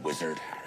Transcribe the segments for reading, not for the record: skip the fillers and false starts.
wizard, Harry.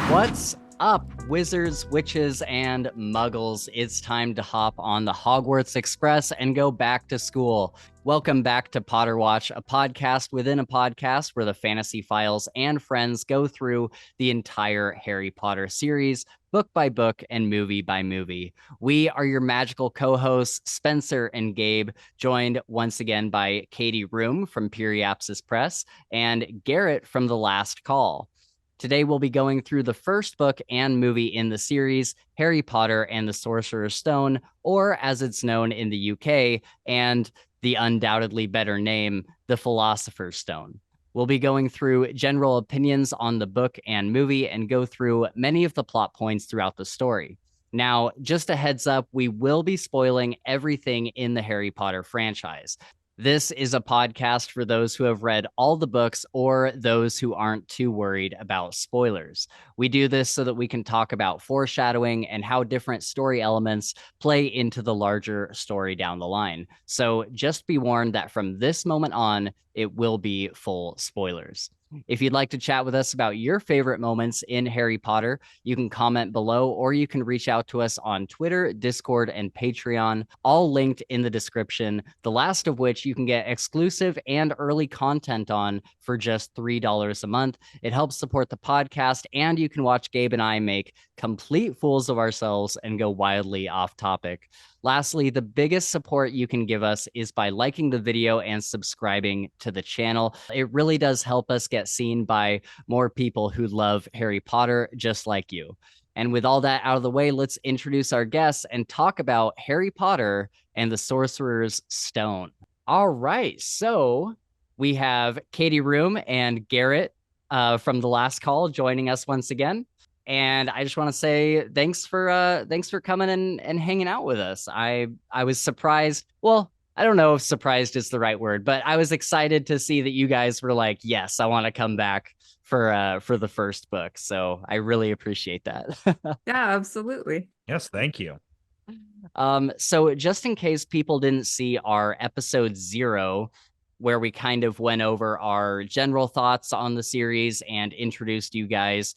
What's up, wizards, witches, and muggles? It's time to hop on the Hogwarts Express and go back to school. Welcome back to Potter Watch, a podcast within a podcast where the Fantasy Files and friends go through the entire Harry Potter series, book by book and movie by movie. We are your magical co-hosts, Spencer and Gabe, joined once again by Katie Roome from Periapsis Press and Garrett from The Last Call. Today, we'll be going through the first book and movie in the series, Harry Potter and the Sorcerer's Stone, or as it's known in the UK, and the undoubtedly better name, the Philosopher's Stone. We'll be going through general opinions on the book and movie and go through many of the plot points throughout the story. Now, just a heads up, we will be spoiling everything in the Harry Potter franchise. This is a podcast for those who have read all the books or those who aren't too worried about spoilers. We do this so that we can talk about foreshadowing and how different story elements play into the larger story down the line. So just be warned that from this moment on, it will be full spoilers. If you'd like to chat with us about your favorite moments in Harry Potter, you can comment below or you can reach out to us on Twitter, Discord, and Patreon, all linked in the description, the last of which you can get exclusive and early content on for just $3 a month. It helps support the podcast, and you can watch Gabe and I make complete fools of ourselves and go wildly off topic. Lastly, the biggest support you can give us is by liking the video and subscribing to the channel. It really does help us get seen by more people who love Harry Potter just like you. And with all that out of the way, let's introduce our guests and talk about Harry Potter and the Sorcerer's Stone. All right, so we have Katie Roome and Garrett from The Last Call joining us once again. And I just want to say thanks for coming and hanging out with us. I was surprised. Well, I don't know if surprised is the right word, but I was excited to see that you guys were like, yes, I want to come back for the first book. So I really appreciate that. Yeah, absolutely. Yes, thank you. So just in case people didn't see our episode 0, where we kind of went over our general thoughts on the series and introduced you guys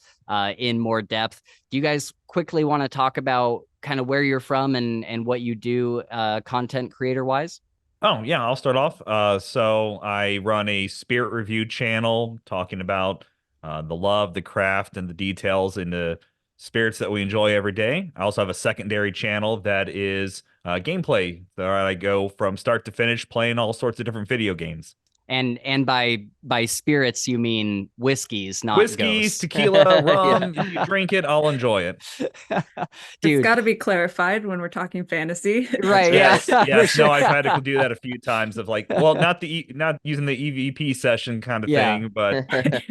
in more depth. Do you guys quickly want to talk about kind of where you're from and what you do content creator wise? Oh, yeah, I'll start off. So I run a spirit review channel talking about the love, the craft, and the details in the spirits that we enjoy every day. I also have a secondary channel that is gameplay. So I go from start to finish playing all sorts of different video games. And by spirits you mean whiskeys, not whiskeys, ghosts. tequila, rum. If you drink it, I'll enjoy it. Dude, it's got to be clarified when we're talking fantasy, right? Yes, Yeah, yes. No, I've had to do that a few times. Of like, well, not using the EVP session kind of thing, but.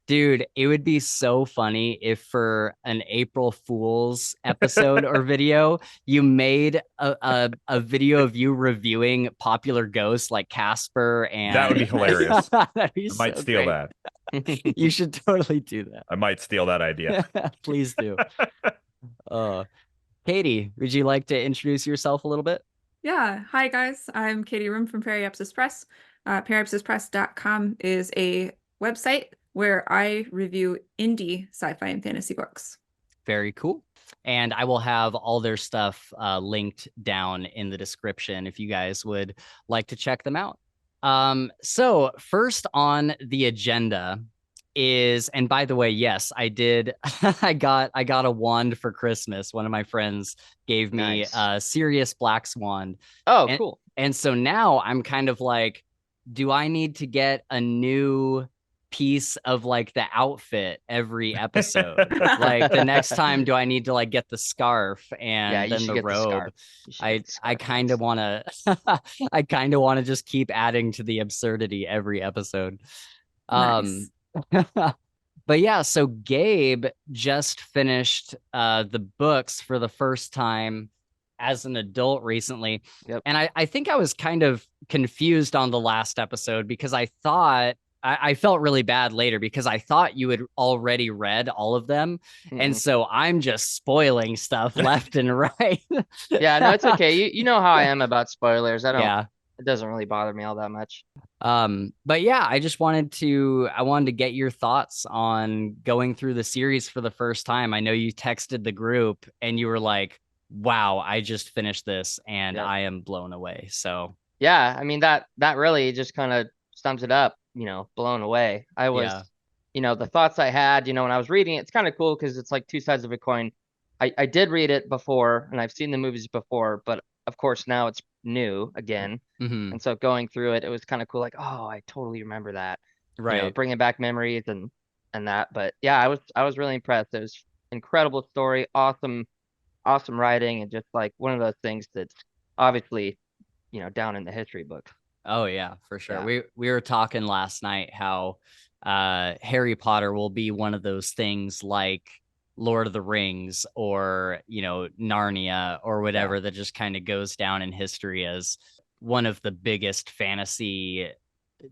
Dude, it would be so funny if for an April Fool's episode or video, you made a video of you reviewing popular ghosts like Casper, and that would be hilarious. That'd be I might steal great. that. You should totally do that. I might steal that idea. Please do. Katie, would you like to introduce yourself a little bit? Yeah. Hi, guys. I'm Katie Roome from Periapsis Press. Periapsispress.com is a website where I review indie sci-fi and fantasy books. Very cool. And I will have all their stuff linked down in the description if you guys would like to check them out. So first on the agenda is, and by the way, yes, I did. I got a wand for Christmas. One of my friends gave me a Sirius Black's wand. Oh, cool. And so now I'm kind of like, do I need to get a new piece of like the outfit every episode? Like the next time, do I need to like get the scarf and then the robe? I kind of want to I kind of want to just keep adding to the absurdity every episode. Nice. But yeah, so Gabe just finished the books for the first time as an adult recently. Yep. And I think I was kind of confused on the last episode because I thought I felt really bad later because I thought you had already read all of them. And so I'm just spoiling stuff left and right. Yeah, no, it's okay. You know how I am about spoilers. Yeah. It doesn't really bother me all that much. But yeah, I wanted to get your thoughts on going through the series for the first time. I know you texted the group and you were like, wow, I just finished this and Yep. I am blown away. So yeah, I mean that really just kind of sums it up, blown away. I was, the thoughts I had, when I was reading it, it's kind of cool because it's like two sides of a coin. I did read it before and I've seen the movies before, but of course now it's new again. And so going through it, it was kind of cool. Like, oh, I totally remember that. right. Bringing back memories and that. But yeah, I was really impressed. It was incredible story, awesome writing, and just like one of those things that's obviously, down in the history books. Oh yeah, for sure. Yeah. We were talking last night how Harry Potter will be one of those things like Lord of the Rings or, Narnia or whatever that just kind of goes down in history as one of the biggest fantasy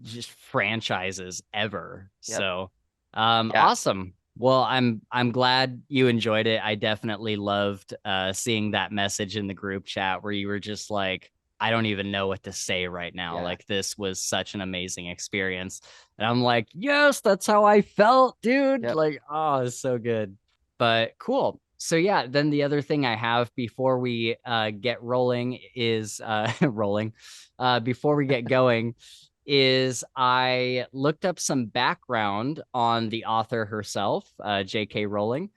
just franchises ever. Yep. So awesome. Well, I'm glad you enjoyed it. I definitely loved seeing that message in the group chat where you were just like, I don't even know what to say right now. Yeah. Like, this was such an amazing experience. And I'm like, yes, that's how I felt, dude. Yep. Like, oh, it's so good. But cool. So yeah, then the other thing I have before we get rolling is before we get going is I looked up some background on the author herself, J.K. Rowling,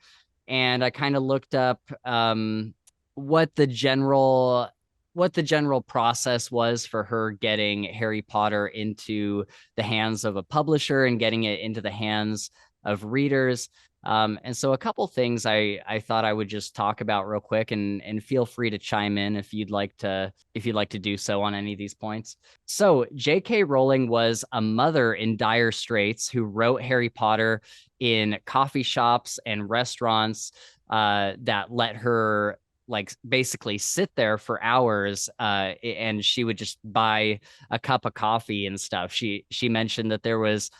and I kind of looked up what the general process was for her getting Harry Potter into the hands of a publisher and getting it into the hands of readers. And so a couple things I thought I would just talk about real quick, and feel free to chime in if you'd like to do so on any of these points. So J.K. Rowling was a mother in dire straits who wrote Harry Potter in coffee shops and restaurants that let her like basically sit there for hours and she would just buy a cup of coffee and stuff. She mentioned that there was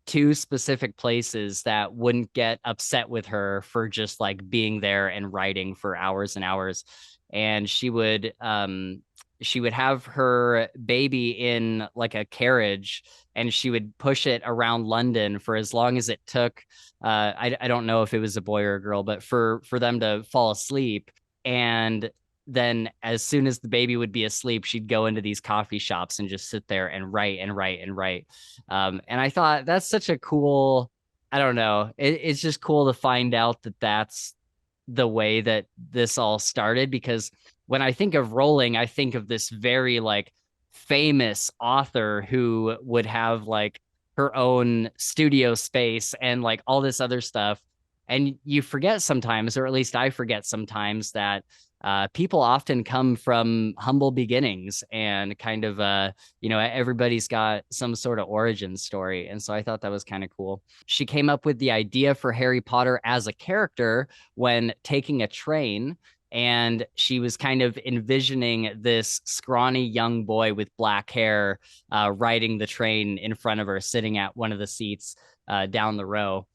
two specific places that wouldn't get upset with her for just like being there and writing for hours and hours. And she would have her baby in like a carriage and she would push it around London for as long as it took. I don't know if it was a boy or a girl, but for them to fall asleep. And then as soon as the baby would be asleep, she'd go into these coffee shops and just sit there and write and write and write. And I thought that's such a cool, I don't know. It's just cool to find out that that's the way that this all started, because when I think of Rowling, I think of this very like famous author who would have like her own studio space and like all this other stuff. And you forget sometimes, or at least I forget sometimes, that people often come from humble beginnings and kind of, everybody's got some sort of origin story. And so I thought that was kind of cool. She came up with the idea for Harry Potter as a character when taking a train. And she was kind of envisioning this scrawny young boy with black hair riding the train in front of her, sitting at one of the seats down the row.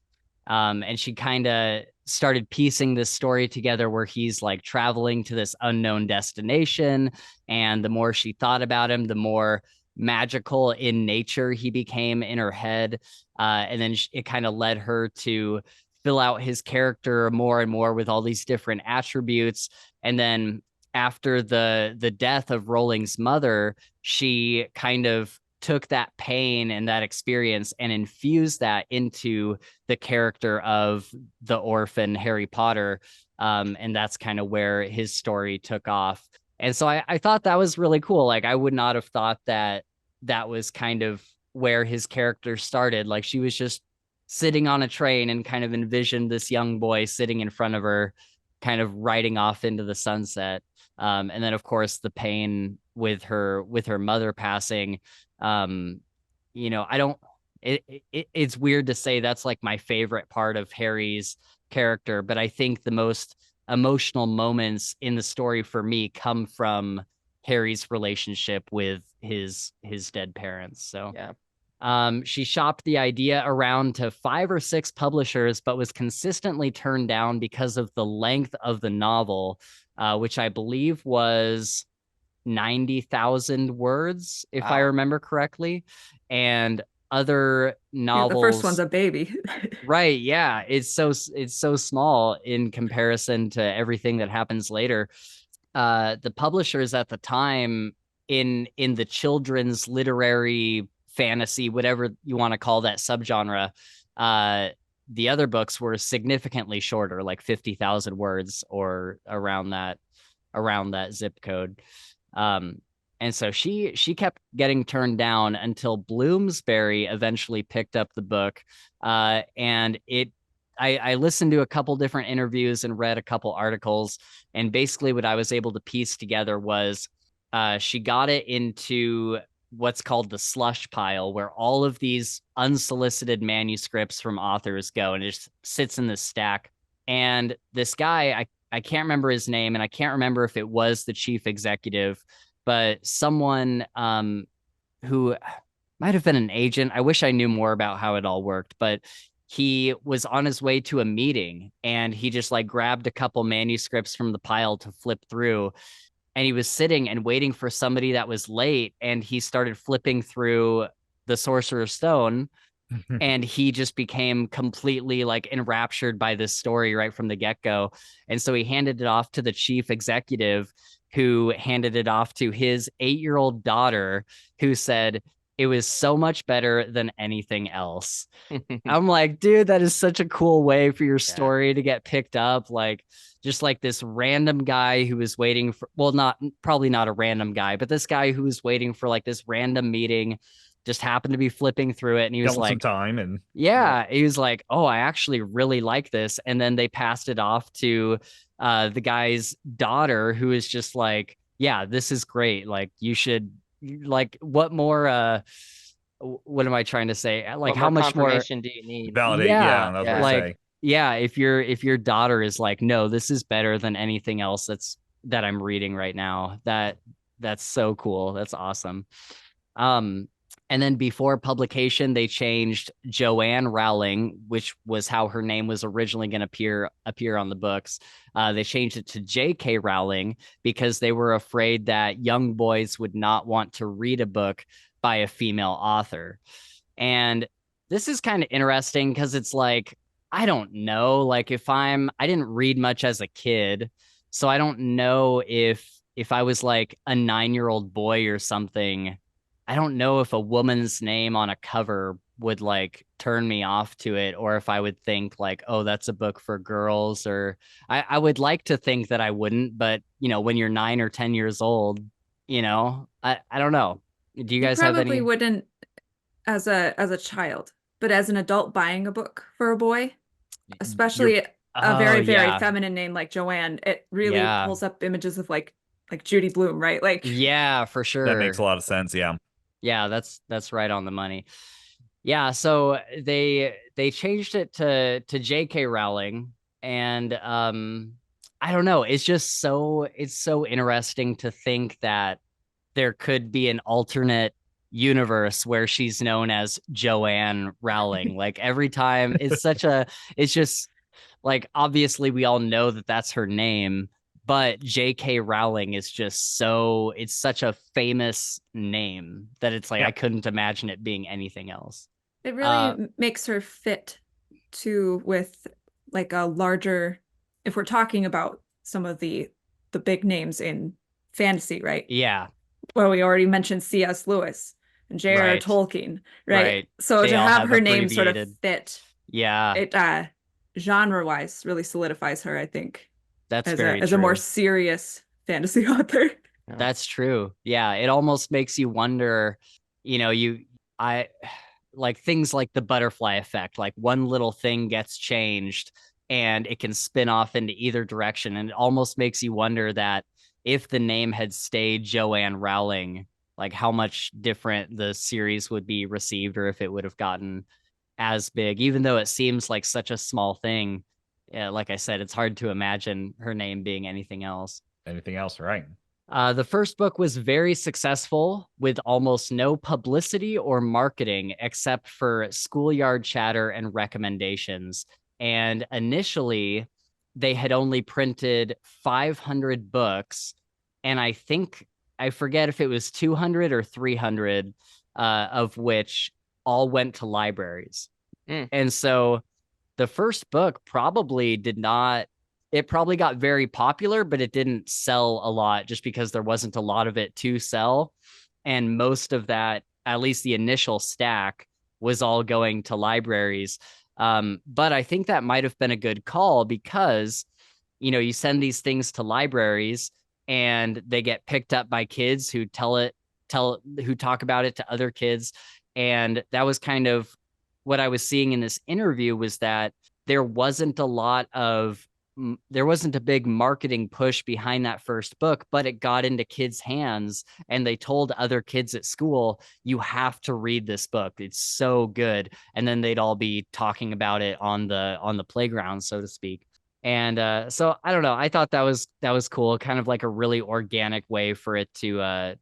And she kind of started piecing this story together where he's like traveling to this unknown destination. And the more she thought about him, the more magical in nature he became in her head. And then it kind of led her to fill out his character more and more with all these different attributes. And then after the death of Rowling's mother, she kind of took that pain and that experience and infused that into the character of the orphan Harry Potter. And that's kind of where his story took off. And so I thought that was really cool. Like, I would not have thought that was kind of where his character started. Like, she was just sitting on a train and kind of envisioned this young boy sitting in front of her, kind of riding off into the sunset. And then of course the pain with her mother passing. It's weird to say that's like my favorite part of Harry's character, but I think the most emotional moments in the story for me come from Harry's relationship with his dead parents. So Yeah. she shopped the idea around to 5 or 6 publishers, but was consistently turned down because of the length of the novel, which I believe was 90,000 words, if I remember correctly. And other novels. Yeah, the first one's a baby. Right. Yeah. It's so small in comparison to everything that happens later. The publishers at the time in the children's literary fantasy, whatever you want to call that subgenre, the other books were significantly shorter, like 50,000 words or around that zip code. And so she kept getting turned down until Bloomsbury eventually picked up the book. And I listened to a couple different interviews and read a couple articles. And basically what I was able to piece together was she got it into what's called the slush pile, where all of these unsolicited manuscripts from authors go, and it just sits in this stack. And this guy, I can't remember his name, and I can't remember if it was the chief executive, but someone who might have been an agent. I wish I knew more about how it all worked, but he was on his way to a meeting and he just like grabbed a couple manuscripts from the pile to flip through. And he was sitting and waiting for somebody that was late. And he started flipping through the Sorcerer's Stone. And he just became completely like enraptured by this story right from the get-go. And so he handed it off to the chief executive, who handed it off to his 8-year-old daughter, who said it was so much better than anything else. I'm like, dude, that is such a cool way for your story to get picked up. Like, just like this random guy who was waiting for, well, probably not a random guy, but this guy who was waiting for like this random meeting just happened to be flipping through it. And he was like, some time. And he was like, oh, I actually really like this. And then they passed it off to the guy's daughter, who is just like, yeah, this is great. Like, you should, like, what more, what am I trying to say? Like, how much more confirmation do you need? Validate. Yeah. That's what I say. Yeah, if your daughter is like, no, this is better than anything else that I'm reading right now, that's so cool. That's awesome. And then before publication, they changed Joanne Rowling, which was how her name was originally going to appear on the books. They changed it to J.K. Rowling because they were afraid that young boys would not want to read a book by a female author. And this is kind of interesting because it's like, I don't know, like I didn't read much as a kid, so I don't know if I was like a 9-year-old boy or something, I don't know if a woman's name on a cover would like turn me off to it, or if I would think like, oh, that's a book for girls, or I would like to think that I wouldn't, but when you're 9 or 10 years old, I don't know. Do you guys have any? Probably wouldn't as a child, but as an adult buying a book for a boy, especially a very, very feminine name like Joanne, it really pulls up images of like Judy Blume, right? Like, yeah, for sure. That makes a lot of sense. Yeah. Yeah, that's right on the money. Yeah, so they changed it to J.K. Rowling, and I don't know, it's so interesting to think that there could be an alternate universe where she's known as Joanne Rowling. Like every time, it's just like, obviously we all know that that's her name, but J.K. Rowling is just it's such a famous name that it's like, I couldn't imagine it being anything else. It really makes her fit too with like a larger, if we're talking about some of the big names in fantasy, right? Yeah. Well, we already mentioned C.S. Lewis and J.R.R. Tolkien, right? So to have her name sort of fit, it genre-wise really solidifies her, I think. That's as a more serious fantasy author. That's true. Yeah, it almost makes you wonder, like things like the butterfly effect, like one little thing gets changed and it can spin off into either direction. And it almost makes you wonder that if the name had stayed Joanne Rowling, like how much different the series would be received, or if it would have gotten as big, even though it seems like such a small thing. Yeah, like I said, it's hard to imagine her name being anything else. Anything else, right? The first book was very successful with almost no publicity or marketing except for schoolyard chatter and recommendations. And initially, they had only printed 500 books. And I forget if it was 200 or 300, of which all went to libraries. And so the first book probably did not, it probably got very popular, but it didn't sell a lot just because there wasn't a lot of it to sell. And most of that, at least the initial stack, was all going to libraries. But I think that might have been a good call because, you send these things to libraries and they get picked up by kids who who talk about it to other kids. And that was kind of what I was seeing in this interview, was that there wasn't a big marketing push behind that first book, but it got into kids' hands and they told other kids at school, you have to read this book. It's so good. And then they'd all be talking about it on the playground, so to speak. And so I don't know. I thought that was cool, kind of like a really organic way for it to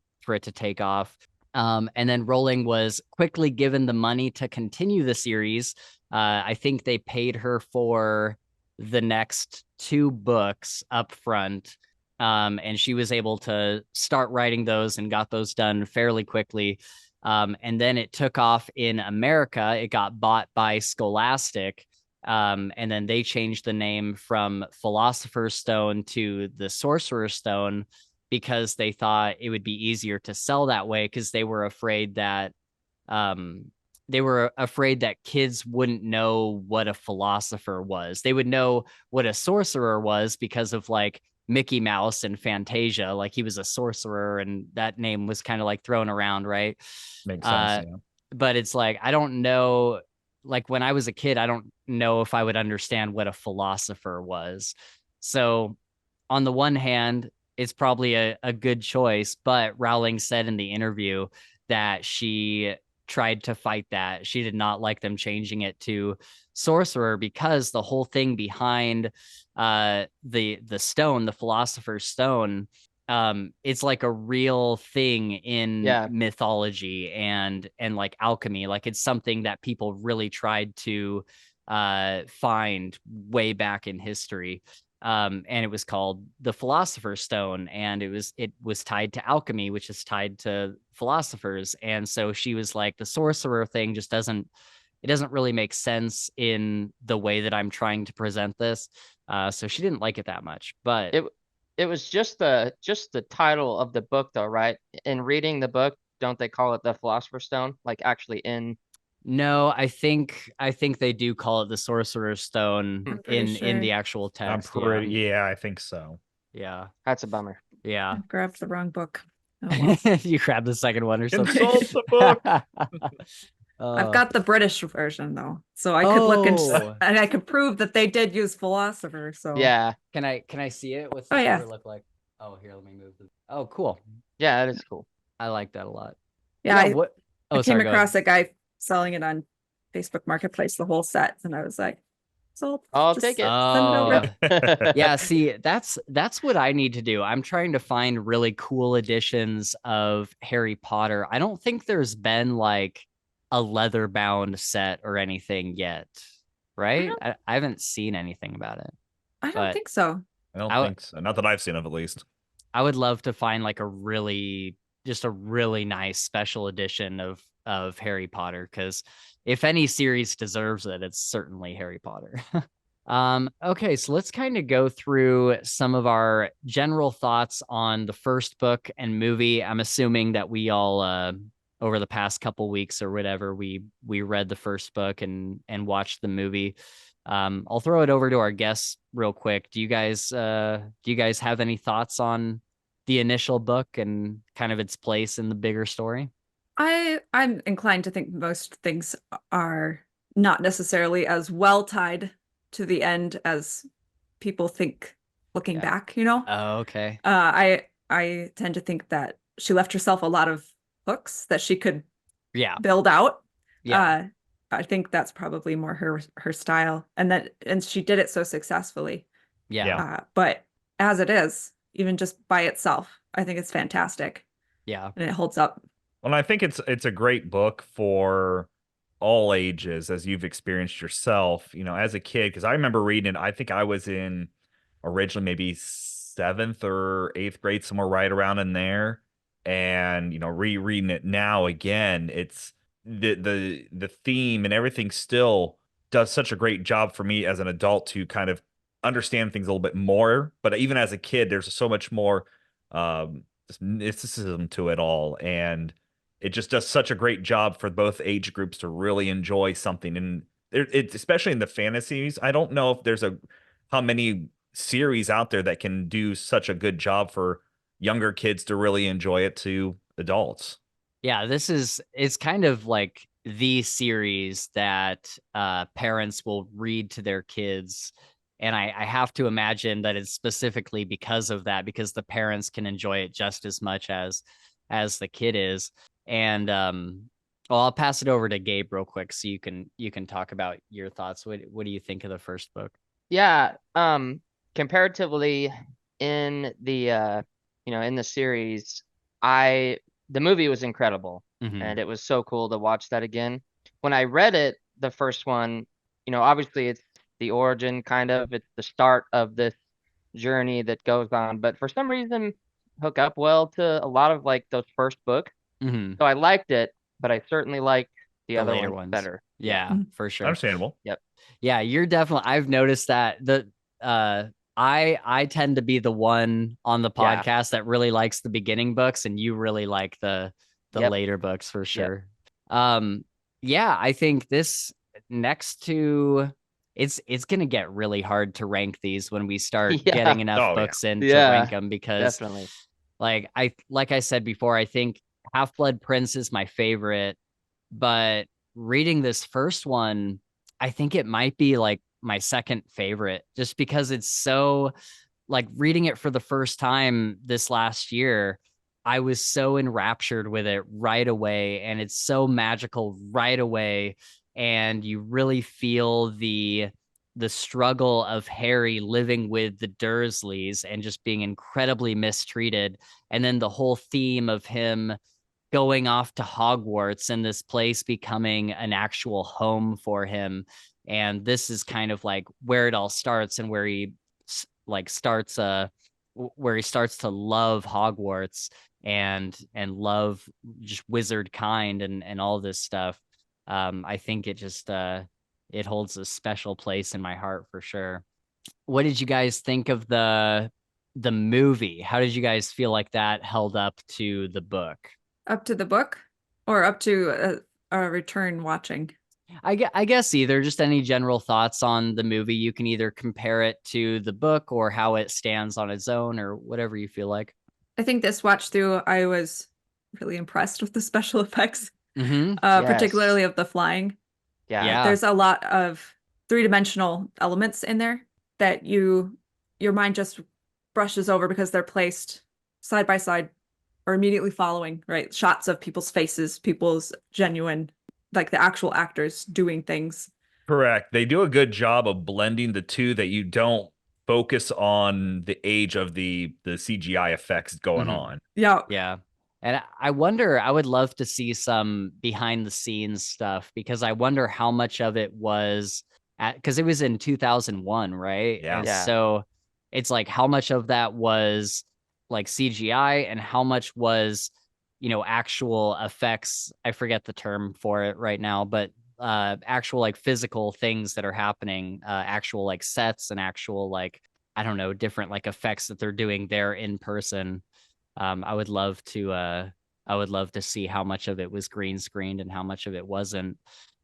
take off. And then Rowling was quickly given the money to continue the series. I think they paid her for the next 2 books up front. And she was able to start writing those and got those done fairly quickly. And then it took off in America. It got bought by Scholastic. And then they changed the name from Philosopher's Stone to the Sorcerer's Stone, because they thought it would be easier to sell that way, because they were afraid that kids wouldn't know what a philosopher was. They would know what a sorcerer was because of like Mickey Mouse and Fantasia, like he was a sorcerer and that name was kind of like thrown around, right? Makes sense. Yeah. But it's like, I don't know, like when I was a kid, I don't know if I would understand what a philosopher was. So on the one hand, it's probably a good choice, but Rowling said in the interview that she tried to fight that. She did not like them changing it to Sorcerer, because the whole thing behind the stone, the Philosopher's Stone, it's like a real thing in mythology and like alchemy. Like it's something that people really tried to find way back in history. And it was called the Philosopher's Stone, and it was tied to alchemy, which is tied to philosophers. And so she was like, the sorcerer thing just doesn't really make sense in the way that I'm trying to present this. So she didn't like it that much. But it was just the title of the book, though, right? In reading the book, don't they call it the Philosopher's Stone? Like actually in. No, I think they do call it the Sorcerer's Stone in the actual text. Yeah, I think so. Yeah. That's a bummer. Yeah. I grabbed the wrong book. Oh, well. You grabbed the second one or something. Insult the book. I've got the British version though, so I could look and I could prove that they did use philosopher. So yeah, can I see it? What's the cover look like? Oh, here, let me move. Oh, cool. Yeah, that is cool. I like that a lot. Yeah, I came across a guy selling it on Facebook Marketplace, the whole set, and I was like, so I'll take it. Yeah, see, that's what I need to do. I'm trying to find really cool editions of Harry Potter. I don't think there's been like a leather bound set or anything yet, right? I haven't seen anything about it. I don't think so. I don't think so. Not that I've seen of, at least. I would love to find like a really nice special edition of Harry Potter, because if any series deserves it, it's certainly Harry Potter. Okay, so let's kind of go through some of our general thoughts on the first book and movie. I'm assuming that we all over the past couple weeks or whatever, we read the first book and watched the movie. I'll throw it over to our guests real quick. Do you guys have any thoughts on the initial book and kind of its place in the bigger story? I'm inclined to think most things are not necessarily as well tied to the end as people think looking back, Oh, okay. I tend to think that she left herself a lot of hooks that she could build out. I think that's probably more her style, and she did it so successfully. Yeah. But as it is, even just by itself, I think it's fantastic. Yeah. And it holds up. Well, I think it's a great book for all ages, as you've experienced yourself, as a kid. Because I remember reading it. I think I was in originally maybe seventh or eighth grade, somewhere right around in there. And rereading it now again, it's the theme and everything still does such a great job for me as an adult to kind of understand things a little bit more. But even as a kid, there's so much more just mysticism to it all, and it just does such a great job for both age groups to really enjoy something. And especially in the fantasies, I don't know if there's how many series out there that can do such a good job for younger kids to really enjoy it to adults. Yeah, it's kind of like the series that parents will read to their kids. And I have to imagine that it's specifically because of that, because the parents can enjoy it just as much as the kid is. And well, I'll pass it over to Gabe real quick so you can talk about your thoughts. What do you think of the first book? Yeah, comparatively in the in the series, the movie was incredible, and it was so cool to watch that again. When I read it, the first one, obviously it's the origin kind of, it's the start of this journey that goes on, but for some reason hook up well to a lot of like those first books. So I liked it, but I certainly liked the other later ones ones better. Yeah, for sure. Understandable. Yep. Yeah, you're definitely, I've noticed that I tend to be the one on the podcast that really likes the beginning books, and you really like the later books for sure. Yeah, I think this next to it's gonna get really hard to rank these when we start getting enough books in to rank them, because definitely. like I said before, I think Half-Blood Prince is my favorite, but reading this first one, I think it might be like my second favorite, just because it's so, like, reading it for the first time this last year, I was so enraptured with it right away, and it's so magical right away, and you really feel the struggle of Harry living with the Dursleys and just being incredibly mistreated, and then the whole theme of him going off to Hogwarts and this place becoming an actual home for him. And this is kind of like where it all starts, and where he starts to love Hogwarts and love just wizard kind and all this stuff. I think it just it holds a special place in my heart for sure. What did you guys think of the movie? How did you guys feel like that held up to the book? Up to the book, or up to a return watching? I guess either. Just any general thoughts on the movie. You can either compare it to the book or how it stands on its own, or whatever you feel like. I think this watch through, I was really impressed with the special effects, particularly of the flying. Yeah. There's a lot of three-dimensional elements in there that your mind just brushes over because they're placed side by side or immediately following, right? Shots of people's faces, people's genuine, like the actual actors doing things. Correct. They do a good job of blending the two, that you don't focus on the age of the CGI effects going on. Yeah. And I wonder, I would love to see some behind the scenes stuff, because I wonder how much of it was because it was in 2001, right? Yeah. And so it's like, how much of that was like CGI and how much was, actual effects. I forget the term for it right now, but actual like physical things that are happening, actual like sets and actual like, I don't know, different like effects that they're doing there in person. I would love to see how much of it was green screened and how much of it wasn't.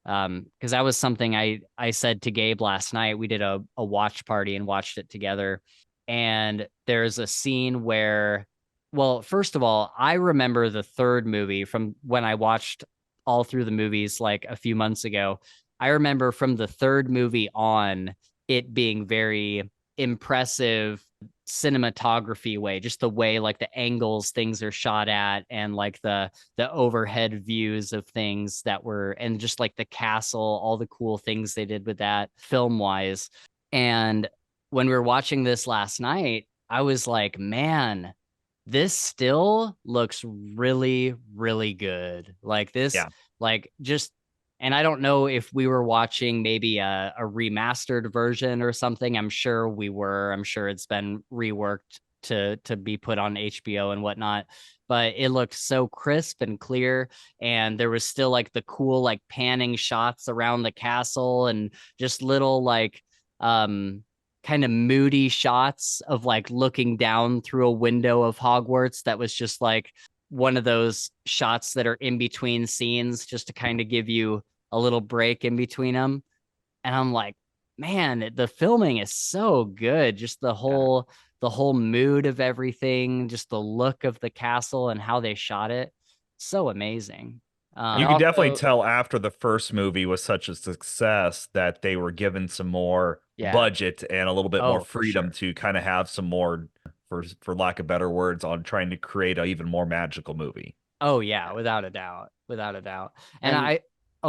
Because that was something I said to Gabe last night. We did a watch party and watched it together. And there's a scene where, well, first of all, I remember the third movie from when I watched all through the movies like a few months ago. I remember from the third movie on, it being very impressive, cinematography way, just the way like the angles things are shot at, and like the overhead views of things that were, and just like the castle, all the cool things they did with that film wise. And when we were watching this last night, I was like, man, this still looks really, really good. Like this, like just, and I don't know if we were watching maybe a remastered version or something. I'm sure we were. I'm sure it's been reworked to be put on HBO and whatnot. But it looked so crisp and clear, and there was still like the cool like panning shots around the castle, and just little like kind of moody shots of like looking down through a window of Hogwarts that was just like one of those shots that are in between scenes just to kind of give you a little break in between them. And I'm like, man, the filming is so good. Just the whole mood of everything, just the look of the castle and how they shot it. So amazing. You could definitely tell after the first movie was such a success that they were given some more budget and a little bit more freedom to kind of have some more, for lack of better words, on trying to create an even more magical movie. Oh yeah, without a doubt, without a doubt. And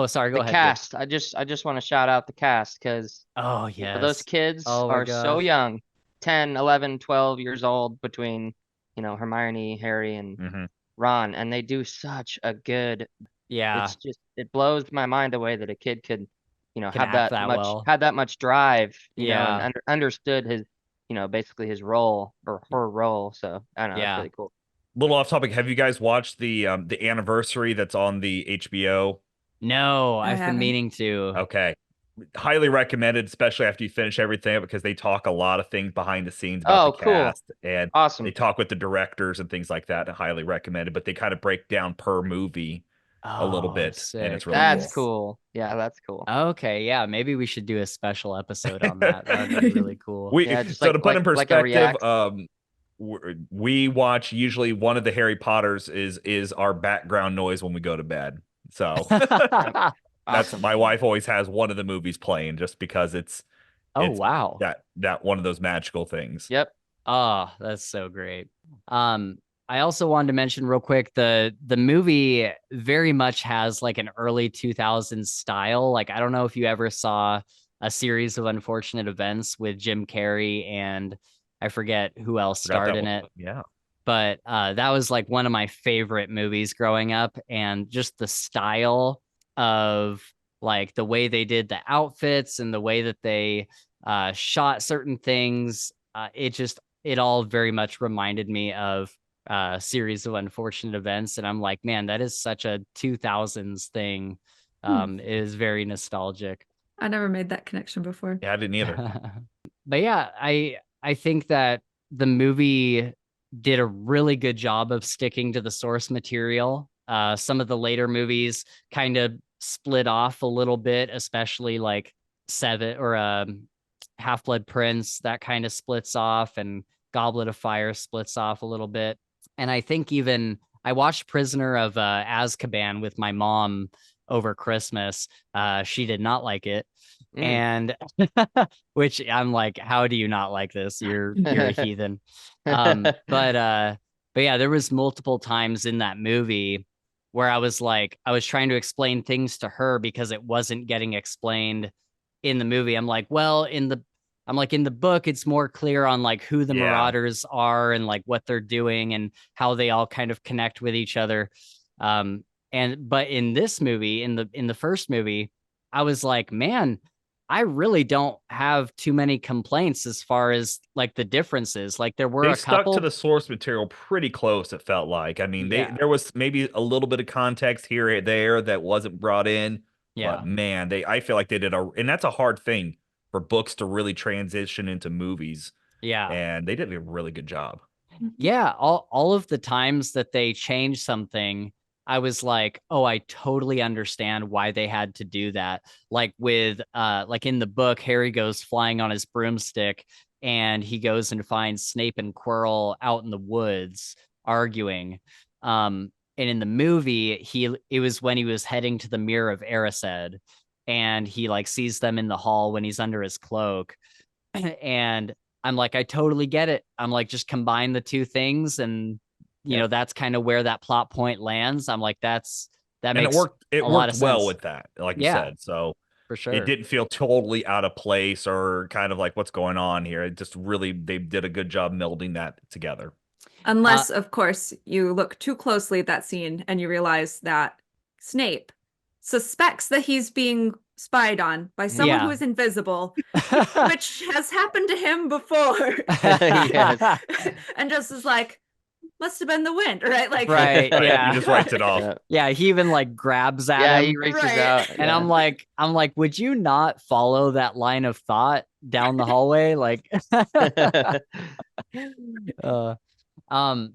sorry, go ahead. Cast. I just want to shout out the cast because those kids are so young, 10, 11, 12 years old between, Hermione, Harry, and Ron, and they do such a good. It's just, it blows my mind away that a kid could, have that much drive, and understood his, basically his role or her role. So I don't know, it's really cool. Little off topic. Have you guys watched the anniversary that's on the HBO? No, I've been meaning to. Okay. Highly recommended, especially after you finish everything, because they talk a lot of things behind the scenes about the cast. And awesome. They talk with the directors and things like that. Highly recommended, but they kind of break down per movie a little bit. Sick. And it's really That's cool. Yeah, that's cool. Okay, yeah, maybe we should do a special episode on that. That would be really cool. To put in perspective, we watch usually one of the Harry Potters is our background noise when we go to bed. So that's my wife always has one of the movies playing just because it's wow, that one of those magical things. Yep. Oh, that's so great. I also wanted to mention real quick, the movie very much has like an early 2000s style. Like, I don't know if you ever saw A Series of Unfortunate Events with Jim Carrey and I forget who else starred in it. Yeah. But that was like one of my favorite movies growing up, and just the style of like the way they did the outfits and the way that they shot certain things. It all very much reminded me of Series of Unfortunate Events. And I'm like, man, that is such a 2000s thing. It is very nostalgic. I never made that connection before. Yeah, I didn't either. But yeah, I think that the movie did a really good job of sticking to the source material. Some of the later movies kind of split off a little bit, especially like Seven or Half-Blood Prince, that kind of splits off, and Goblet of Fire splits off a little bit. And I think even I watched Prisoner of Azkaban with my mom over Christmas. She did not like it. And which I'm like, how do you not like this? You're a heathen. But yeah, there was multiple times in that movie where I was trying to explain things to her because it wasn't getting explained in the movie. I'm like, well, in the book, it's more clear on like who the Marauders are and like what they're doing and how they all kind of connect with each other. But in this movie, in the first movie, I was like, man, I really don't have too many complaints as far as like the differences. Like there were a couple. They stuck to the source material pretty close, it felt like. I mean, there was maybe a little bit of context here or there that wasn't brought in. Yeah. But man, I feel like they did and that's a hard thing for books to really transition into movies. Yeah. And they did a really good job. Yeah. All of the times that they changed something, I was like, oh, I totally understand why they had to do that. Like with like in the book, Harry goes flying on his broomstick and he goes and finds Snape and Quirrell out in the woods arguing. And in the movie, it was when he was heading to the Mirror of Erised, and he like sees them in the hall when he's under his cloak. And I'm like, I totally get it. I'm like, just combine the two things, and you know, that's kind of where that plot point lands. I'm like, that makes it a lot worked of well sense. with that, like you Yeah, said. So for sure. it didn't feel totally out of place or kind of like what's going on here. It just really, they did a good job melding that together. Unless, of course, you look too closely at that scene and you realize that Snape suspects that he's being spied on by someone who is invisible, which has happened to him before. Yes. And just is like, must have been the wind, right? Like, right, yeah. He just writes it off. Yeah, he even like grabs at him. He reaches out. And I'm like, would you not follow that line of thought down the hallway? Like, the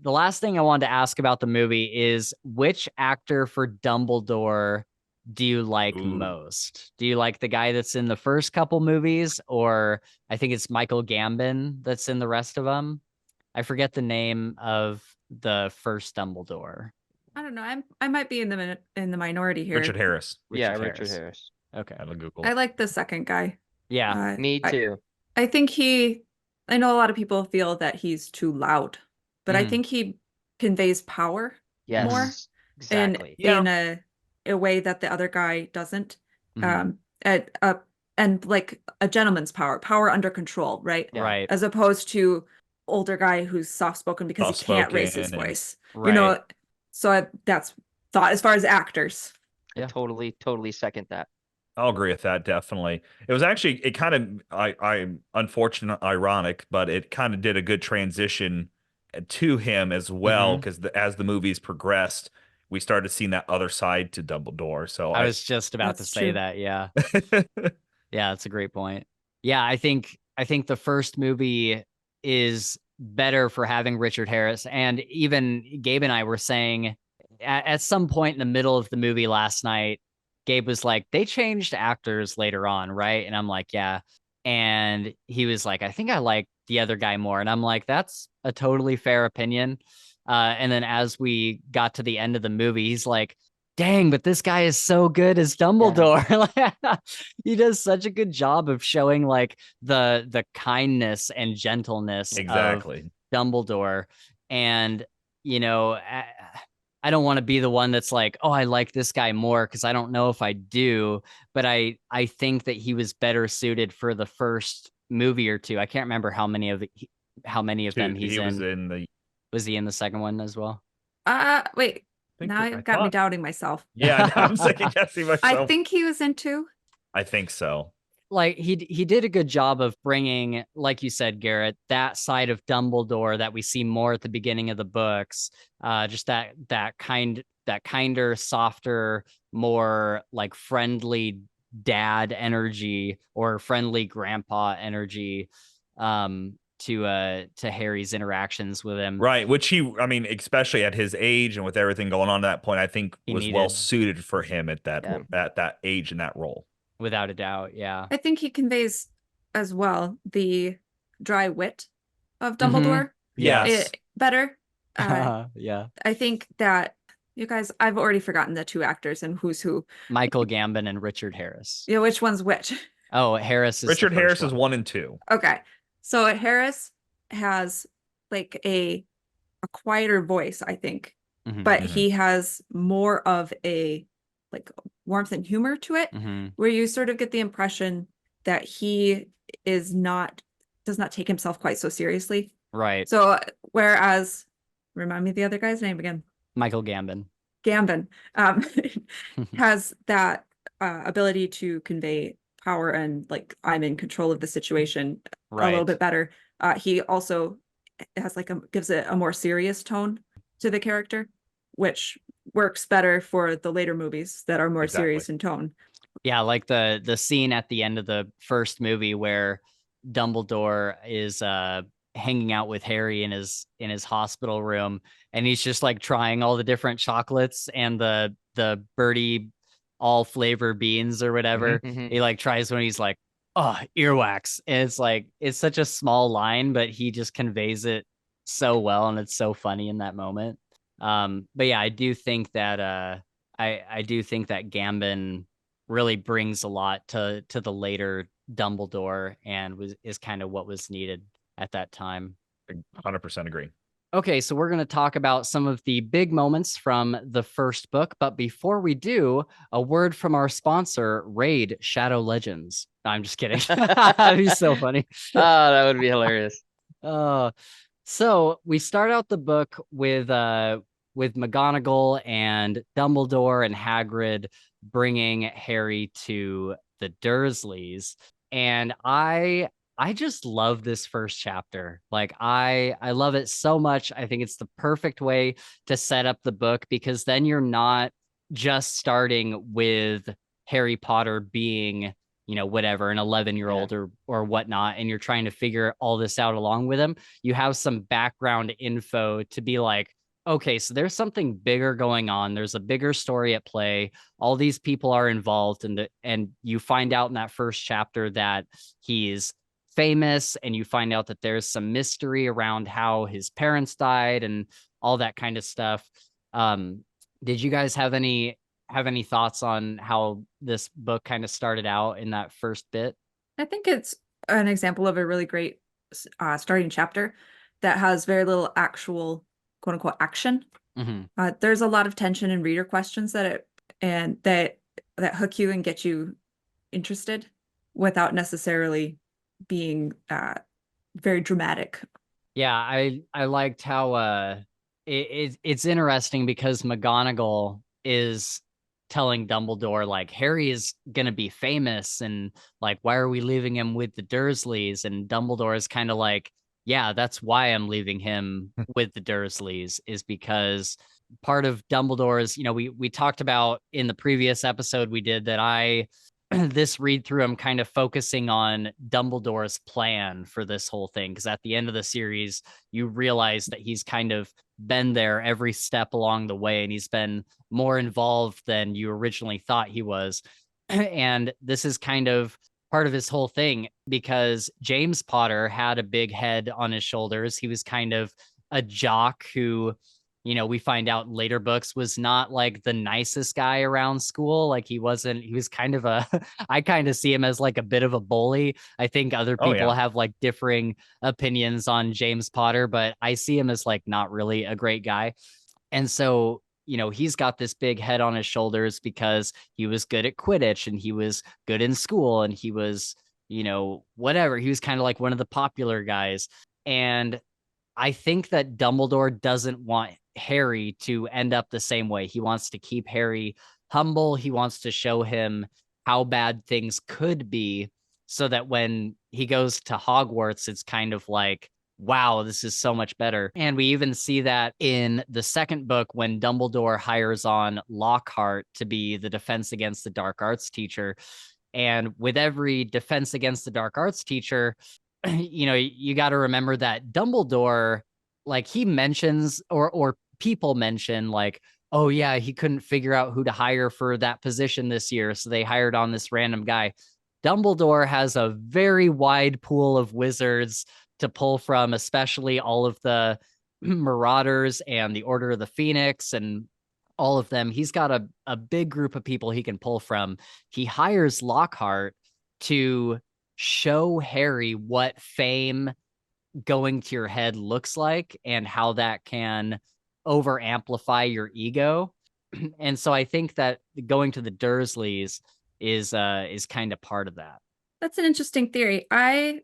last thing I wanted to ask about the movie is, which actor for Dumbledore do you like most? Do you like the guy that's in the first couple movies, or I think it's Michael Gambon that's in the rest of them? I forget the name of the first Dumbledore. I don't know. I might be in the minority here. Richard Harris. Richard Harris. Okay. I like the second guy. Yeah. Me too. I think I know a lot of people feel that he's too loud, but I think he conveys power more. Exactly. In a way that the other guy doesn't. And like a gentleman's power under control, right? Right. As opposed to older guy who's soft-spoken because he can't raise his voice. Right. You know, so that's thought as far as actors. I totally second that. I'll agree with that, definitely. It was actually, it kind of, I unfortunate, ironic, but it kind of did a good transition to him as well, because as the movies progressed, we started seeing that other side to Dumbledore. So I was just about to say that. Yeah. Yeah, that's a great point. Yeah, I think the first movie is better for having Richard Harris. And even Gabe and I were saying at some point in the middle of the movie last night, Gabe was like, they changed actors later on, right? And I'm like, yeah. And he was like, I think I like the other guy more. And I'm like, that's a totally fair opinion. And then as we got to the end of the movie, he's like, dang, but this guy is so good as Dumbledore. Yeah. He does such a good job of showing like the kindness and gentleness of Dumbledore. And, you know, I don't want to be the one that's like, oh, I like this guy more, because I don't know if I do, but I think that he was better suited for the first movie or two. I can't remember how many of them he's in. Was he in the second one as well? Wait. Now you've got me doubting myself. Yeah, I'm second guessing myself. I think he was in 2. I think so. Like he did a good job of bringing, like you said, Garrett, that side of Dumbledore that we see more at the beginning of the books. Just that kinder, softer, more like friendly dad energy or friendly grandpa energy. To Harry's interactions with him. Right, which especially at his age and with everything going on at that point, I think was well suited for him at that age and that role. Without a doubt, yeah. I think he conveys as well the dry wit of Dumbledore. Yes. Better. Yeah. I think that, you guys, I've already forgotten the 2 actors and who's who. Michael Gambon and Richard Harris. Yeah, which one's which? Oh, Harris is Richard Harris is 1 and 2. Okay. So Harris has like a quieter voice, I think, but he has more of a like warmth and humor to it, where you sort of get the impression that he does not take himself quite so seriously. Right. So whereas, remind me of the other guy's name again. Michael Gambon. Has that ability to convey power and like, I'm in control of the situation a little bit better. He also has gives it a more serious tone to the character, which works better for the later movies that are more serious in tone. Yeah, like the scene at the end of the first movie where Dumbledore is hanging out with Harry in his hospital room, and he's just like trying all the different chocolates and the birdie all flavor beans or whatever. He like tries when he's like, oh, earwax. And it's like, it's such a small line, but he just conveys it so well, and it's so funny in that moment. But yeah, I do think that I do think that Gambon really brings a lot to the later Dumbledore, and is kind of what was needed at that time. 100% agree. Okay, so we're going to talk about some of the big moments from the first book. But before we do, a word from our sponsor, Raid Shadow Legends. I'm just kidding. That'd be so funny. Oh, that would be hilarious. So we start out the book with McGonagall and Dumbledore and Hagrid bringing Harry to the Dursleys. And I just love this first chapter. Like I love it so much. I think it's the perfect way to set up the book, because then you're not just starting with Harry Potter being, whatever, an 11-year-old or whatnot, and you're trying to figure all this out along with him. You have some background info to be like, okay, so there's something bigger going on. There's a bigger story at play. All these people are involved, and you find out in that first chapter that he's famous, and you find out that there's some mystery around how his parents died and all that kind of stuff. Did you guys have any thoughts on how this book kind of started out in that first bit? I think it's an example of a really great starting chapter that has very little actual quote unquote action. Mm-hmm. There's a lot of tension and reader questions that hook you and get you interested without necessarily being very dramatic. Yeah, I liked how it's interesting because McGonagall is telling Dumbledore, like, Harry is gonna be famous, and like, why are we leaving him with the Dursleys? And Dumbledore is kind of like, yeah, that's why I'm leaving him with the Dursleys, is because part of Dumbledore's, we talked about in the previous episode we did that this read through, I'm kind of focusing on Dumbledore's plan for this whole thing, because at the end of the series, you realize that he's kind of been there every step along the way, and he's been more involved than you originally thought he was. And this is kind of part of his whole thing, because James Potter had a big head on his shoulders. He was kind of a jock who, we find out in later books, was not like the nicest guy around school. Like he was kind of I kind of see him as like a bit of a bully. I think other people have like differing opinions on James Potter, but I see him as like not really a great guy. And so, he's got this big head on his shoulders because he was good at Quidditch, and he was good in school, and he was, whatever. He was kind of like one of the popular guys. And I think that Dumbledore doesn't want Harry to end up the same way. He wants to keep Harry humble. He wants to show him how bad things could be, so that when he goes to Hogwarts, it's kind of like, wow, this is so much better. And we even see that in the second book when Dumbledore hires on Lockhart to be the Defense Against the Dark Arts teacher. And with every Defense Against the Dark Arts teacher, you got to remember that Dumbledore, like, he mentions or people mention like, oh yeah, he couldn't figure out who to hire for that position this year, so they hired on this random guy. Dumbledore has a very wide pool of wizards to pull from, especially all of the Marauders and the Order of the Phoenix and all of them. He's got a big group of people he can pull from. He hires Lockhart to show Harry what fame going to your head looks like and how that can over amplify your ego. And so I think that going to the Dursleys is kind of part of that. That's an interesting theory. I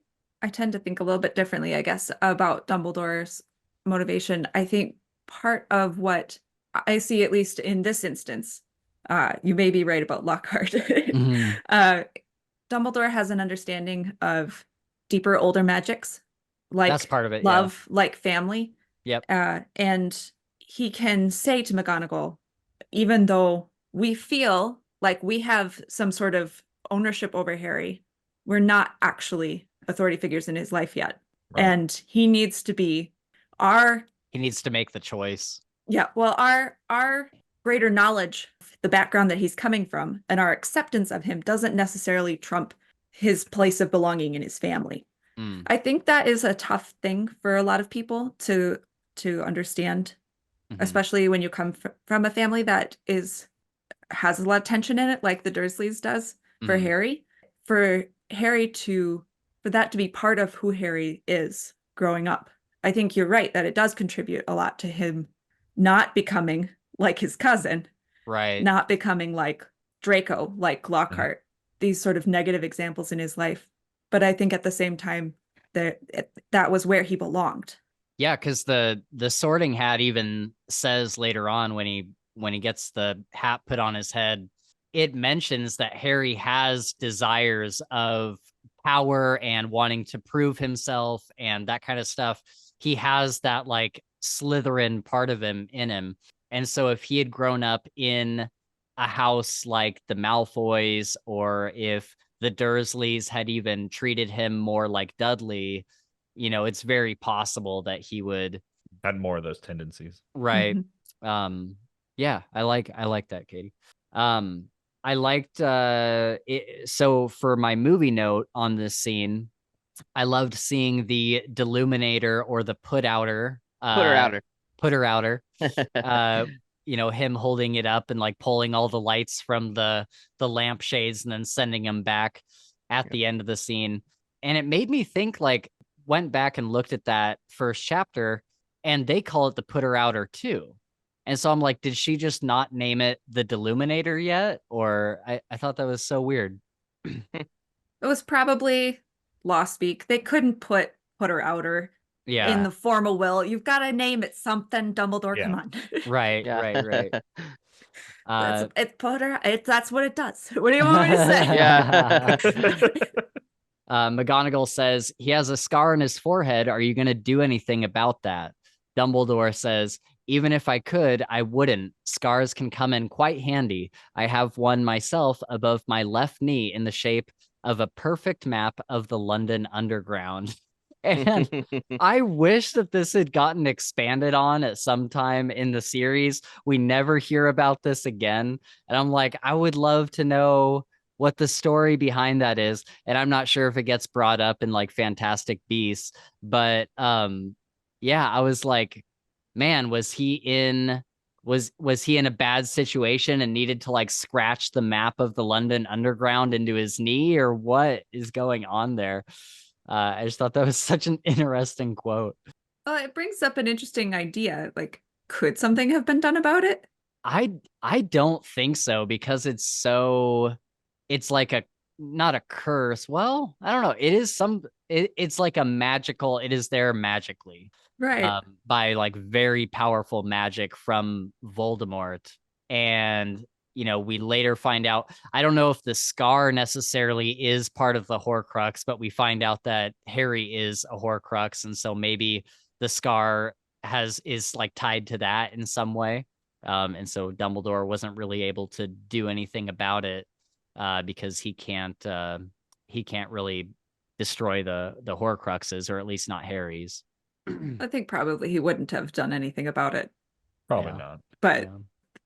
tend to think a little bit differently, I guess, about Dumbledore's motivation. I think part of what I see, at least in this instance, you may be right about Lockhart. Mm-hmm. Dumbledore has an understanding of deeper, older magics, like that's part of it, love, like family. Yep. And he can say to McGonagall, even though we feel like we have some sort of ownership over Harry, we're not actually authority figures in his life yet. Right. And he needs to be he needs to make the choice. Yeah. Well, our greater knowledge, the background that he's coming from, and our acceptance of him doesn't necessarily trump his place of belonging in his family. Mm. I think that is a tough thing for a lot of people to understand, mm-hmm. especially when you come from a family that has a lot of tension in it, like the Dursleys does for mm-hmm. Harry. For that to be part of who Harry is, growing up. I think you're right that it does contribute a lot to him not becoming like his cousin, right? Not becoming like Draco, like Lockhart, these sort of negative examples in his life. But I think at the same time that was where he belonged. Yeah, because the Sorting Hat even says later on when he gets the hat put on his head, it mentions that Harry has desires of power and wanting to prove himself and that kind of stuff. He has that like Slytherin part of him in him. And so if he had grown up in a house like the Malfoys, or if the Dursleys had even treated him more like Dudley, it's very possible that he would had more of those tendencies. Right. Yeah, I like that, Katie. I liked it. So for my movie note on this scene, I loved seeing the Deluminator or the Put Outer. Him holding it up and like pulling all the lights from the lampshades and then sending them back at the end of the scene. And it made me think, like, went back and looked at that first chapter, and they call it the Putter Outer too. And so I'm like, did she just not name it the Deluminator yet? Or I thought that was so weird. It was probably Lost Speak. They couldn't put Putter Outer in the formal will. You've got to name it something, Dumbledore. Come on. Right. It's Putter. That's what it does. What do you want me to say? Yeah. McGonagall says, he has a scar on his forehead. Are you going to do anything about that? Dumbledore says, even if I could, I wouldn't. Scars can come in quite handy. I have one myself above my left knee in the shape of a perfect map of the London Underground. And I wish that this had gotten expanded on at some time in the series. We never hear about this again. And I'm like, I would love to know what the story behind that is. And I'm not sure if it gets brought up in like Fantastic Beasts, but yeah, I was like, man, was he in a bad situation and needed to like scratch the map of the London Underground into his knee, or what is going on there? I just thought that was such an interesting quote. It brings up an interesting idea. Like, could something have been done about it? I don't think so, because it's like not a curse. Well, I don't know. It is it's like a magical, it is there magically. Right. By like very powerful magic from Voldemort. And, we later find out, I don't know if the scar necessarily is part of the Horcrux, but we find out that Harry is a Horcrux. And so maybe the scar is like tied to that in some way. And so Dumbledore wasn't really able to do anything about it, because he can't really destroy the Horcruxes, or at least not Harry's. I think probably he wouldn't have done anything about it. Probably not. But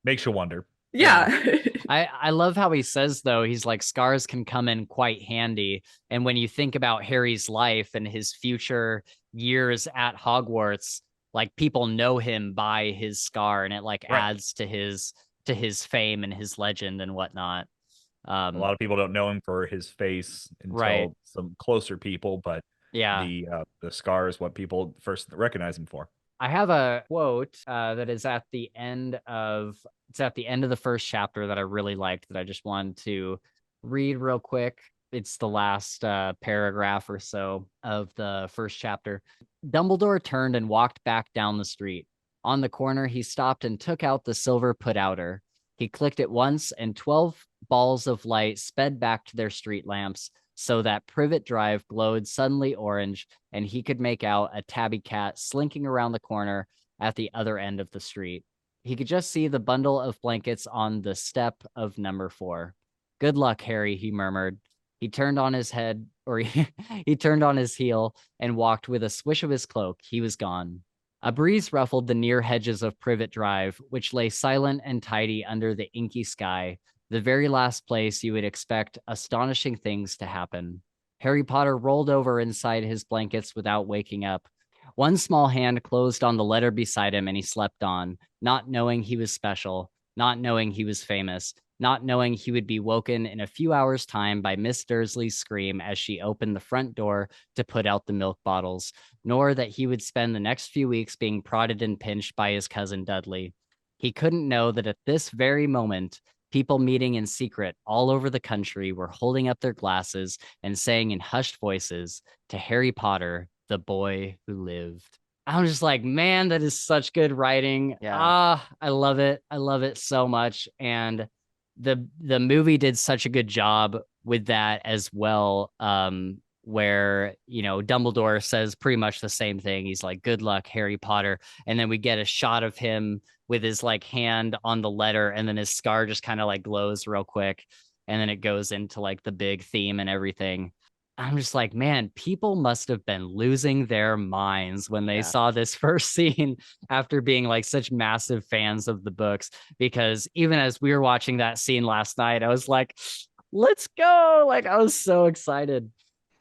makes you wonder. Yeah. I love how he says, though, he's like, scars can come in quite handy. And when you think about Harry's life and his future years at Hogwarts, like, people know him by his scar, and it like adds to his fame and his legend and whatnot. A lot of people don't know him for his face until some closer people, but the scar is what people first recognize him for. I have a quote that is at the end of the first chapter that I really liked, that I just wanted to read real quick. It's the last paragraph or so of the first chapter. Dumbledore turned and walked back down the street. On the corner, he stopped and took out the silver put-outer. He clicked it once, and 12 balls of light sped back to their street lamps, so that Privet Drive glowed suddenly orange, and he could make out a tabby cat slinking around the corner at the other end of the street. He could just see the bundle of blankets on the step of number 4. Good luck, Harry, he murmured. He turned on his head, or he turned on his heel and walked with a swish of his cloak. He was gone. A breeze ruffled the near hedges of Privet Drive, which lay silent and tidy under the inky sky, the very last place you would expect astonishing things to happen. Harry Potter rolled over inside his blankets without waking up. One small hand closed on the letter beside him, and he slept on, not knowing he was special, not knowing he was famous, not knowing he would be woken in a few hours' time by Miss Dursley's scream as she opened the front door to put out the milk bottles, nor that he would spend the next few weeks being prodded and pinched by his cousin Dudley. He couldn't know that at this very moment, people meeting in secret all over the country were holding up their glasses and saying in hushed voices to Harry Potter, the boy who lived. I'm just like, man, that is such good writing. Yeah. I love it. I love it so much. And the movie did such a good job with that as well. Where, you know, Dumbledore says pretty much the same thing. He's like, good luck, Harry Potter. And then we get a shot of him with his like hand on the letter, and then his scar just kind of like glows real quick. And then it goes into like the big theme and everything. I'm just like, man, people must have been losing their minds when they saw this first scene after being like such massive fans of the books. Because even as we were watching that scene last night, I was like, let's go. Like, I was so excited.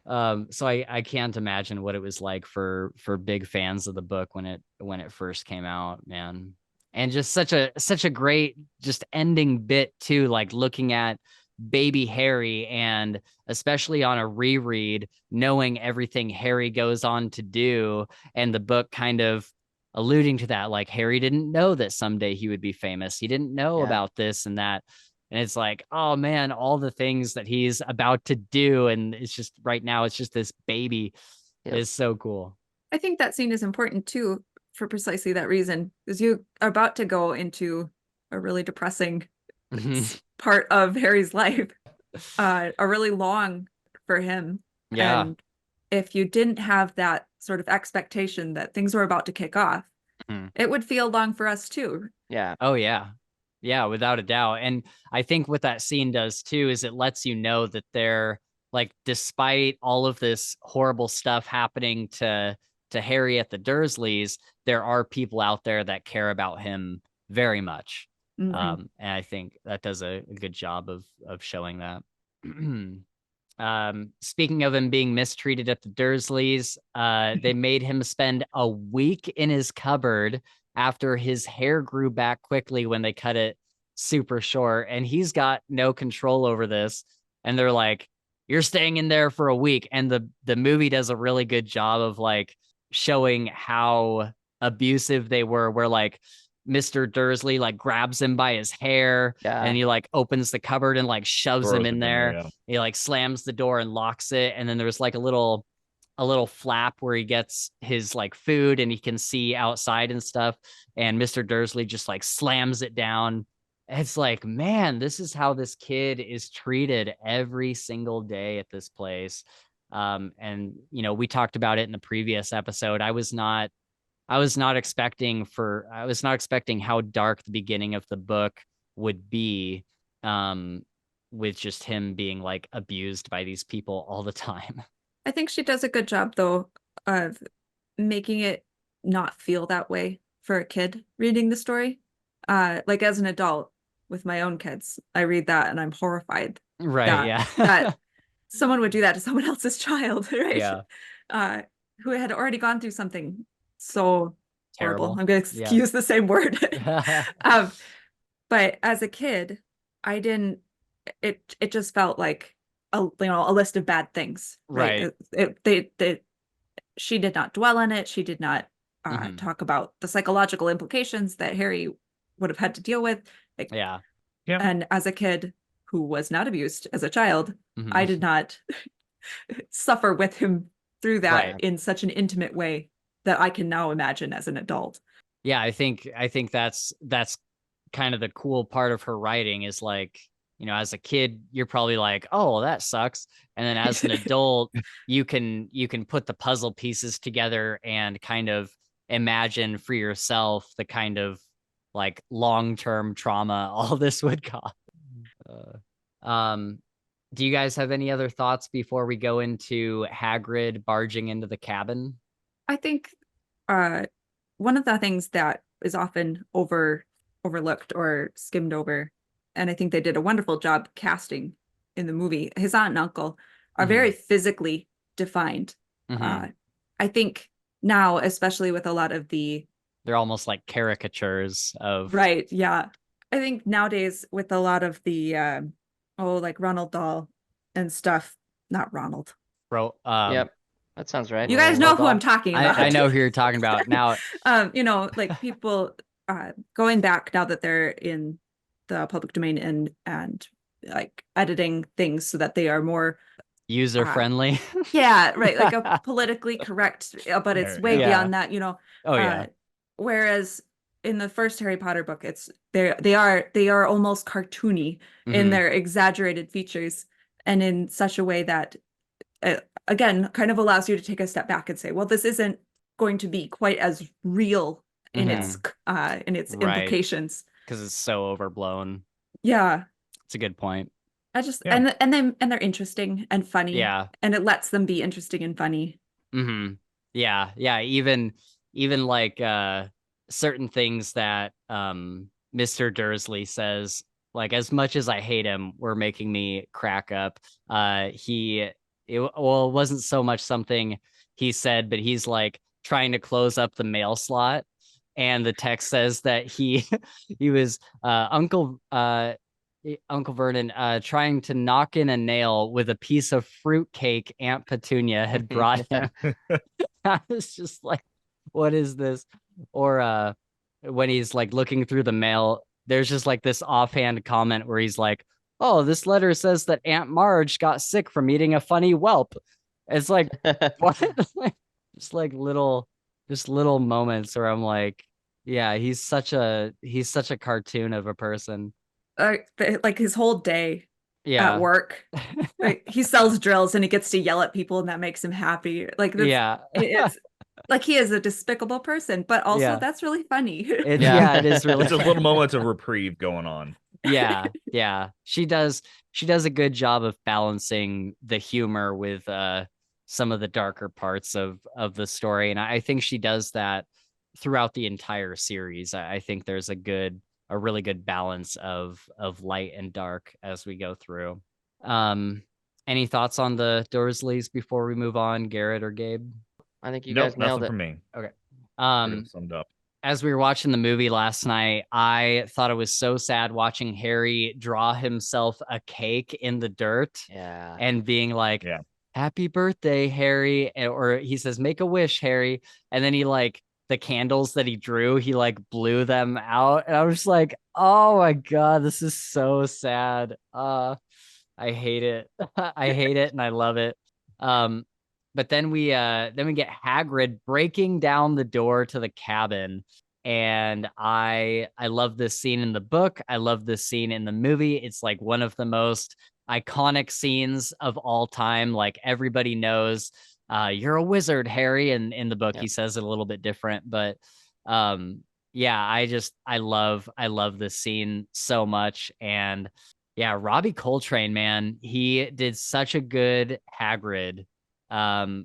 So I can't imagine what it was like for big fans of the book when it first came out, man. And just such a great just ending bit too, like looking at baby Harry, and especially on a reread, knowing everything Harry goes on to do, and the book kind of alluding to that, like Harry didn't know that someday he would be famous. He didn't know about this and that. And it's like, oh man, all the things that he's about to do. And it's just right now, it's just this baby is so cool. I think that scene is important too, for precisely that reason, because you are about to go into a really depressing part of Harry's life, a really long for him. Yeah. And if you didn't have that sort of expectation that things were about to kick off, it would feel long for us too. Yeah. Oh yeah. Yeah, without a doubt. And I think what that scene does too is it lets you know that they're like, despite all of this horrible stuff happening to Harry at the Dursleys, there are people out there that care about him very much. And I think that does a good job of showing that. Speaking of him being mistreated at the Dursleys, they made him spend a week in his cupboard after his hair grew back quickly when they cut it super short, and he's got no control over this. And they're like, you're staying in there for a week. And the movie does a really good job of like showing how abusive they were, where like Mr. Dursley like grabs him by his hair, and he like opens the cupboard and like shoves him in there. He like slams the door and locks it. And then there's like a little flap where he gets his like food and he can see outside and stuff. And Mr. Dursley just like slams it down. It's like, man, this is how this kid is treated every single day at this place. And you know, we talked about it in the previous episode. I was not expecting how dark the beginning of the book would be, with just him being like abused by these people all the time. I think she does a good job though of making it not feel that way for a kid reading the story. Like as an adult with my own kids, I read that and I'm horrified. Right. That someone would do that to someone else's child, right? Yeah. Who had already gone through something so terrible. Horrible. I'm going to use the same word. But as a kid, I didn't, it just felt like a list of bad things. Right. She did not dwell on it. She did not talk about the psychological implications that Harry would have had to deal with. Yeah. And as a kid who was not abused as a child, I did not suffer with him through that in such an intimate way that I can now imagine as an adult. Yeah, I think that's kind of the cool part of her writing is like, you know, as a kid, you're probably like, oh, well, that sucks. And then as an adult, you can put the puzzle pieces together and kind of imagine for yourself the kind of like long-term trauma all this would cause. Do you guys have any other thoughts before we go into Hagrid barging into the cabin? I think one of the things that is often overlooked or skimmed over, and I think they did a wonderful job casting in the movie, his aunt and uncle are very physically defined. I think now, especially with a lot of they're almost like caricatures of... Right, yeah. I think nowadays with a lot of the like Ronald Dahl and stuff, not Ronald. Bro, Yep, that sounds right. You guys know Roald who I'm Dahl. talking about. I know who you're talking about now. Like people going back now that they're in the public domain and like editing things so that they are more user friendly. Yeah, right. Like a politically correct, but it's way beyond that, Oh yeah. Whereas in the first Harry Potter book, they are almost cartoony in their exaggerated features, and in such a way that again kind of allows you to take a step back and say, well, this isn't going to be quite as real in its implications because it's so overblown. Yeah, it's a good point. I just and they're interesting and funny. Yeah, and it lets them be interesting and funny. Yeah. Even like certain things that Mr. Dursley says, like, as much as I hate him, were making me crack up. It wasn't so much something he said, but he's like trying to close up the mail slot, and the text says that he was Uncle Vernon trying to knock in a nail with a piece of fruitcake Aunt Petunia had brought him. I was just like, what is this? Or when he's like looking through the mail, there's just like this offhand comment where he's like, oh, this letter says that Aunt Marge got sick from eating a funny whelp. It's like, what? just little moments where I'm like, yeah, he's such a cartoon of a person. Like his whole day at work, like he sells drills and he gets to yell at people, and that makes him happy. Like it's like he is a despicable person, but also that's really funny. It is really. It's a little moment of reprieve going on. Yeah. She does a good job of balancing the humor with some of the darker parts of the story, and I think she does that throughout the entire series. I think there's a really good balance of light and dark as we go through. Any thoughts on the Dursleys before we move on, Garrett or Gabe? I think you guys nailed it. For me. Okay. Summed up. As we were watching the movie last night, I thought it was so sad watching Harry draw himself a cake in the dirt. Yeah. And being like, happy birthday, Harry. Or he says, make a wish, Harry. And then he the candles that he drew, he blew them out. And I was just like, oh my God, this is so sad. I hate it. I hate it and I love it. But then we get Hagrid breaking down the door to the cabin. And I love this scene in the book. I love this scene in the movie. It's like one of the most iconic scenes of all time. Like everybody knows you're a wizard, Harry. And in the book, he says it a little bit different, but I love this scene so much. And Robbie Coltrane, man, he did such a good Hagrid. I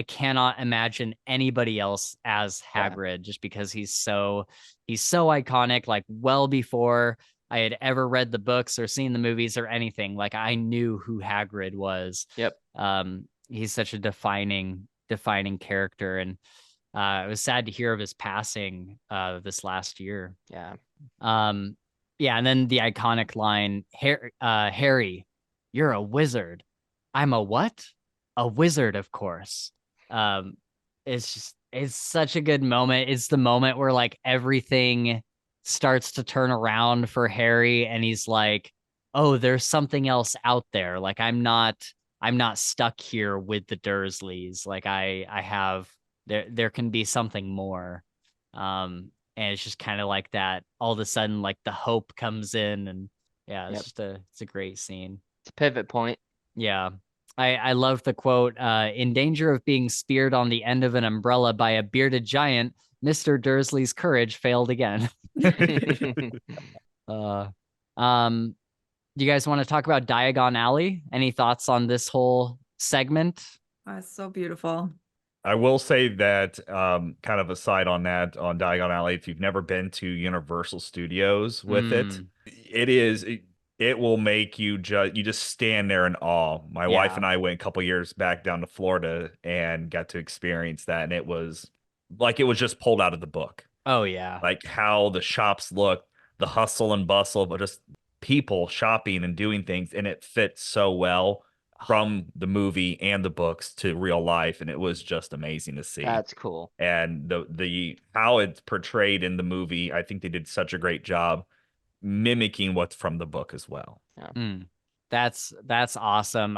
cannot imagine anybody else as Hagrid, just because he's so iconic, like well before I had ever read the books or seen the movies or anything. Like I knew who Hagrid was. Yep. He's such a defining character, and it was sad to hear of his passing this last year. Yeah. And then the iconic line, Harry, you're a wizard. I'm a what? A wizard, of course. It's such a good moment. It's the moment where everything starts to turn around for Harry, and he's like, oh, there's something else out there. Like I'm not stuck here with the Dursleys. Like I have there can be something more. And it's just kind of like that. All of a sudden, the hope comes in, and it's a great scene. It's a pivot point. Yeah. I love the quote, in danger of being speared on the end of an umbrella by a bearded giant, Mr. Dursley's courage failed again. Do you guys want to talk about Diagon Alley? Any thoughts on this whole segment? Oh, it's so beautiful. I will say that, kind of aside on that, on Diagon Alley, if you've never been to Universal Studios with it will make you just stand there in awe. My wife and I went a couple years back down to Florida and got to experience that, and it was just pulled out of the book. Oh yeah. Like how the shops look, the hustle and bustle, but just people shopping and doing things, and it fits so well from the movie and the books to real life, and it was just amazing to see. That's cool. And the how it's portrayed in the movie, I think they did such a great job mimicking what's from the book as well. Yeah. That's awesome.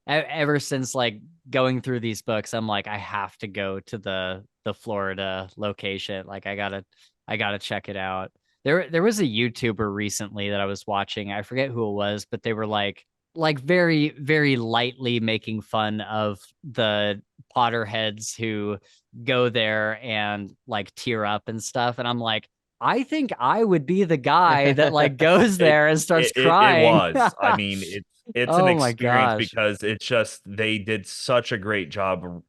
Ever since like going through these books, I'm like, I have to go to the Florida location. Like I gotta check it out. There was a YouTuber recently that I was watching. I forget who it was, but they were like very, very lightly making fun of the Potterheads who go there and like tear up and stuff. And I'm like, I think I would be the guy that like goes there and starts It crying. was. I mean, it's an Oh my experience gosh. because it's just they did such a great job of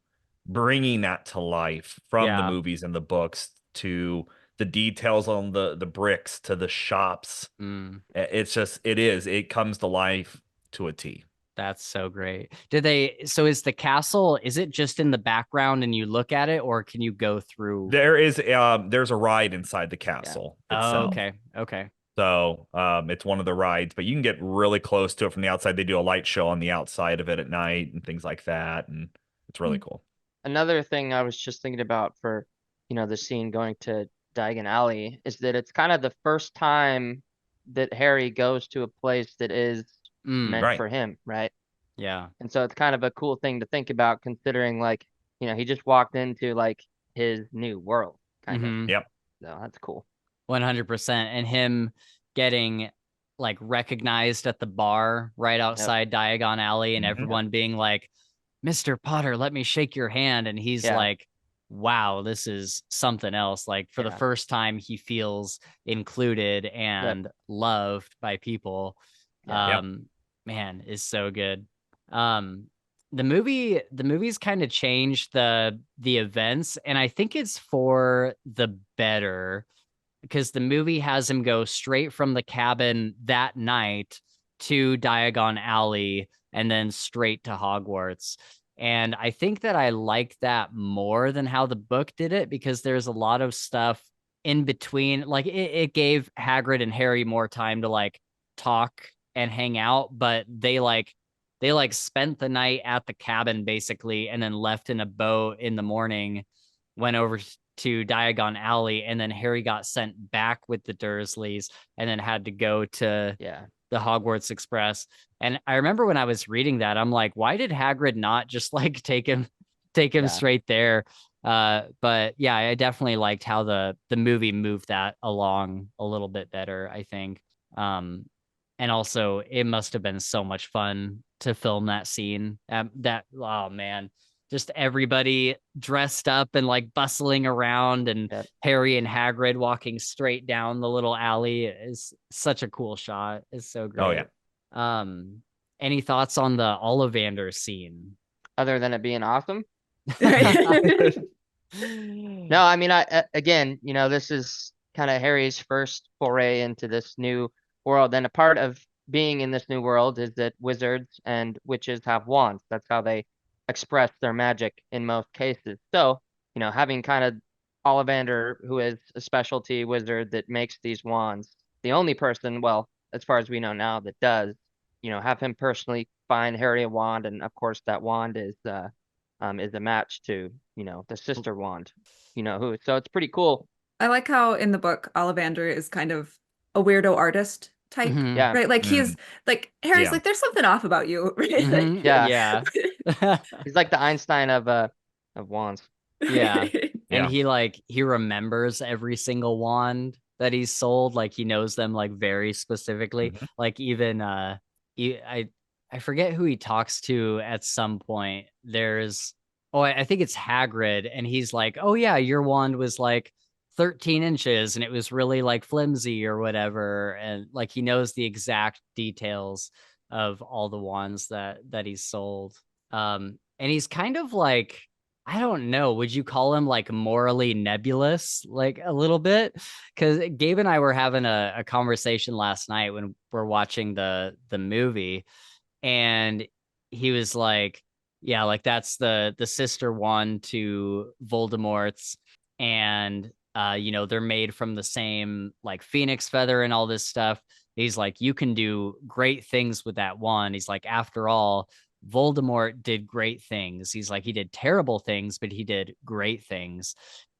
bringing that to life from the Yeah, movies and the books to the details on the bricks to the shops. It's just it comes to life to a T. that's so great. So is the castle, is it just in the background and you look at it, or can you go through? There's a ride inside the Yeah. castle Oh, itself. okay. So it's one of the rides, but you can get really close to it from the outside. They do a light show on the outside of it at night and things like that, and it's really cool. Another thing I was just thinking about for, the scene going to Diagon Alley is that it's kind of the first time that Harry goes to a place that is meant Right. for him, right? Yeah. And so it's kind of a cool thing to think about considering like, he just walked into like his new world, kind of. Mm-hmm. Yep. So that's cool. 100%. And him getting like recognized at the bar right outside Diagon Alley, and everyone being like, Mr. Potter, let me shake your hand. And he's like, wow, this is something else. Like for the first time, he feels included and loved by people. Man, is so good. The movie's kind of changed the events, and I think it's for the better, because the movie has him go straight from the cabin that night to Diagon Alley and then straight to Hogwarts. And I think that I like that more than how the book did it, because there's a lot of stuff in between. Like it gave Hagrid and Harry more time to like talk and hang out, but they spent the night at the cabin basically, and then left in a boat in the morning, went over to Diagon Alley, and then Harry got sent back with the Dursleys and then had to go to the Hogwarts Express. And I remember when I was reading that, I'm like, why did Hagrid not just like take him straight there? But yeah, I definitely liked how the movie moved that along a little bit better, I think. And also it must have been so much fun to film that scene. Oh man, just everybody dressed up and like bustling around, and Harry and Hagrid walking straight down the little alley is such a cool shot. It's so great. Oh yeah. Any thoughts on the Ollivander scene? Other than it being awesome? No, I mean, again, this is kind of Harry's first foray into this new world, and a part of being in this new world is that wizards and witches have wands. That's how they express their magic in most cases. So, having kind of Ollivander, who is a specialty wizard that makes these wands, the only person, well, as far as we know now, that does, have him personally find Harry a wand, and of course that wand is a match to, the sister wand, so it's pretty cool. I like how in the book Ollivander is kind of a weirdo artist type, Yeah. right? Like he's like Harry's like, there's something off about you, right? Yeah. He's like the Einstein of wands. Yeah. And he remembers every single wand that he's sold. Like he knows them like very specifically. Like even I forget who he talks to at some point. I think it's Hagrid, and he's like, oh yeah, your wand was like 13 inches and it was really like flimsy or whatever. And like he knows the exact details of all the wands that he's sold. And he's kind of like, I don't know, would you call him like morally nebulous, like a little bit? Because Gabe and I were having a conversation last night when we're watching the movie, and he was like, yeah, like that's the sister wand to Voldemort's, and they're made from the same like phoenix feather and all this stuff. He's like, you can do great things with that wand. He's like, after all, Voldemort did great things. He's like, he did terrible things, but he did great things.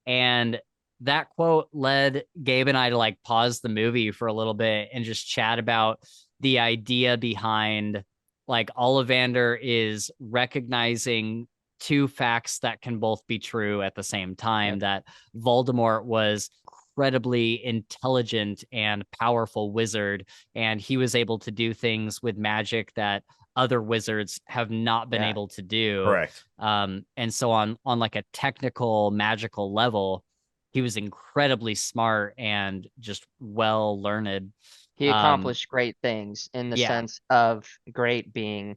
And that quote led Gabe and I to like pause the movie for a little bit and just chat about the idea behind like Ollivander is recognizing two facts that can both be true at the same time. Yep. That Voldemort was incredibly intelligent and powerful wizard, and he was able to do things with magic that other wizards have not been able to do. Correct. And so on like a technical magical level, he was incredibly smart and just well learned. He accomplished great things in the sense of great being,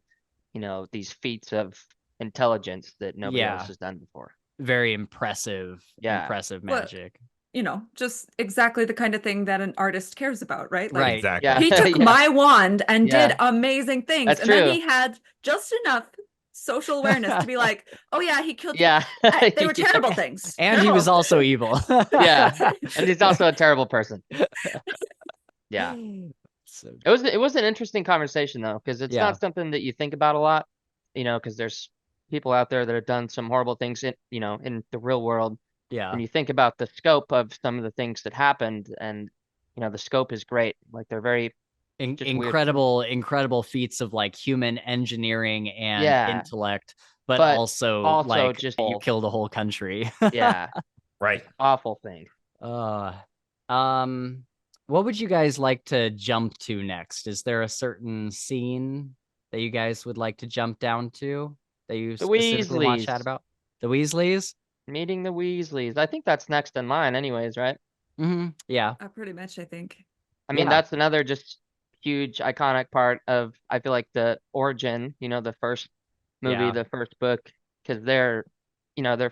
these feats of intelligence that nobody else has done before. Very impressive magic. Well, just exactly the kind of thing that an artist cares about, right? Like, right. Exactly. Yeah. He took my wand and did amazing things. That's and true. Then he had just enough social awareness to be like, oh yeah, he killed they were terrible things. And he was also evil. And he's also a terrible person. Yeah. So it was an interesting conversation though, because it's not something that you think about a lot, because there's people out there that have done some horrible things in the real world. Yeah. And you think about the scope of some of the things that happened, and the scope is great. Like they're very incredible feats of like human engineering and intellect, but also like just you killed a whole country. Right. Awful thing. What would you guys like to jump to next? Is there a certain scene that you guys would like to jump down to that you specifically want to chat about? The Weasleys? Meeting the Weasleys. I think that's next in line anyways, right? Mm-hmm. Yeah. Pretty much, I think. I mean, that's another just huge iconic part of, I feel like, the origin, the first movie, the first book, because their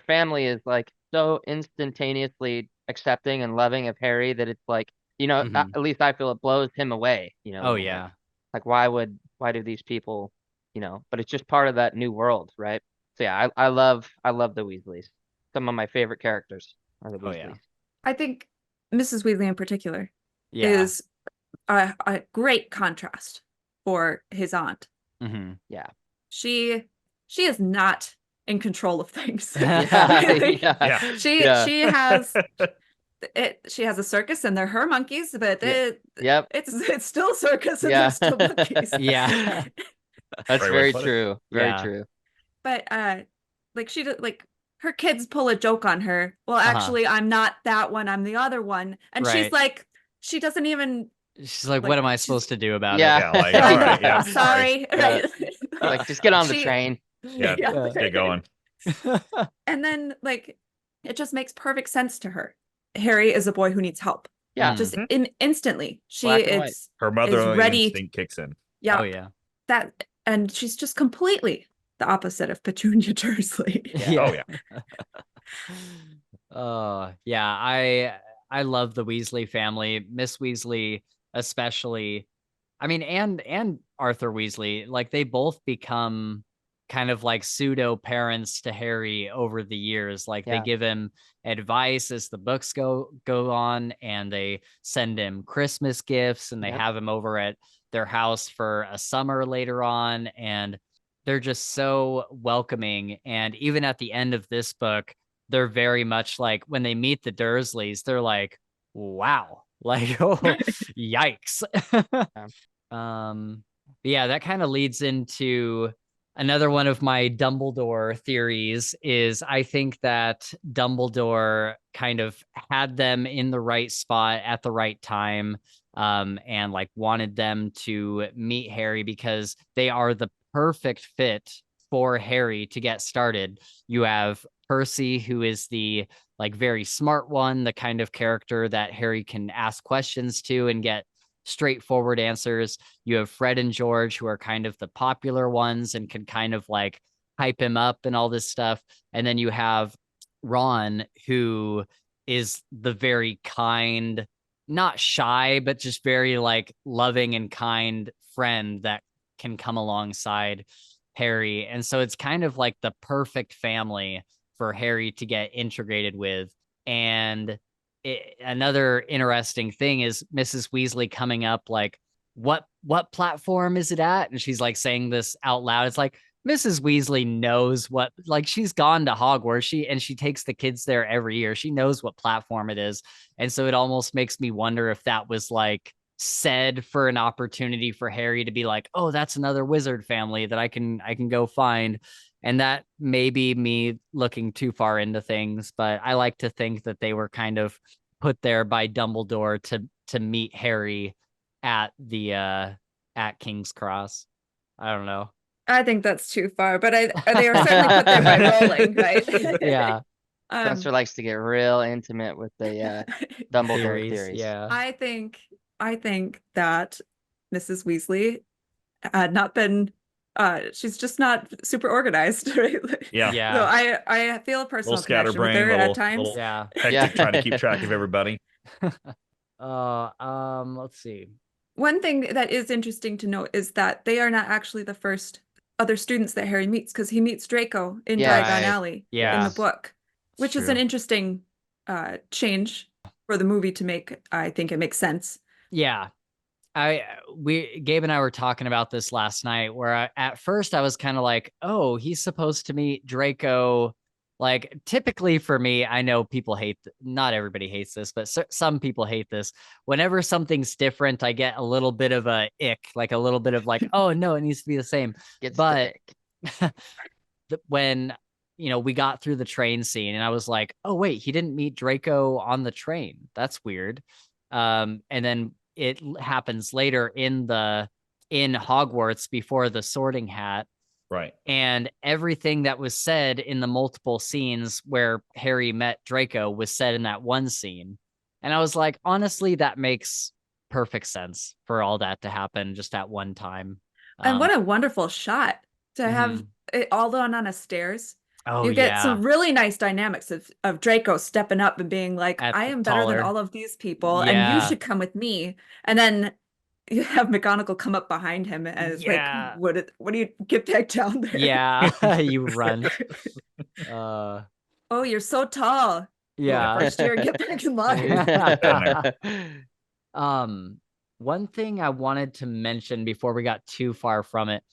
family is like so instantaneously accepting and loving of Harry that it's like, at least I feel it blows him away, Oh yeah. Like why do these people, but it's just part of that new world, right? So yeah, I love the Weasleys. Some of my favorite characters are the Weasleys. Yeah. I think Mrs. Weasley in particular is a great contrast for his aunt. Mm-hmm. Yeah. She is not in control of things. She has she has a circus and they're her monkeys, but it's still a circus and they're still monkeys. Yeah. That's very true. Very true. But her kids pull a joke on her. Well, actually, I'm not that one. I'm the other one. And she's like, she doesn't even. She's like, what am I supposed to do about it? Yeah, like, all right, sorry. Right. Like, just get on the train. Get going. And then, it just makes perfect sense to her. Harry is a boy who needs help. Yeah. Just instantly. Her mother ready. Instinct kicks in. Yeah. Oh, yeah. And she's just completely the opposite of Petunia Dursley. Yeah. Oh, yeah. I love the Weasley family. Miss Weasley especially. I mean, and Arthur Weasley, like they both become kind of like pseudo parents to Harry over the years. Like they give him advice as the books go on, and they send him Christmas gifts, and they have him over at their house for a summer later on, and they're just so welcoming. And even at the end of this book, they're very much like when they meet the Dursleys, they're like, wow, like, oh, yikes. Yeah, that kind of leads into another one of my Dumbledore theories is I think that Dumbledore kind of had them in the right spot at the right time, and like wanted them to meet Harry because they are the perfect fit for Harry to get started. You have Percy, who is the like very smart one, the kind of character that Harry can ask questions to and get straightforward answers. You have Fred and George, who are kind of the popular ones and can kind of like hype him up and all this stuff. And then you have Ron, who is the very kind, not shy, but just very like loving and kind friend that can come alongside Harry. And so it's kind of like the perfect family for Harry to get integrated with. And another interesting thing is Mrs. Weasley coming up like, what platform is it at? And she's like saying this out loud. It's like Mrs. Weasley knows what, like, she's gone to Hogwarts. She takes the kids there every year. She knows what platform it is. And so it almost makes me wonder if that was like said for an opportunity for Harry to be like, oh, that's another wizard family that I can go find. And that may be me looking too far into things, but I like to think that they were kind of put there by Dumbledore to meet Harry at the at King's Cross. I don't know. I think that's too far, but they were certainly put there by Rowling, right? Yeah. Spencer likes to get real intimate with the Dumbledore theories. Yeah. I think that Mrs. Weasley had not been she's just not super organized, right? Yeah. So I feel a personal connection with her at times. Yeah. Hectic trying to keep track of everybody. Let's see. One thing that is interesting to note is that they are not actually the first other students that Harry meets, because he meets Draco in Diagon Alley in the book, which is an interesting change for the movie to make. I think it makes sense. Yeah. Gabe and I were talking about this last night, where at first I was kind of like, oh, he's supposed to meet Draco. Like, typically for me, I know people not everybody hates this, but some people hate this. Whenever something's different, I get a little bit of a ick, like a little bit of like, oh no, it needs to be the same. But when, we got through the train scene and I was like, oh wait, he didn't meet Draco on the train. That's weird. And then it happens later in Hogwarts before the Sorting Hat. Right. And everything that was said in the multiple scenes where Harry met Draco was said in that one scene. And I was like, honestly, that makes perfect sense for all that to happen just at one time. And what a wonderful shot to have it all done on a stairs. Oh, you get some really nice dynamics of Draco stepping up and being like, I am better than all of these people, and you should come with me. And then you have McGonagall come up behind him as like, what do you get back down there? Yeah, you run. Oh, you're so tall. Yeah. First year, get back in line. One thing I wanted to mention before we got too far from it,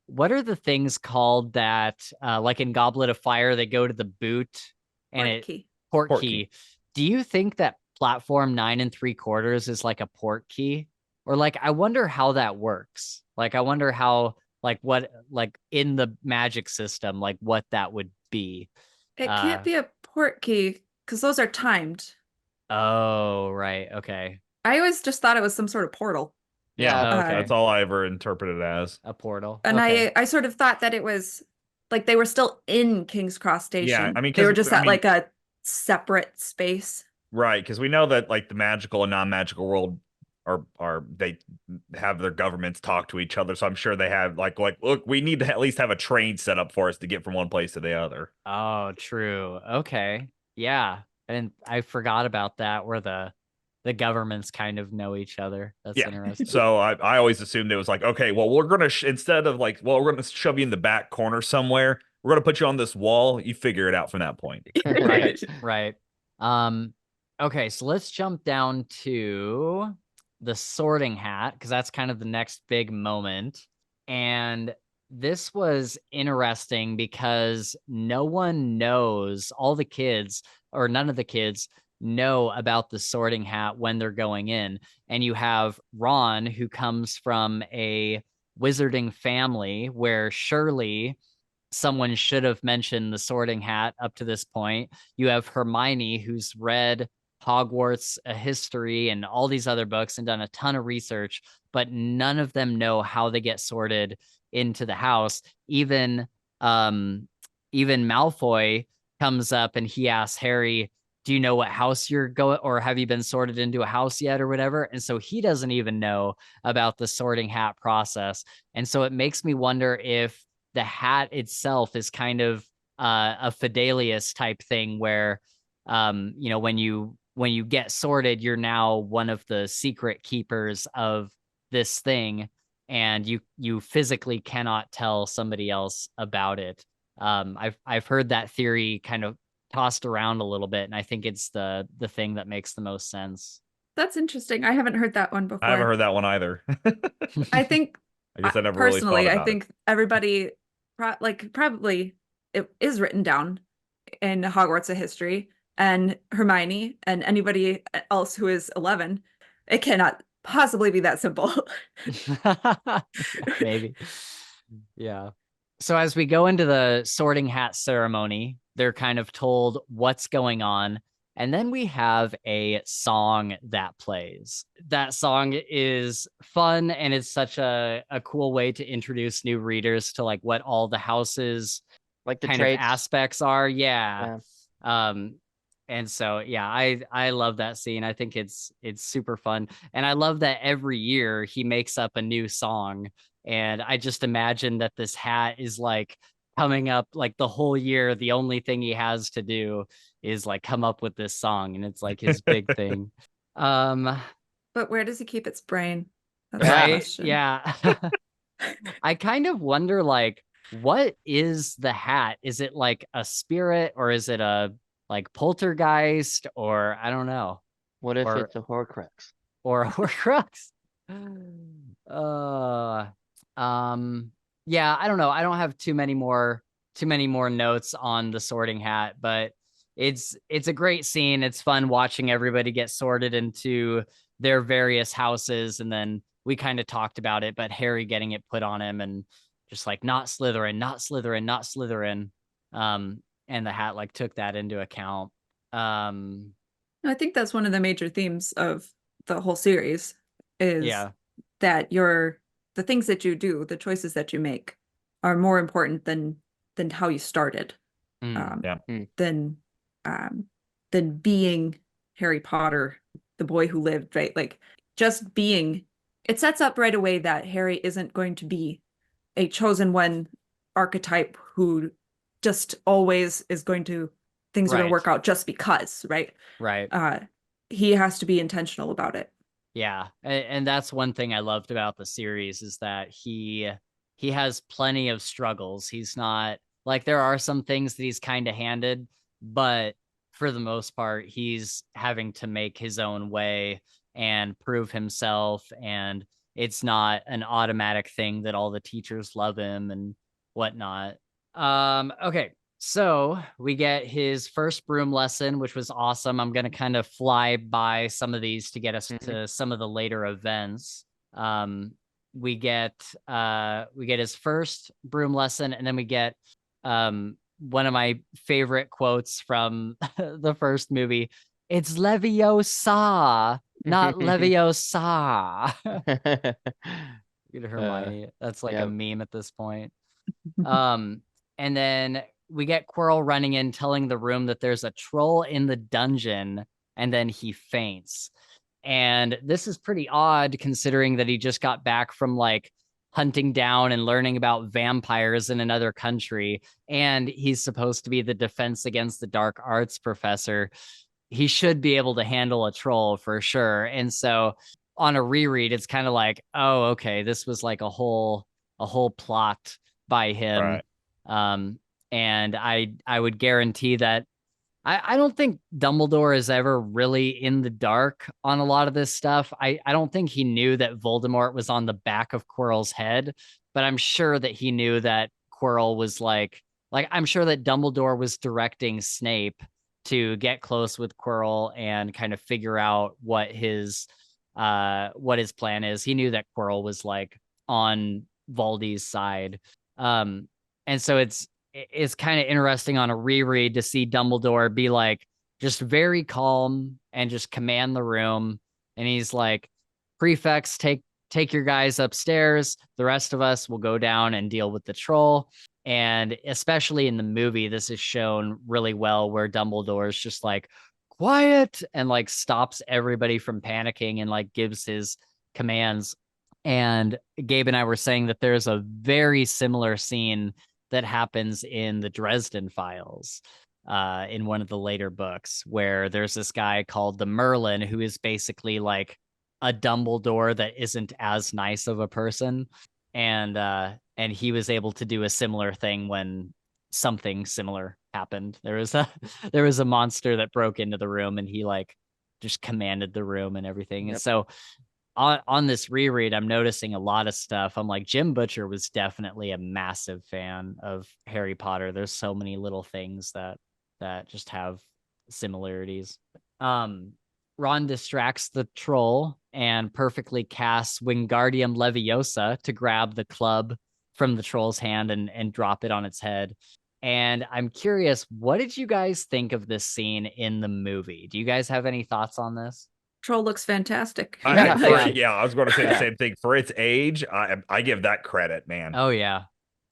what are the things called that, like in Goblet of Fire, they go to the boot and port key. Do you think that platform 9 3/4 is like a port key? Or like, I wonder how that works. Like, I wonder how, like, what, like in the magic system, like what that would be. It can't be a port key because those are timed. Oh, right. Okay. I always just thought it was some sort of portal. Yeah, okay. That's all I ever interpreted as. A portal. And I sort of thought that it was like they were still in King's Cross Station. Yeah, I mean, they were just at like a separate space. Right, because we know that like the magical and non-magical world are they have their governments talk to each other, so I'm sure they have like look, we need to at least have a train set up for us to get from one place to the other. Oh, true. Okay. Yeah. And I forgot about that, where the governments kind of know each other. That's interesting. So I always assumed it was like, okay, well, we're gonna instead of like, well, we're gonna shove you in the back corner somewhere, we're gonna put you on this wall, you figure it out from that point. Right. Okay, so let's jump down to the Sorting Hat, because that's kind of the next big moment. And this was interesting because no one knows, all the kids, or none of the kids know about the Sorting Hat when they're going in. And you have Ron, who comes from a wizarding family where surely someone should have mentioned the Sorting Hat up to this point. You have Hermione, who's read Hogwarts, a history, and all these other books and done a ton of research, but none of them know how they get sorted into the house. Even Malfoy comes up and he asks Harry, do you know what house you're going, or have you been sorted into a house yet, or whatever? And so he doesn't even know about the Sorting Hat process. And so it makes me wonder if the hat itself is kind of a Fidelius type thing where, when you get sorted, you're now one of the secret keepers of this thing, and you physically cannot tell somebody else about it. I've heard that theory kind of tossed around a little bit, and I think it's the thing that makes the most sense. That's interesting. I haven't heard that one before. I haven't heard that one either. I think I guess I never really thought personally, I about it. think everybody probably it is written down in Hogwarts of history, and Hermione and anybody else who is 11, it cannot possibly be that simple. Maybe. Yeah. So as we go into the sorting hat ceremony, they're kind of told what's going on. And then we have a song that plays. That song is fun, and it's such a cool way to introduce new readers to like what all the houses like the kind traits. of aspects are. Yeah. And so I love that scene. I think it's super fun. And I love that every year he makes up a new song. And I just imagine that this hat is like coming up like the whole year. The only thing he has to do is like come up with this song, and it's like his big thing. But where does he keep its brain? That's right? Yeah. I kind of wonder, like, what is the hat? Is it like a spirit, or is it a like poltergeist, or I don't know. What if it's a Horcrux? Or a Horcrux? Yeah, I don't know. I don't have too many more notes on the sorting hat, but it's a great scene. It's fun watching everybody get sorted into their various houses, and then we kind of talked about it, but Harry getting it put on him and just like not Slytherin, not Slytherin, not Slytherin. And the hat like took that into account. I think that's one of the major themes of the whole series is that the things that you do, the choices that you make are more important than how you started. Than being Harry Potter, the boy who lived, right? Like just being, it sets up right away that Harry isn't going to be a chosen one archetype who just always is going to, things are going to work out just because, right? Right. He has to be intentional about it. Yeah. And that's one thing I loved about the series is that he has plenty of struggles. He's not like, there are some things that he's kind of handed, but for the most part, he's having to make his own way and prove himself. And it's not an automatic thing that all the teachers love him and whatnot. Okay. So we get his first broom lesson, which was awesome. I'm going to kind of fly by some of these to get us to some of the later events. We get his first broom lesson, and then we get one of my favorite quotes from the first movie. It's Leviosa, not Leviosa. Get Hermione. That's like a meme at this point. And then we get Quirrell running in, telling the room that there's a troll in the dungeon, and then he faints. And this is pretty odd considering that he just got back from like hunting down and learning about vampires in another country, and he's supposed to be the defense against the dark arts professor. He should be able to handle a troll for sure. And so on a reread, it's kind of like, oh, okay, this was like a whole plot by him. Right. And I would guarantee that I don't think Dumbledore is ever really in the dark on a lot of this stuff. I don't think he knew that Voldemort was on the back of Quirrell's head, but I'm sure that he knew that Quirrell was like I'm sure that Dumbledore was directing Snape to get close with Quirrell and kind of figure out what his plan is. He knew that Quirrell was like on Voldy's side. And so it's kind of interesting on a reread to see Dumbledore be like just very calm and just command the room. And he's like, prefects, take your guys upstairs. The rest of us will go down and deal with the troll. And especially in the movie, this is shown really well where Dumbledore is just like, quiet, and like stops everybody from panicking and like gives his commands. And Gabe and I were saying that there's a very similar scene that happens in the Dresden Files, in one of the later books, where there's this guy called the Merlin who is basically like a Dumbledore that isn't as nice of a person, and he was able to do a similar thing when something similar happened. There was a monster that broke into the room, and he like just commanded the room and everything. Yep. And so on this reread, I'm noticing a lot of stuff. I'm like, Jim Butcher was definitely a massive fan of Harry Potter. There's so many little things that just have similarities. Ron distracts the troll and perfectly casts Wingardium Leviosa to grab the club from the troll's hand and drop it on its head. And I'm curious, what did you guys think of this scene in the movie? Do you guys have any thoughts on this? Troll looks fantastic. I was going to say the same thing. For its age, I give that credit, man. Oh yeah,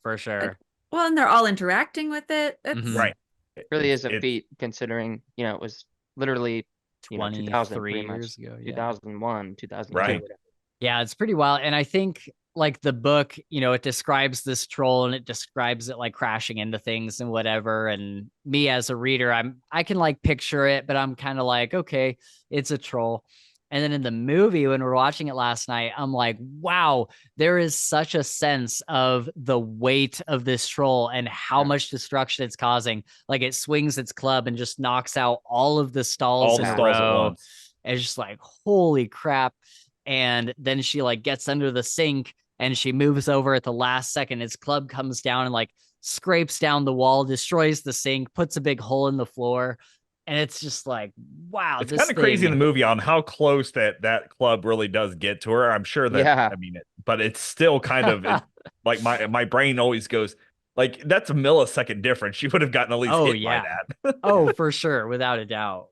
for sure. Well, and they're all interacting with it. It's right. It really is a feat considering, it was literally 23 years ago. Yeah. 2001, 2002. Right. Yeah, it's pretty wild. And I think like the book, it describes this troll and it describes it like crashing into things and whatever. And me as a reader, I can like picture it, but I'm kind of like, okay, it's a troll. And then in the movie, when we're watching it last night, I'm like, wow, there is such a sense of the weight of this troll and how much destruction it's causing. Like it swings its club and just knocks out all of the stalls in a row. It's just like, holy crap. And then she like gets under the sink and she moves over at the last second. Its club comes down and like scrapes down the wall, destroys the sink, puts a big hole in the floor. And it's just like, wow. It's kind of crazy in the movie on how close that club really does get to her. I'm sure that, but it's still kind of like my brain always goes like, that's a millisecond difference. She would have gotten at least hit by that. Oh, for sure. Without a doubt.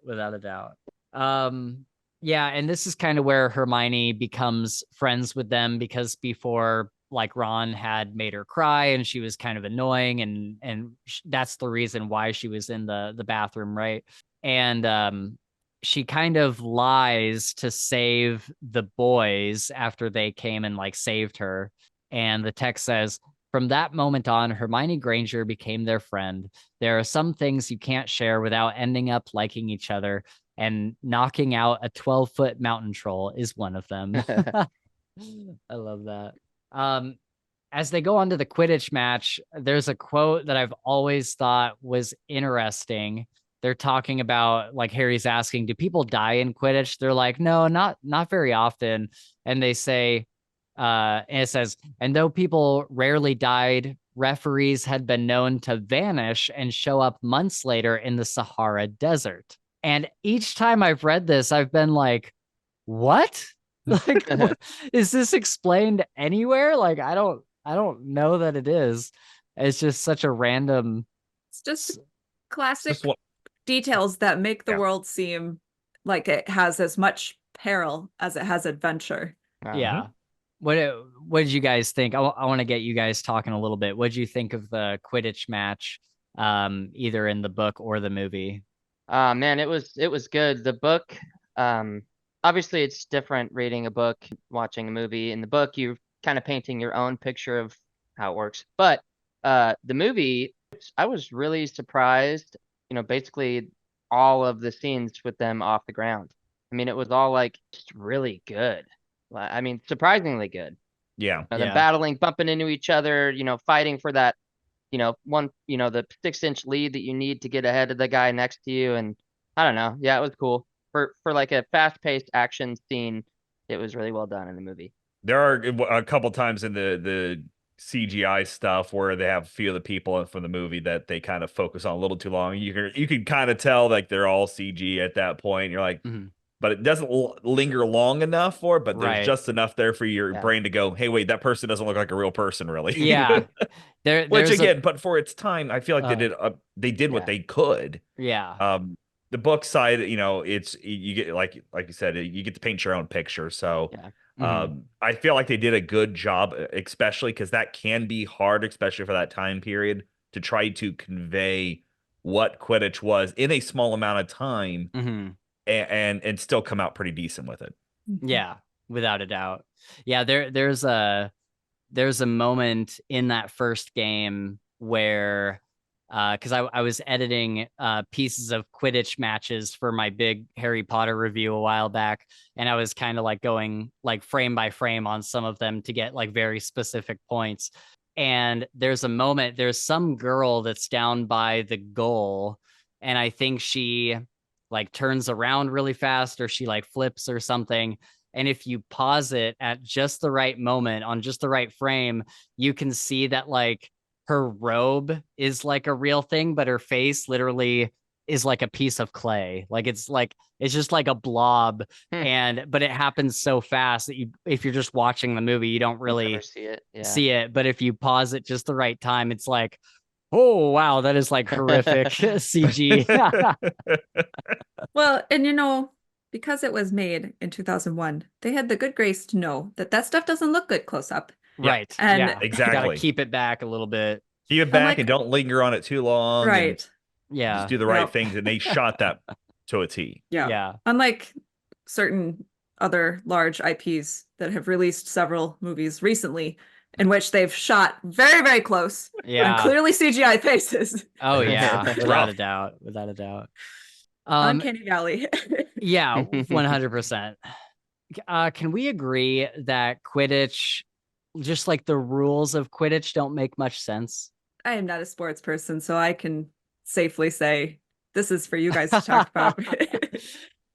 Yeah. And this is kind of where Hermione becomes friends with them, because before like Ron had made her cry and she was kind of annoying, and that's the reason why she was in the bathroom, right? And she kind of lies to save the boys after they came and like saved her. And the text says, from that moment on, Hermione Granger became their friend. There are some things you can't share without ending up liking each other, and knocking out a 12-foot mountain troll is one of them. I love that. As they go on to the Quidditch match, there's a quote that I've always thought was interesting. They're talking about like Harry's asking, do people die in Quidditch? They're like, no, not very often. And they say, and it says, and though people rarely died, referees had been known to vanish and show up months later in the Sahara Desert. And each time I've read this, I've been like, what? Like, is this explained anywhere? Like, I don't know that it is. It's just such a random. It's just classic details that make the world seem like it has as much peril as it has adventure. Yeah. What did you guys think? I want to get you guys talking a little bit. What did you think of the Quidditch match, either in the book or the movie? Man, it was good. The book, obviously it's different reading a book, watching a movie. In the book, you're kind of painting your own picture of how it works. But the movie, I was really surprised, basically all of the scenes with them off the ground. I mean, it was all like just really good. I mean, surprisingly good. Yeah. Them battling, bumping into each other, fighting for that, the 6-inch lead that you need to get ahead of the guy next to you. And I don't know. Yeah, it was cool. For like a fast-paced action scene, it was really well done in the movie. There are a couple times in the CGI stuff where they have a few of the people from the movie that they kind of focus on a little too long. You can kind of tell like they're all CG at that point. You're like, but it doesn't linger long enough for it, but there's just enough there for your brain to go, hey, wait, that person doesn't look like a real person, really. Yeah. Which again, but for its time, I feel like they did what they could. Yeah. The book side, it's you get like you said, you get to paint your own picture. So I feel like they did a good job, especially because that can be hard, especially for that time period, to try to convey what Quidditch was in a small amount of time. And still come out pretty decent with it. Yeah, without a doubt. Yeah, there's a moment in that first game where because I was editing pieces of Quidditch matches for my big Harry Potter review a while back, and I was kind of like going like frame by frame on some of them to get like very specific points. And there's some girl that's down by the goal, and I think she like turns around really fast, or she like flips or something. And if you pause it at just the right moment on just the right frame, you can see that like her robe is like a real thing, but her face literally is like a piece of clay. It's just like a blob. But it happens so fast that if you're just watching the movie, you don't really see it. But if you pause it just the right time, it's like, oh wow, that is like horrific CG. Well, and because it was made in 2001, they had the good grace to know that stuff doesn't look good close up. Right. And yeah, exactly. Gotta keep it back a little bit. Keep it back and don't linger on it too long. Right. Yeah. Just do the right things, and they shot that to a T. Yeah. Unlike certain other large IPs that have released several movies recently in which they've shot very, very close and clearly CGI faces. Oh yeah, without a doubt. Uncanny Valley. Yeah, 100%. Can we agree that Quidditch, just like the rules of Quidditch, don't make much sense? I am not a sports person, so I can safely say this is for you guys to talk about.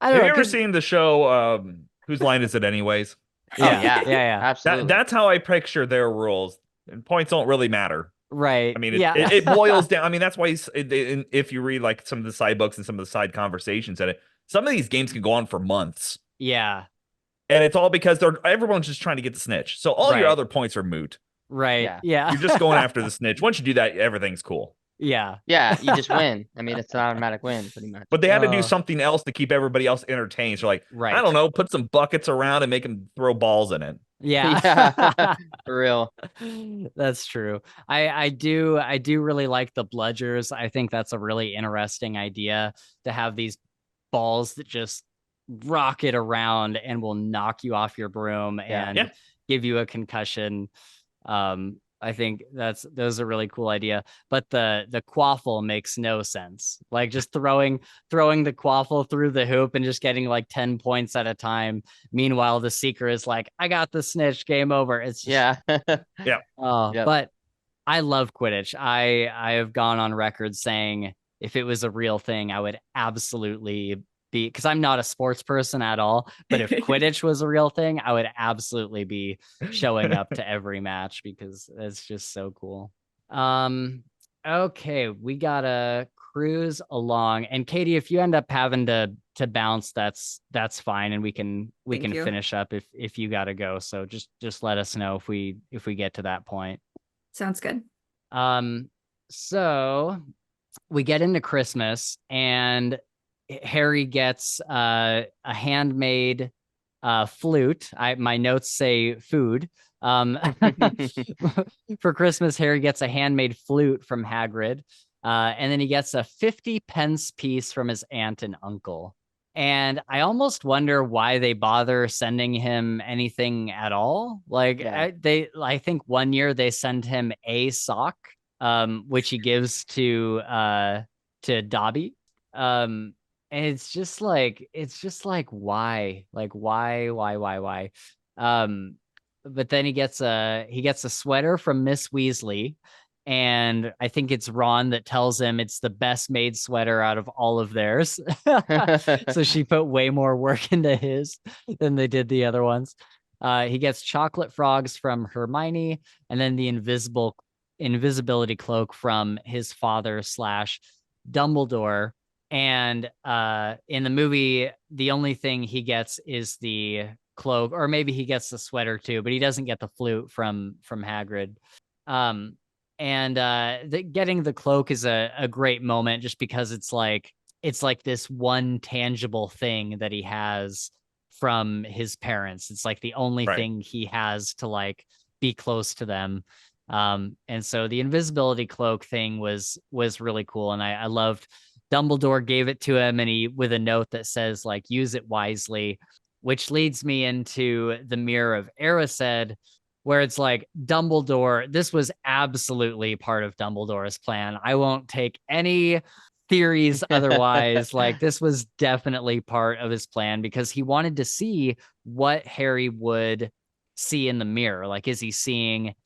Have you ever seen the show Whose Line Is It Anyways? Yeah, absolutely. That's how I picture their rules. And points don't really matter. Right. I mean, it boils down. I mean, that's why if you read like some of the side books and some of the side conversations in it, some of these games can go on for months. Yeah. And it's all because everyone's just trying to get the snitch. So all your other points are moot. Right. Yeah. You're just going after the snitch. Once you do that, everything's cool. Yeah. Yeah, you just win. I mean, it's an automatic win, pretty much. But they had to do something else to keep everybody else entertained. So like, I don't know, put some buckets around and make them throw balls in it. Yeah. For real. That's true. I do really like the bludgers. I think that's a really interesting idea to have these balls that just rocket around and will knock you off your broom and give you a concussion. I think those a really cool idea, but the quaffle makes no sense. Like just throwing the quaffle through the hoop and just getting like 10 points at a time. Meanwhile, the seeker is like, I got the snitch, game over. It's just, But I love Quidditch. I have gone on record saying if it was a real thing, I would absolutely be, because I'm not a sports person at all, but if Quidditch was a real thing, I would absolutely be showing up to every match because it's just so cool. Okay, we gotta cruise along, and Katie, if you end up having to bounce, that's fine, and we can finish up if you gotta go. So just let us know if we get to that point. Sounds good. So we get into Christmas, and Harry gets a handmade flute. My notes say food. For Christmas, Harry gets a handmade flute from Hagrid, and then he gets a 50 pence piece from his aunt and uncle. And I almost wonder why they bother sending him anything at all. Like I think one year they send him a sock, which he gives to Dobby. And it's just like why? Like why? But then he gets a sweater from Miss Weasley, and I think it's Ron that tells him it's the best made sweater out of all of theirs. So she put way more work into his than they did the other ones. He gets chocolate frogs from Hermione, and then the invisibility cloak from his father / Dumbledore. And in the movie, the only thing he gets is the cloak, or maybe he gets the sweater too, but he doesn't get the flute from Hagrid. Getting the cloak is a great moment, just because it's like this one tangible thing that he has from his parents. It's like the only thing he has to like be close to them. And so the invisibility cloak thing was really cool, and I loved Dumbledore gave it to him, and he with a note that says like use it wisely, which leads me into the Mirror of Erised, where it's like Dumbledore, this was absolutely part of Dumbledore's plan. I won't take any theories otherwise. Like this was definitely part of his plan, because he wanted to see what Harry would see in the mirror. Like, is he seeing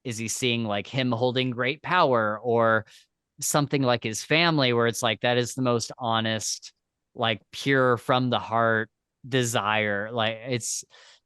is he seeing like him holding great power, or something like his family, where it's like that is the most honest, like pure from the heart desire. Like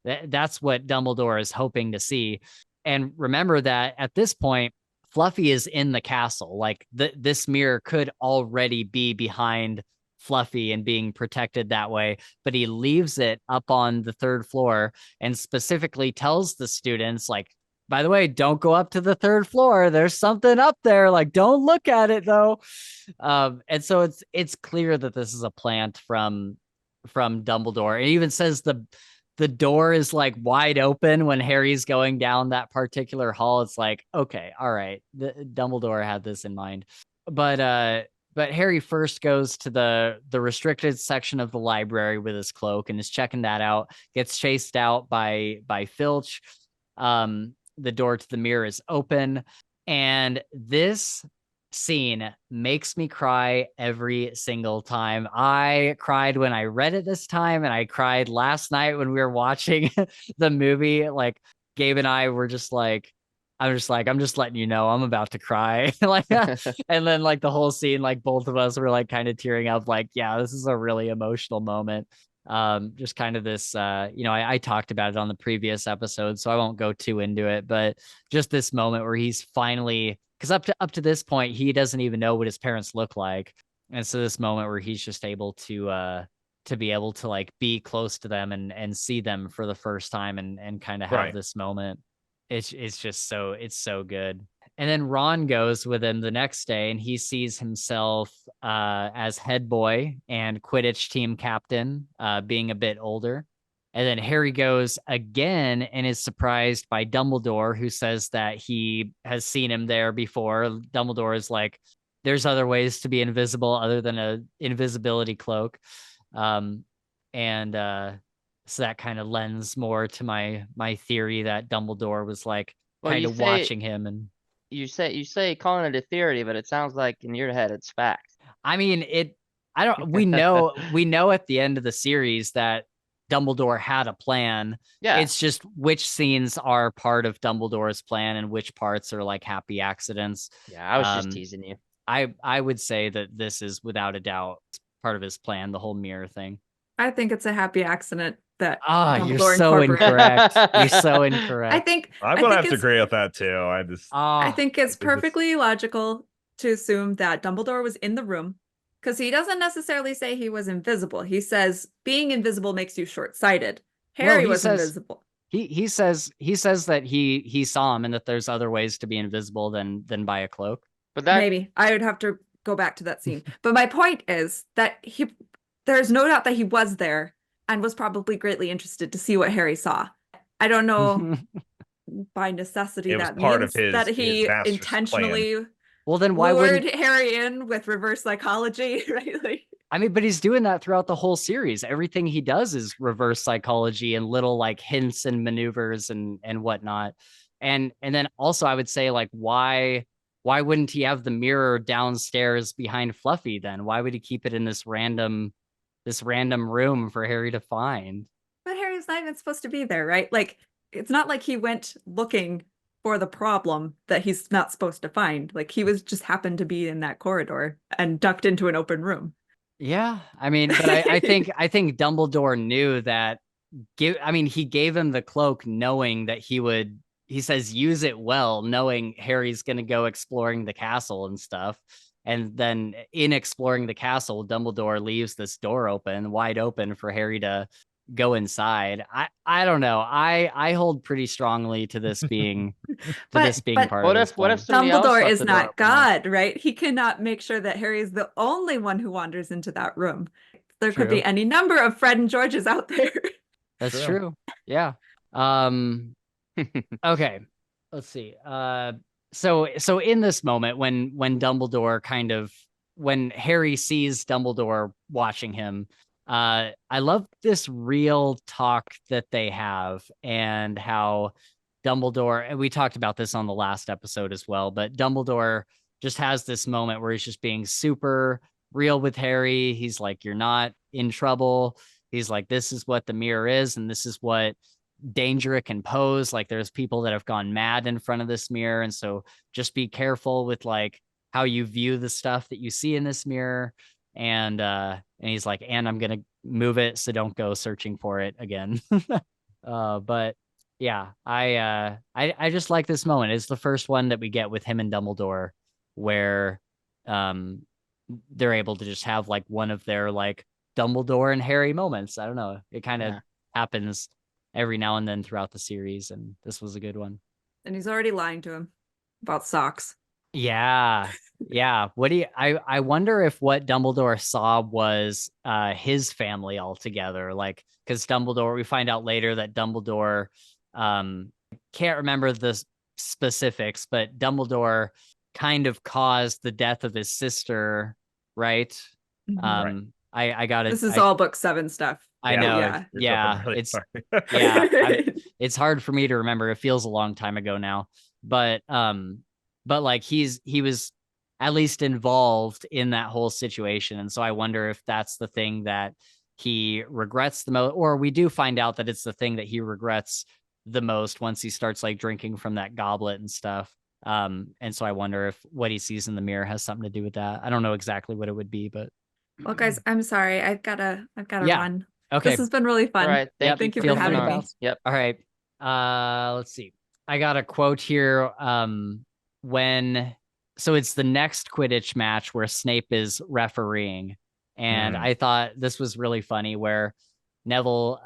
that's what Dumbledore is hoping to see. And remember that at this point, Fluffy is in the castle. Like this mirror could already be behind Fluffy and being protected that way, but he leaves it up on the 3rd floor and specifically tells the students, like, by the way, don't go up to the 3rd floor. There's something up there. Like, don't look at it though. And so it's clear that this is a plant from Dumbledore. It even says the door is like wide open when Harry's going down that particular hall. It's like, okay, all right, Dumbledore had this in mind. But Harry first goes to the restricted section of the library with his cloak and is checking that out. Gets chased out by Filch. The door to the mirror is open, and this scene makes me cry every single time. I cried when I read it this time, and I cried last night when we were watching the movie. Like, Gabe and I were just like, I'm just letting you know I'm about to cry. Like, and then like the whole scene, like both of us were like kind of tearing up, like, yeah, this is a really emotional moment. Just kind of this, I talked about it on the previous episode, so I won't go too into it, but just this moment where he's finally, because up to this point, he doesn't even know what his parents look like. And so this moment where he's just able to be able to like be close to them and see them for the first time and kind of have this moment. It's just it's so good. And then Ron goes with him the next day, and he sees himself as head boy and Quidditch team captain, being a bit older. And then Harry goes again and is surprised by Dumbledore, who says that he has seen him there before. Dumbledore is like, there's other ways to be invisible other than an invisibility cloak. So that kind of lends more to my theory that Dumbledore was like kind of watching him. And you say calling it a theory, but it sounds like in your head it's fact. I mean, we know at the end of the series that Dumbledore had a plan. Yeah. It's just which scenes are part of Dumbledore's plan and which parts are like happy accidents. Yeah, I was just teasing you. I would say that this is without a doubt part of his plan, the whole mirror thing. I think it's a happy accident that you're so incorrect. You're so incorrect. I'm gonna have to agree with that too. I think it's perfectly logical to assume that Dumbledore was in the room, because he doesn't necessarily say he was invisible. He says being invisible makes you short-sighted. Harry was invisible. He says that he saw him and that there's other ways to be invisible than by a cloak. But maybe I would have to go back to that scene. But my point is that there's no doubt that he was there and was probably greatly interested to see what Harry saw. I don't know by necessity that means that he intentionally plan. Well, then why lured Harry in with reverse psychology, right? Like, I mean, but he's doing that throughout the whole series. Everything he does is reverse psychology and little like hints and maneuvers and whatnot. And then also I would say, like, why wouldn't he have the mirror downstairs behind Fluffy then? Why would he keep it in this random room for Harry to find? But Harry's not even supposed to be there, right? Like, it's not like he went looking for the problem that he's not supposed to find. Like, he was just happened to be in that corridor and ducked into an open room. Yeah, I mean, but I think Dumbledore knew that. He gave him the cloak knowing that he says use it well, knowing Harry's going to go exploring the castle and stuff. And then in exploring the castle, Dumbledore leaves this door wide open for Harry to go inside. I don't know. I hold pretty strongly to this being part of this. What if Dumbledore is not God, right? He cannot make sure that Harry is the only one who wanders into that room. There could be any number of Fred and Georges out there. That's true. Yeah. Okay. Let's see. So in this moment when Dumbledore when Harry sees Dumbledore watching him, I love this real talk that they have and how Dumbledore, and we talked about this on the last episode as well, but Dumbledore just has this moment where he's just being super real with Harry. He's like, you're not in trouble. He's like, this is what the mirror is, and this is what danger it can pose. Like there's people that have gone mad in front of this mirror. And so just be careful with like how you view the stuff that you see in this mirror. And he's like, and I'm going to move it, so don't go searching for it again. But yeah, I just like this moment. It's the first one that we get with him and Dumbledore where they're able to just have like one of their like Dumbledore and Harry moments. I don't know. It kind of happens every now and then throughout the series, and this was a good one. And he's already lying to him about socks. Yeah. Yeah. What do you I wonder if what Dumbledore saw was his family altogether. Like, because Dumbledore, we find out later that Dumbledore can't remember the specifics, but Dumbledore kind of caused the death of his sister, right? Right. I got it. This is all book 7 stuff. I know. Yeah. Really it's hard for me to remember. It feels a long time ago now, but like he was at least involved in that whole situation. And so I wonder if that's the thing that he regrets the most, or we do find out that it's the thing that he regrets the most once he starts like drinking from that goblet and stuff. And so I wonder if what he sees in the mirror has something to do with that. I don't know exactly what it would be, but well, guys, I'm sorry. I've gotta run. Okay. This has been really fun. All right. Thank you for having me. Yep. All right. Let's see. I got a quote here. So it's the next Quidditch match where Snape is refereeing. And I thought this was really funny where Neville,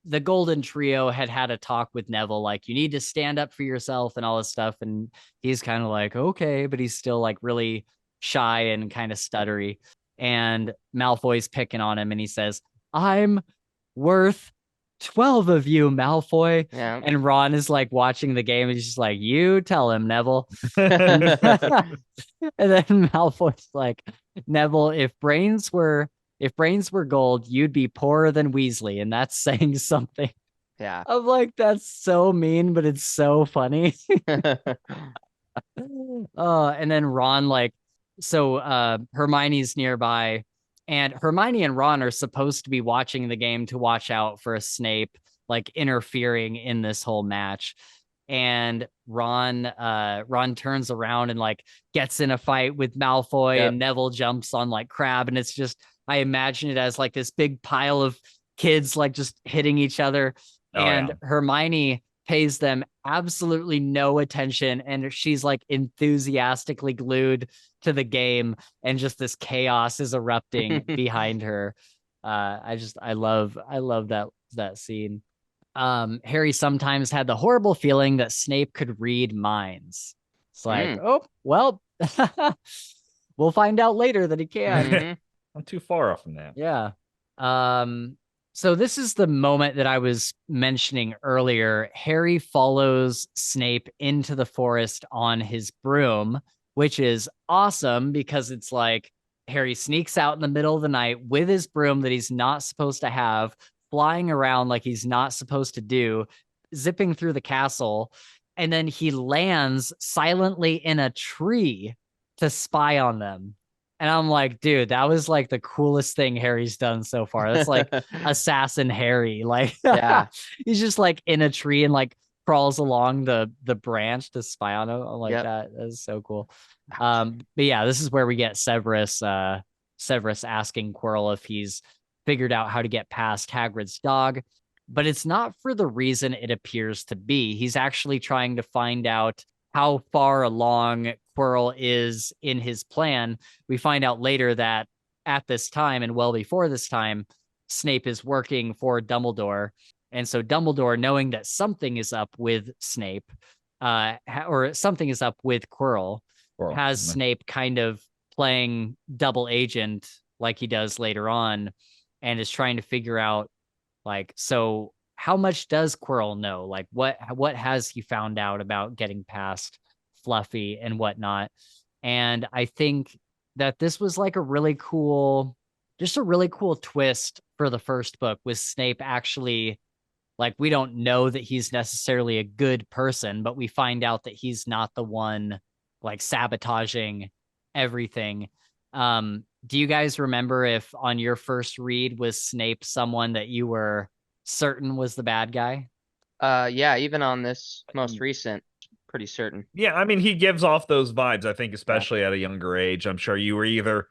the Golden Trio had a talk with Neville, like, you need to stand up for yourself and all this stuff. And he's kind of like, okay, but he's still like really shy and kind of stuttery. And Malfoy's picking on him and he says, I'm worth 12 of you, Malfoy. Yeah. And Ron is like watching the game and he's just like, you tell him, Neville. And then Malfoy's like, Neville, if brains were gold, you'd be poorer than Weasley, and that's saying something. Yeah. I'm like, that's so mean, but it's so funny. And then Ron, like, so Hermione's nearby, and Hermione and Ron are supposed to be watching the game to watch out for Snape like interfering in this whole match. And Ron turns around and like gets in a fight with Malfoy, and Neville jumps on like Crabbe, and it's just, I imagine it as like this big pile of kids like just hitting each other. Hermione pays them absolutely no attention, and she's like enthusiastically glued to the game, and just this chaos is erupting behind her. I love that scene. Harry sometimes had the horrible feeling that Snape could read minds. It's like, oh, well, we'll find out later that he can. Not too far off from that. Yeah. So this is the moment that I was mentioning earlier. Harry follows Snape into the forest on his broom, which is awesome because it's like Harry sneaks out in the middle of the night with his broom that he's not supposed to have, flying around like he's not supposed to do, zipping through the castle, and then he lands silently in a tree to spy on them. And I'm like, dude, that was like the coolest thing Harry's done so far. That's like Assassin Harry. Like, he's just like in a tree and like crawls along the branch to spy on him. I'm like, that is so cool. But yeah, this is where we get Severus asking Quirrell if he's figured out how to get past Hagrid's dog, but it's not for the reason it appears to be. He's actually trying to find out how far along Quirrell is in his plan. We find out later that at this time, and well before this time, Snape is working for Dumbledore. And so Dumbledore, knowing that something is up with Snape, or something is up with Quirrell, has Snape kind of playing double agent like he does later on, and is trying to figure out, like, so how much does Quirrell know? Like, what has he found out about getting past Fluffy and whatnot? And I think that this was like a really cool twist for the first book, with Snape actually, like, we don't know that he's necessarily a good person, but we find out that he's not the one like sabotaging everything. Do you guys remember if on your first read was Snape someone that you were certain was the bad guy? Yeah, even on this most recent, pretty certain. Yeah, I mean, he gives off those vibes, I think, especially at a younger age. I'm sure you either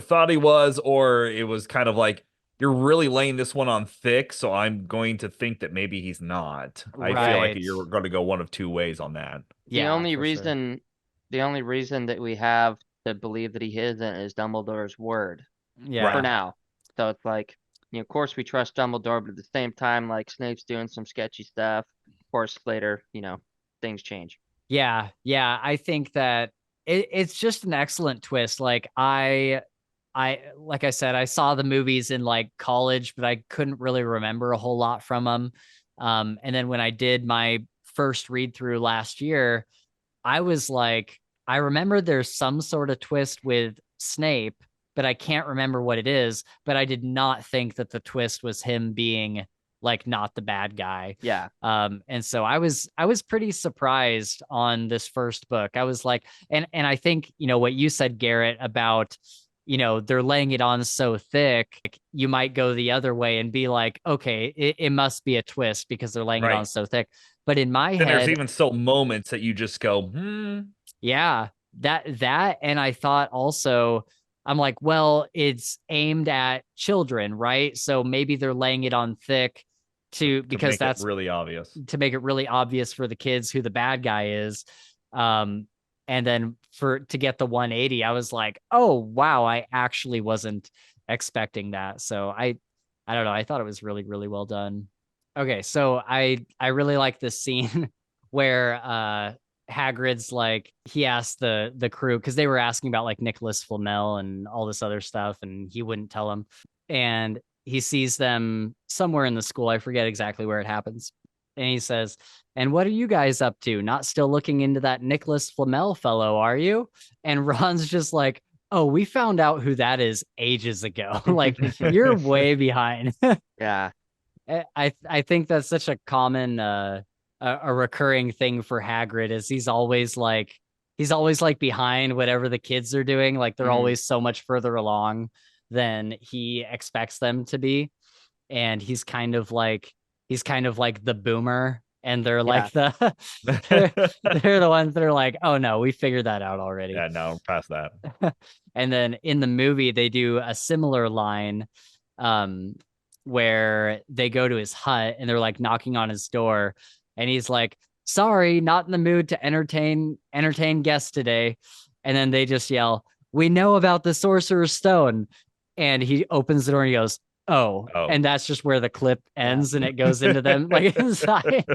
thought he was, or it was kind of like, you're really laying this one on thick, so I'm going to think that maybe he's not. I feel like Right. you're going to go one of two ways on that. The Yeah, only for sure. reason, the only reason that we have to believe that he isn't is Dumbledore's word Yeah. for now. So it's like, of course we trust Dumbledore, but at the same time, like Snape's doing some sketchy stuff. Of course, later, things change. Yeah, I think that it's just an excellent twist. Like like I said, I saw the movies in like college, but I couldn't really remember a whole lot from them. And then when I did my first read through last year, I was like, I remember there's some sort of twist with Snape, but I can't remember what it is. But I did not think that the twist was him being like not the bad guy. Yeah. And so I was pretty surprised on this first book. I was like, and I think, what you said, Garrett, about, they're laying it on so thick, you might go the other way and be like, okay, it must be a twist because they're laying it on so thick. But in my then head, there's even still moments that you just go, yeah, that, and I thought also, I'm like, well, it's aimed at children, right? So maybe they're laying it on thick because that's really obvious, to make it really obvious for the kids who the bad guy is. And then to get the 180, I was like, oh wow, I actually wasn't expecting that. So I don't know, I thought it was really, really well done. Okay, so I really like this scene where Hagrid's like, he asked the crew, because they were asking about like Nicholas Flamel and all this other stuff, and he wouldn't tell them. And he sees them somewhere in the school. I forget exactly where it happens. And he says, and what are you guys up to? Not still looking into that Nicholas Flamel fellow, are you? And Ron's just like, oh, we found out who that is ages ago. Like, you're way behind. Yeah. I think that's such a common a recurring thing for Hagrid, is he's always like behind whatever the kids are doing. Like they're always so much further along than he expects them to be. And he's kind of like the boomer, and they're like they're the ones that are like, oh no, we figured that out already. Yeah, no, past that. And then in the movie they do a similar line where they go to his hut and they're like knocking on his door, and he's like, sorry, not in the mood to entertain guests today. And then they just yell, we know about the Sorcerer's Stone. And he opens the door and he goes, oh. And that's just where the clip ends, and it goes into them like inside.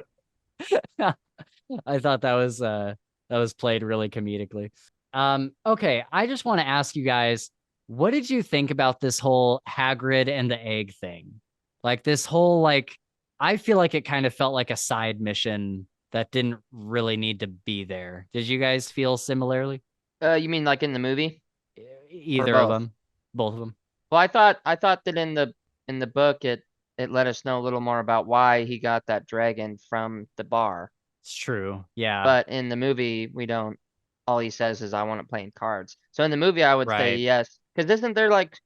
I thought that was played really comedically. Okay, I just want to ask you guys, what did you think about this whole Hagrid and the egg thing? Like this whole, like, I feel like it kind of felt like a side mission that didn't really need to be there. Did you guys feel similarly? You mean like in the movie? Either of them, both of them. Well, I thought that in the book it let us know a little more about why he got that dragon from the bar. It's true, yeah. But in the movie, we don't. All he says is, "I want to play cards." So in the movie, I would say yes, because isn't there like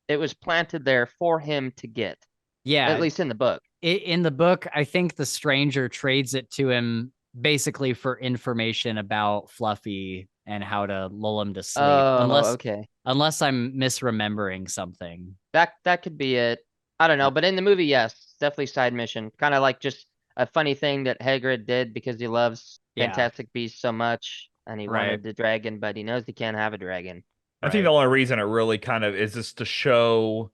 it was planted there for him to get? Yeah, at least in the book. In the book, I think the stranger trades it to him basically for information about Fluffy and how to lull him to sleep. Oh, unless I'm misremembering something. That could be it. I don't know, but in the movie, yes, definitely side mission. Kind of like just a funny thing that Hagrid did because he loves Fantastic Beasts so much, and he wanted the dragon, but he knows he can't have a dragon. I think the only reason it really kind of is just to show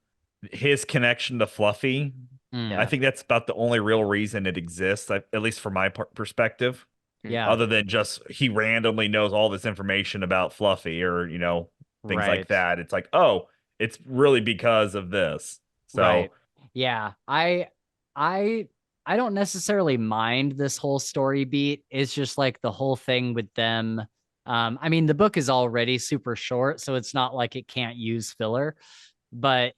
his connection to Fluffy. I think that's about the only real reason it exists, at least from my perspective. Yeah. Other than just he randomly knows all this information about Fluffy, or things like that. It's like, oh, it's really because of this. So yeah, I don't necessarily mind this whole story beat. It's just like the whole thing with them. I mean, the book is already super short, so it's not like it can't use filler. But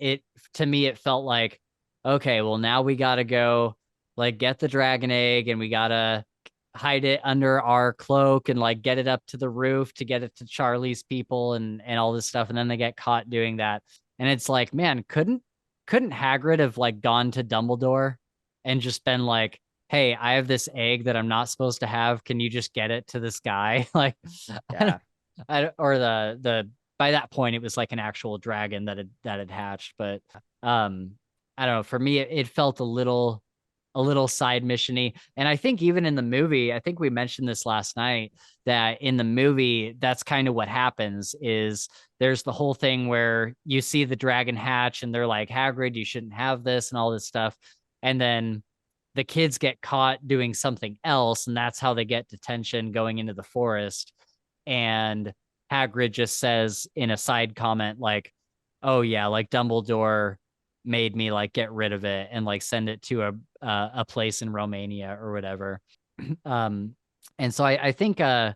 to me, it felt like, okay, well, now we got to go like get the dragon egg, and we got to hide it under our cloak and like get it up to the roof to get it to Charlie's people and all this stuff. And then they get caught doing that. And it's like, man, couldn't Hagrid have like gone to Dumbledore and just been like, hey, I have this egg that I'm not supposed to have. Can you just get it to this guy? Like, Yeah. or the by that point it was like an actual dragon that had hatched. But I don't know. For me, it felt a little side missiony. And I think even in the movie, I think we mentioned this last night, that in the movie, that's kind of what happens is there's the whole thing where you see the dragon hatch and they're like, Hagrid, you shouldn't have this and all this stuff. And then the kids get caught doing something else. And that's how they get detention going into the forest. And Hagrid just says in a side comment, like, oh yeah, like Dumbledore made me like get rid of it and like send it to a place in Romania or whatever. And so I think a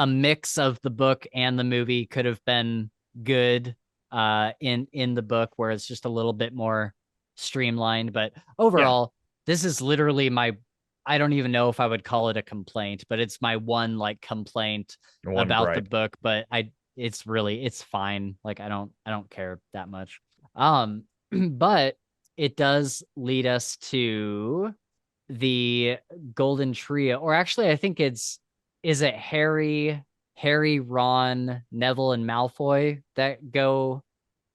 mix of the book and the movie could have been good in the book, where it's just a little bit more streamlined. But overall, this is literally my, I don't even know if I would call it a complaint, but it's my one like complaint about the book. But it's fine. Like I don't care that much. But it does lead us to the Golden Trio, or actually, I think is it Harry, Ron, Neville, and Malfoy that go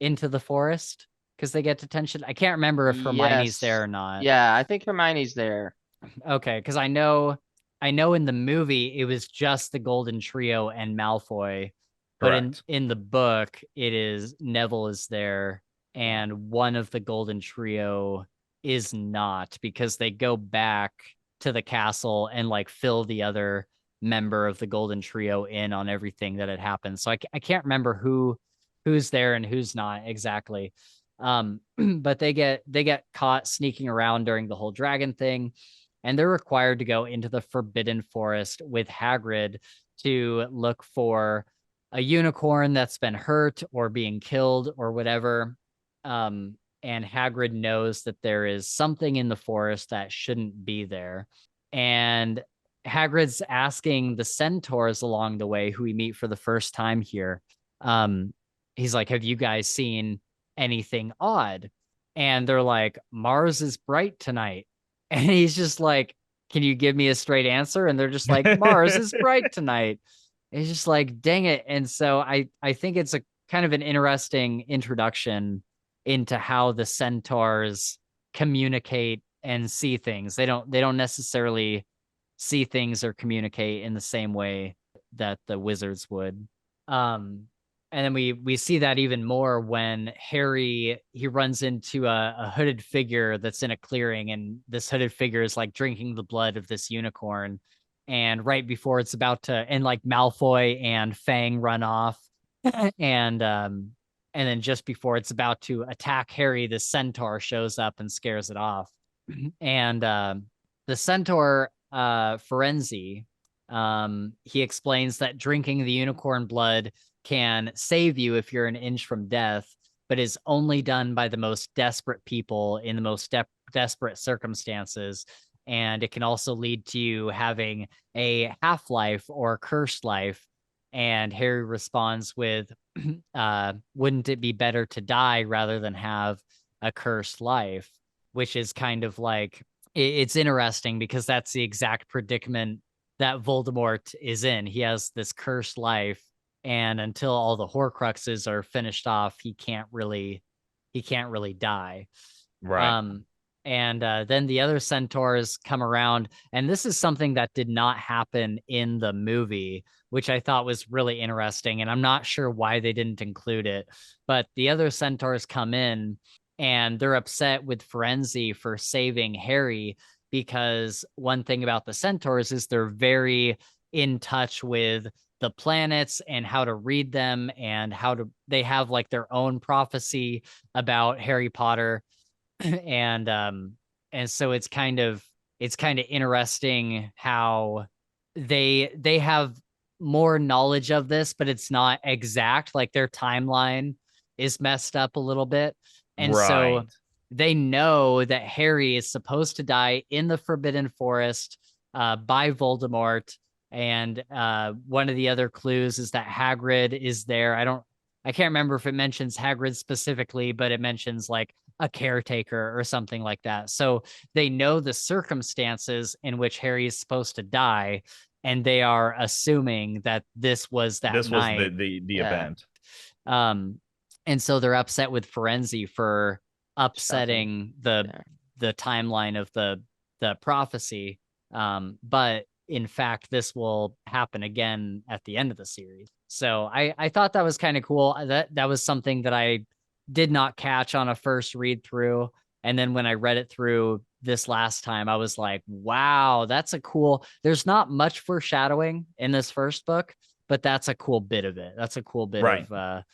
into the forest because they get detention? I can't remember if Hermione's there or not. Yeah, I think Hermione's there. Okay, because I know in the movie it was just the Golden Trio and Malfoy, but in the book it is Neville is there, and one of the Golden Trio is not, because they go back to the castle and like fill the other member of the Golden Trio in on everything that had happened. So I can't remember who's there and who's not exactly. But they get caught sneaking around during the whole dragon thing, and they're required to go into the Forbidden Forest with Hagrid to look for a unicorn that's been hurt or being killed or whatever. And Hagrid knows that there is something in the forest that shouldn't be there. And Hagrid's asking the centaurs along the way, who we meet for the first time here. He's like, have you guys seen anything odd? And they're like, Mars is bright tonight. And he's just like, can you give me a straight answer? And they're just like, Mars is bright tonight. It's just like, dang it. And so I think it's a kind of an interesting introduction into how the centaurs communicate and see things. They don't necessarily see things or communicate in the same way that the wizards would. And then we see that even more when Harry, he runs into a hooded figure that's in a clearing, and this hooded figure is like drinking the blood of this unicorn. And right before it's about to, and like Malfoy and Fang run off, and then just before it's about to attack Harry, the centaur shows up and scares it off. And the centaur, Ferenzi, he explains that drinking the unicorn blood can save you if you're an inch from death, but is only done by the most desperate people in the most desperate circumstances. And it can also lead to you having a half-life or cursed life. And Harry responds with, wouldn't it be better to die rather than have a cursed life? Which is kind of like, it's interesting because that's the exact predicament that Voldemort is in. He has this cursed life, and until all the Horcruxes are finished off, he can't really die. Right. And then the other centaurs come around, and this is something that did not happen in the movie, which I thought was really interesting, and I'm not sure why they didn't include it. But the other centaurs come in, and they're upset with Ferenzi for saving Harry, because one thing about the centaurs is they're very in touch with the planets and how to read them, and they have like their own prophecy about Harry Potter. And so it's kind of interesting how they have more knowledge of this, but it's not exact. Like their timeline is messed up a little bit. And so they know that Harry is supposed to die in the Forbidden Forest by Voldemort. And one of the other clues is that Hagrid is there. I can't remember if it mentions Hagrid specifically, but it mentions like a caretaker or something like that. So they know the circumstances in which Harry is supposed to die, and they are assuming that this was that this night. was the event. And so they're upset with Ferenzi for upsetting the timeline of the prophecy. But in fact, this will happen again at the end of the series. So I thought that was kind of cool. That was something that I did not catch on a first read through. And then when I read it through this last time, I was like, wow, that's a cool, there's not much foreshadowing in this first book, but that's a cool bit of it. That's a cool bit of,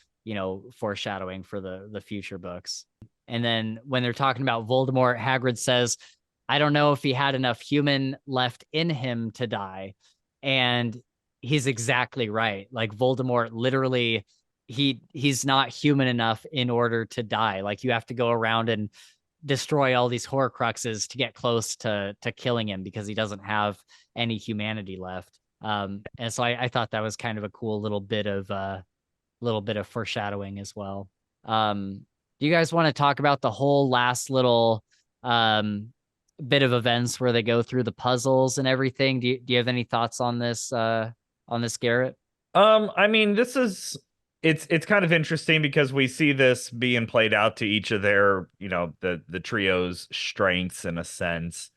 foreshadowing for the future books. And then when they're talking about Voldemort, Hagrid says, I don't know if he had enough human left in him to die. And he's exactly right. Like Voldemort literally, he's not human enough in order to die. Like you have to go around and destroy all these Horcruxes to get close to killing him because he doesn't have any humanity left. And so I thought that was kind of a cool little bit of foreshadowing as well. Do you guys want to talk about the whole last little bit of events where they go through the puzzles and everything? Do you have any thoughts on this Garrett? I mean, this is it's kind of interesting because we see this being played out to each of their, the trio's strengths in a sense.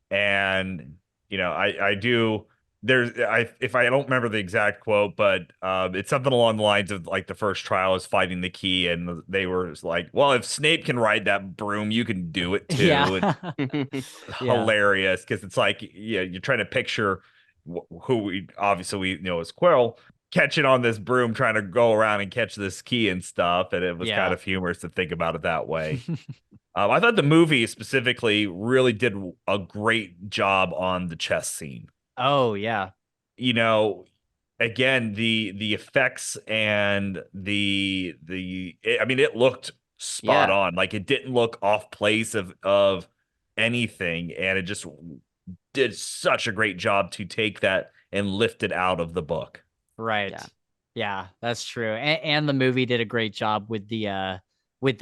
And, I do if I don't remember the exact quote, but it's something along the lines of like the first trial is fighting the key, and they were like, well, if Snape can ride that broom, you can do it too. Yeah. Hilarious, because it's like, you're trying to picture who we know as Quirrell catching on this broom, trying to go around and catch this key and stuff, and it was kind of humorous to think about it that way. I thought the movie specifically really did a great job on the chess scene. Oh yeah. Again, the effects and it looked spot on. Like it didn't look off place of anything, and it just did such a great job to take that and lift it out of the book. Right. Yeah, that's true. And the movie did a great job with the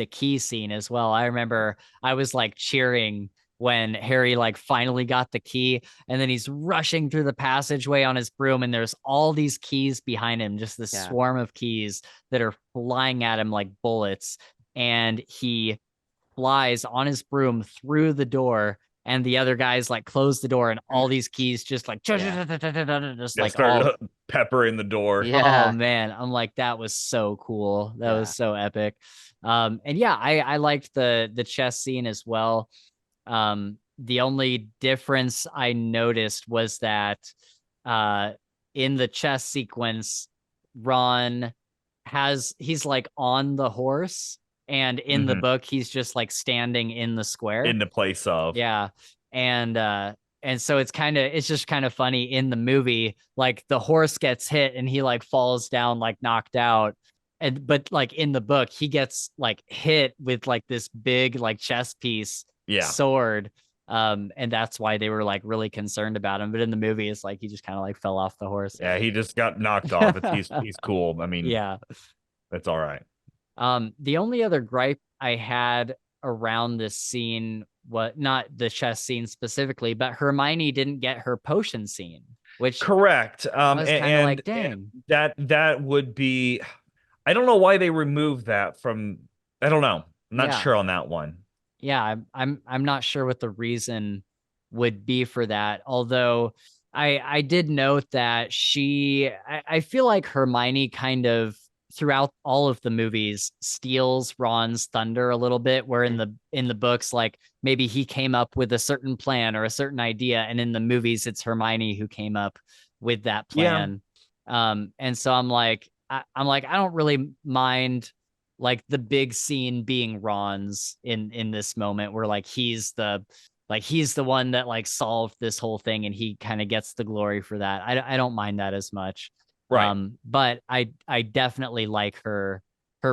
key scene as well. I remember I was like cheering when Harry like finally got the key, and then he's rushing through the passageway on his broom, and there's all these keys behind him, just this swarm of keys that are flying at him like bullets. And he flies on his broom through the door, and the other guys like close the door, and all these keys just like just like start peppering the door. Oh man, I'm like, that was so cool. That was so epic. And I liked the chess scene as well. The only difference I noticed was that in the chess sequence, Ron he's like on the horse, and in the book he's just like standing in the square in the place of. And so it's just kind of funny in the movie, like the horse gets hit and he like falls down, like knocked out. But like in the book, he gets like hit with like this big like chess piece sword. And that's why they were like really concerned about him. But in the movie, it's like he just kind of like fell off the horse. Yeah, he just got knocked off. He's cool. I mean, that's all right. The only other gripe I had around this scene, not the chess scene specifically, but Hermione didn't get her potion scene, which correct. I was kind of like, dang, that would be. I don't know why they removed that from. I don't know. I'm not sure on that one. Yeah, I'm not sure what the reason would be for that. Although I did note that I feel like Hermione kind of throughout all of the movies steals Ron's thunder a little bit, where in the books, like maybe he came up with a certain plan or a certain idea, and in the movies it's Hermione who came up with that plan. And so I'm like, I don't really mind like the big scene being Ron's in this moment, where like he's the one that like solved this whole thing, and he kind of gets the glory for that. I don't mind that as much. Right. But I definitely like her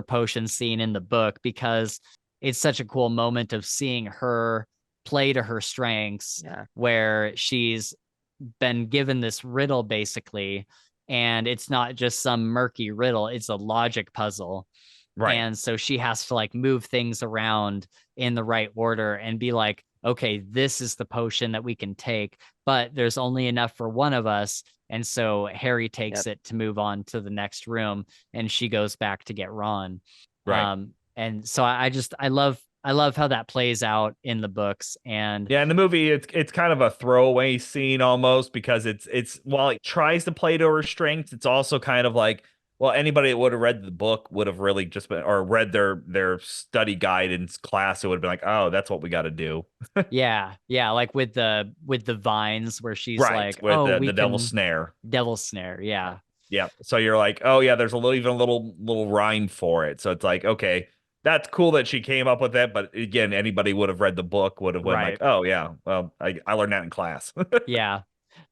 potion scene in the book, because it's such a cool moment of seeing her play to her strengths, where she's been given this riddle basically, and it's not just some murky riddle, it's a logic puzzle Right. And so she has to like move things around in the right order and be like, okay, this is the potion that we can take, but there's only enough for one of us. And so Harry takes it to move on to the next room, and she goes back to get Ron. Right. And so I love how that plays out in the books. And yeah, in the movie, it's kind of a throwaway scene almost, because it's while it tries to play to her strengths, it's also kind of like, well, anybody that would have read the book would have really just been, or read their study guide in class, it would have been like, oh, that's what we got to do. yeah, like with the vines where she's Right, like, with oh, we the devil's can snare. devil's snare, yeah. Yeah. So you're like, oh yeah, there's a little, even a little rhyme for it. So it's like, okay, that's cool that she came up with it. But again, anybody would have read the book would have went like, Right. oh yeah, well, I learned that in class. Yeah.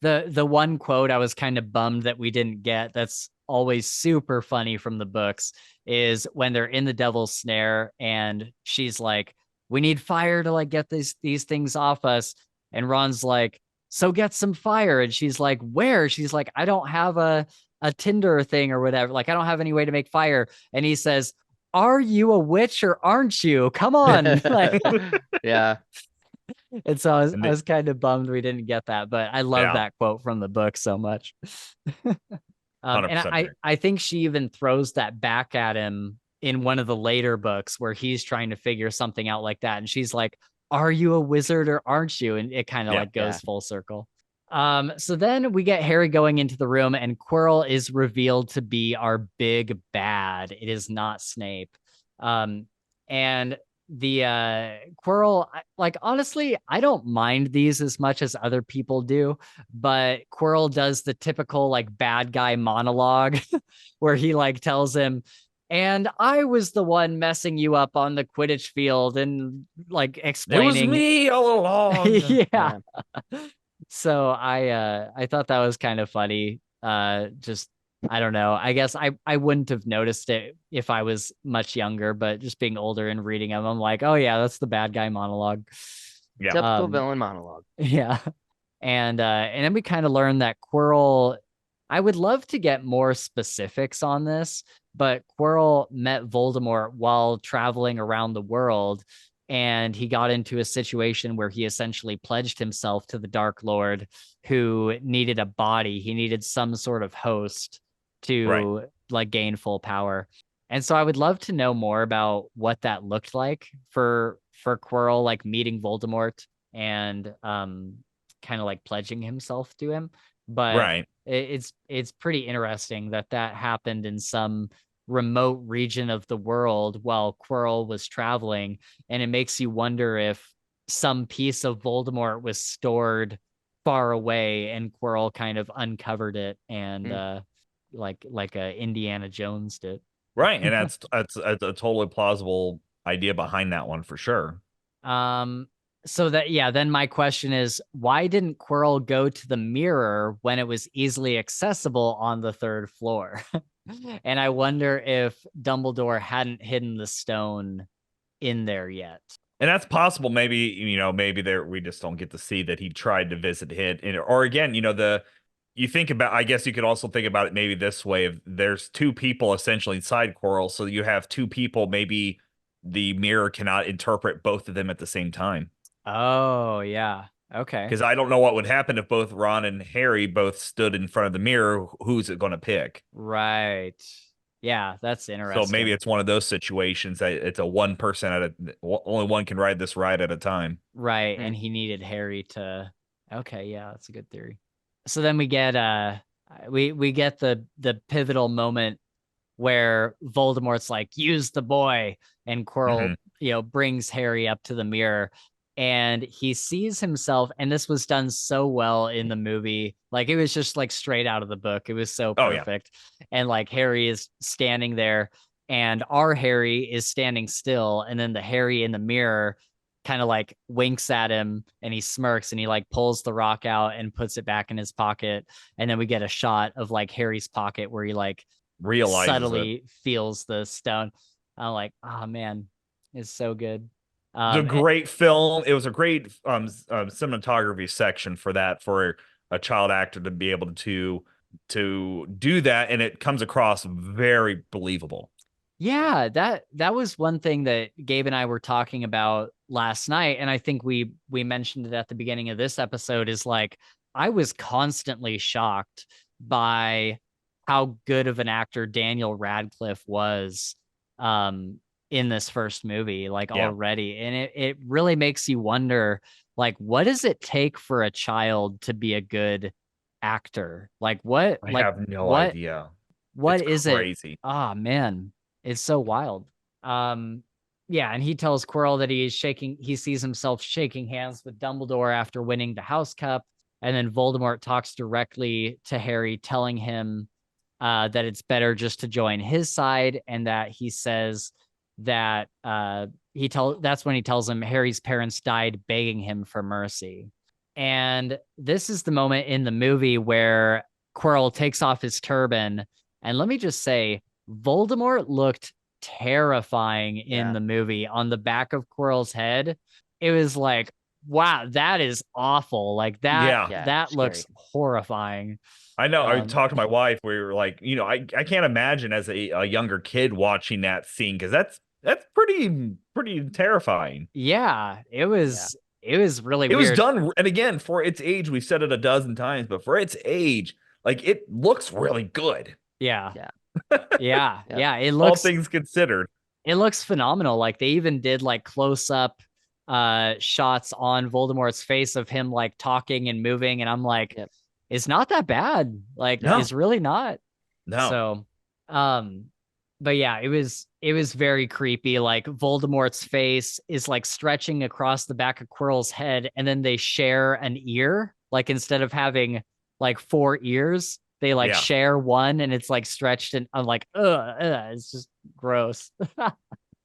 The one quote I was kind of bummed that we didn't get, that's always super funny from the books, is when they're in the devil's snare and she's like, we need fire to like get these things off us. And Ron's like, so get some fire. And she's like, where? She's like, I don't have a tinder thing or whatever. Like, I don't have any way to make fire. And he says, are you a witch or aren't you? Come on. Like, yeah. And so I was kind of bummed we didn't get that, but I love that quote from the book so much. And I think she even throws that back at him in one of the later books where he's trying to figure something out like that. And she's like, are you a wizard or aren't you? And it kind of like goes full circle. So then we get Harry going into the room, and Quirrell is revealed to be our big bad. It is not Snape. And the Quirrell, like, honestly, I don't mind these as much as other people do, but Quirrell does the typical like bad guy monologue where he like tells him, and I was the one messing you up on the Quidditch field, and like explaining it was me all along. yeah. So I thought that was kind of funny. Just, I don't know. I guess I wouldn't have noticed it if I was much younger, but just being older and reading them, I'm like, oh yeah, that's the bad guy monologue. Yeah. Typical villain monologue. Yeah. And then we kind of learned that Quirrell, I would love to get more specifics on this, but Quirrell met Voldemort while traveling around the world, and he got into a situation where he essentially pledged himself to the Dark Lord, who needed a body. He needed some sort of host to like gain full power. And so I would love to know more about what that looked like for Quirrell, like meeting Voldemort and kind of like pledging himself to him. But it's pretty interesting that happened in some remote region of the world while Quirrell was traveling, and it makes you wonder if some piece of Voldemort was stored far away and Quirrell kind of uncovered it and like Indiana Jones did. Right, and that's a totally plausible idea behind that one for sure. So that, then my question is, why didn't Quirrell go to the mirror when it was easily accessible on the 3rd floor? And I wonder if Dumbledore hadn't hidden the stone in there yet. And that's possible. Maybe, maybe we just don't get to see that he tried to visit it. Or again, you think about, I guess you could also think about it maybe this way. If there's 2 people essentially inside Quirrell, so you have 2 people, maybe the mirror cannot interpret both of them at the same time. Oh, yeah. Okay. Because I don't know what would happen if both Ron and Harry both stood in front of the mirror. Who's it going to pick? Right. Yeah, that's interesting. So maybe it's one of those situations that it's a one person only one can ride this ride at a time. Right. And he needed Harry to. Okay. Yeah, that's a good theory. So then we get we get the pivotal moment where Voldemort's like, use the boy, and Quirrell, brings Harry up to the mirror, and he sees himself, and this was done so well in the movie. Like, it was just like straight out of the book. It was so perfect. And like Harry is standing there, and our Harry is standing still, and then the Harry in the mirror kind of like winks at him, and he smirks, and he like pulls the rock out and puts it back in his pocket. And then we get a shot of like Harry's pocket where he like realizes subtly feels the stone. I'm like, oh man, it's so good. It's a great film. It was a great cinematography section for a child actor to be able to do that, and it comes across very believable. Yeah, that was one thing that Gabe and I were talking about last night, and I think we mentioned it at the beginning of this episode, is like I was constantly shocked by how good of an actor Daniel Radcliffe was in this first movie, like already. And it really makes you wonder, like, what does it take for a child to be a good actor? Like I have no what idea. what It's is it? crazy. Oh man, it's so wild. Yeah, and he tells Quirrell that he sees himself shaking hands with Dumbledore after winning the House Cup. And then Voldemort talks directly to Harry, telling him that it's better just to join his side, and that he says that that's when he tells him Harry's parents died begging him for mercy. And this is the moment in the movie where Quirrell takes off his turban. And let me just say, Voldemort looked terrifying in the movie. On the back of Quirrell's head, it was like, wow, that is awful. Like that looks horrifying. I know. I talked to my wife. We were like, I can't imagine as a younger kid watching that scene, because that's pretty terrifying. Yeah, it was really it weird. was done, and again, for its age, we've said it a dozen times, but for its age, like, it looks really good. Yeah. Yeah. Yeah. It all looks, things considered, it looks phenomenal. Like they even did like close up shots on Voldemort's face of him like talking and moving, and I'm like, it's not that bad. Like it's really not. No. So but yeah, it was very creepy. Like Voldemort's face is like stretching across the back of Quirrell's head, and then they share an ear. Like instead of having like 4 ears, they like share one, and it's like stretched, and I'm like, it's just gross.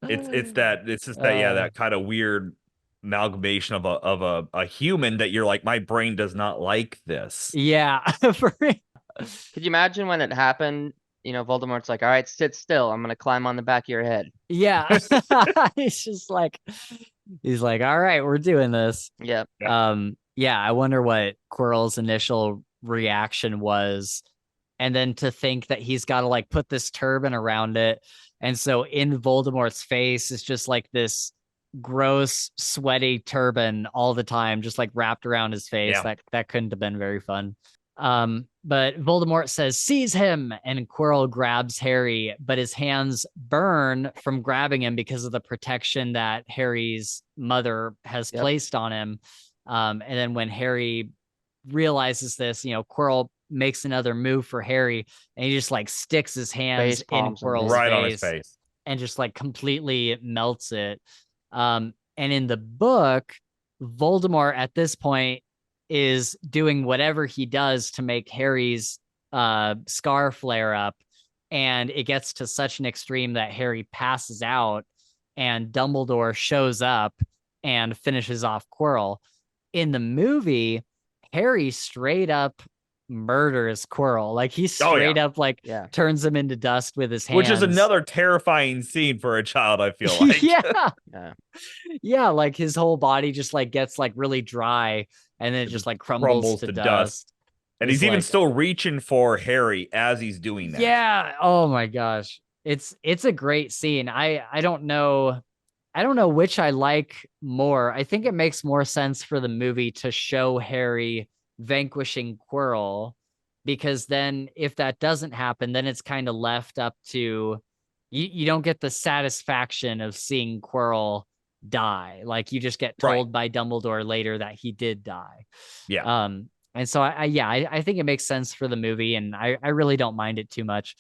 it's just that kind of weird amalgamation of a human that you're like, my brain does not like this. Yeah. For real. Could you imagine when it happened? Voldemort's like, all right, sit still. I'm gonna climb on the back of your head. Yeah. He's like, all right, we're doing this. Yep. Yeah, I wonder what Quirrell's initial reaction was. And then to think that he's got to like put this turban around it. And so in Voldemort's face is just like this gross, sweaty turban all the time, just like wrapped around his face. That couldn't have been very fun. But Voldemort says, seize him, and Quirrell grabs Harry, but his hands burn from grabbing him because of the protection that Harry's mother has placed on him. And then when Harry realizes this, Quirrell makes another move for Harry, and he just like sticks his hands in Quirrell's right on his face and just like completely melts it. And in the book, Voldemort at this point is doing whatever he does to make Harry's scar flare up, and it gets to such an extreme that Harry passes out, and Dumbledore shows up and finishes off Quirrell. In the movie, Harry straight up murders Quirrell. Like he straight up turns him into dust with his hands. Which is another terrifying scene for a child, I feel like. Yeah, like his whole body just like gets like really dry, and then it just like crumbles to dust. And he's even still reaching for Harry as he's doing that. Yeah. Oh my gosh. It's a great scene. I don't know which I like more. I think it makes more sense for the movie to show Harry vanquishing Quirrell, because then if that doesn't happen, then it's kind of left up to you don't get the satisfaction of seeing Quirrell die. Like you just get told by Dumbledore later that he did die. Yeah. And so I think it makes sense for the movie, and I really don't mind it too much.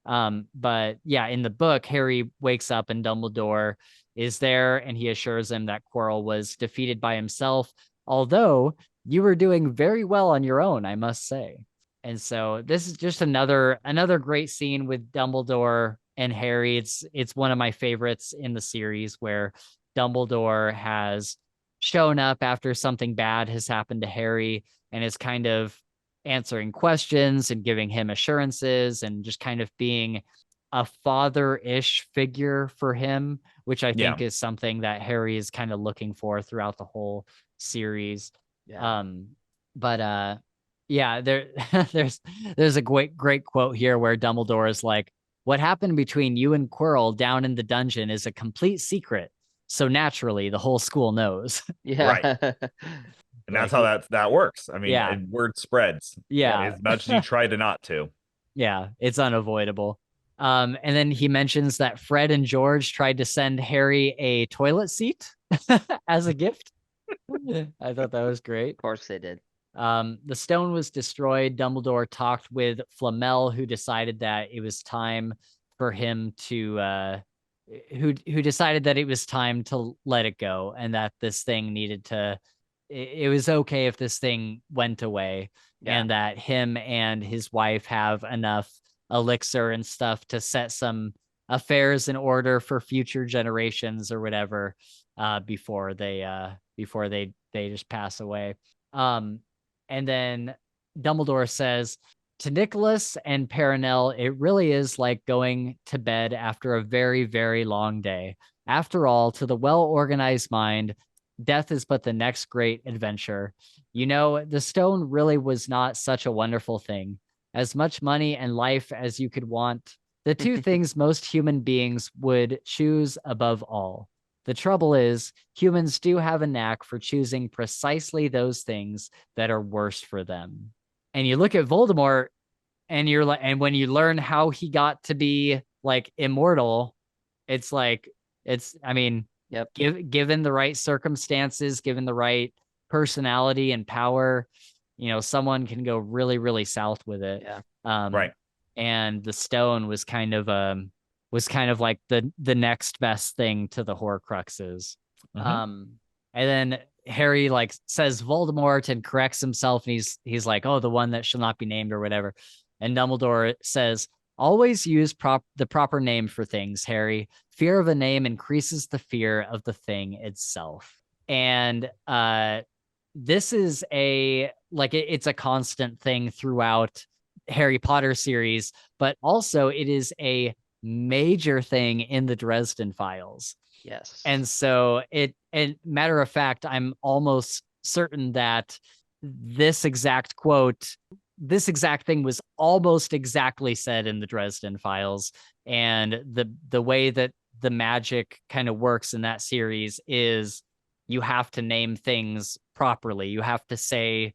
But yeah, in the book, Harry wakes up and Dumbledore is there, and he assures him that Quirrell was defeated by himself, although you were doing very well on your own, I must say. And so this is just another great scene with Dumbledore and Harry. It's one of my favorites in the series, where Dumbledore has shown up after something bad has happened to Harry and is kind of answering questions and giving him assurances and just kind of being a father-ish figure for him, which I think is something that Harry is kind of looking for throughout the whole series. There's a great quote here where Dumbledore is like, What happened between you and Quirrell down in the dungeon is a complete secret. So naturally, the whole school knows. Yeah. Right. And that's how that works. I mean, yeah. word spreads. Yeah. As much as you try to not to. Yeah, it's unavoidable. And then he mentions that Fred and George tried to send Harry a toilet seat as a gift. I thought that was great. Of course they did. The stone was destroyed. Dumbledore talked with Flamel, who decided that it was time for him to who decided that it was time to let it go, and that this thing needed to it was okay if this thing went away, and that him and his wife have enough elixir and stuff to set some affairs in order for future generations or whatever, before they just pass away. And then Dumbledore says to Nicholas and Perenelle, it really is like going to bed after a very, very long day. After all, to the well-organized mind, death is but the next great adventure. You know, the stone really was not such a wonderful thing. As much money and life as you could want, the two things most human beings would choose above all. The trouble is, humans do have a knack for choosing precisely those things that are worst for them. And you look at Voldemort, and you're like, and when you learn how he got to be like immortal, it's like, I mean, given the right circumstances, given the right personality and power, you know, someone can go really, really south with it. Yeah. Right. And the stone was kind of like the next best thing to the Horcruxes. And then Harry like says Voldemort and corrects himself, and he's like, oh, the one that shall not be named or whatever. And Dumbledore says, always use the proper name for things, Harry. Fear of a name increases the fear of the thing itself. And this is it's a constant thing throughout Harry Potter series, but also it is a major thing in the Dresden Files. Yes. And so and matter of fact, I'm almost certain that this exact thing was almost exactly said in the Dresden Files. And the way that the magic kind of works in that series is you have to name things properly. You have to say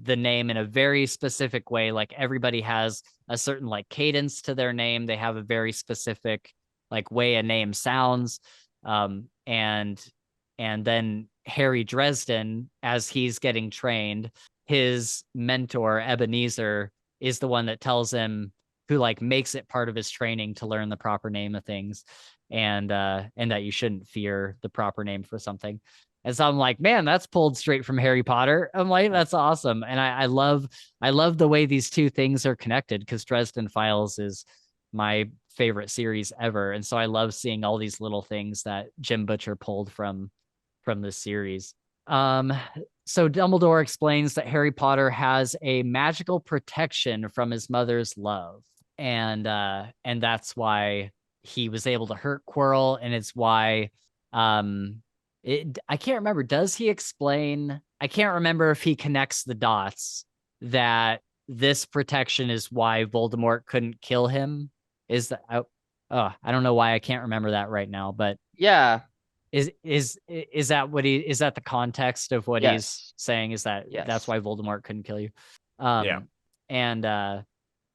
the name in a very specific way. Like everybody has a certain like cadence to their name. They have a very specific like way a name sounds. And then Harry Dresden, as he's getting trained, his mentor Ebenezer is the one that tells him, who like makes it part of his training to learn the proper name of things, and that you shouldn't fear the proper name for something. And so I'm like, man, that's pulled straight from Harry Potter. I'm like, that's awesome. And I love the way these two things are connected, because Dresden Files is my favorite series ever. And so I love seeing all these little things that Jim Butcher pulled from this series. So Dumbledore explains that Harry Potter has a magical protection from his mother's love. And that's why he was able to hurt Quirrell. And it's why, I can't remember. Does he explain? I can't remember if he connects the dots that this protection is why Voldemort couldn't kill him. Is that? I don't know why I can't remember that right now. But yeah, is that what is that the context of what he's saying? Is that that's why Voldemort couldn't kill you? And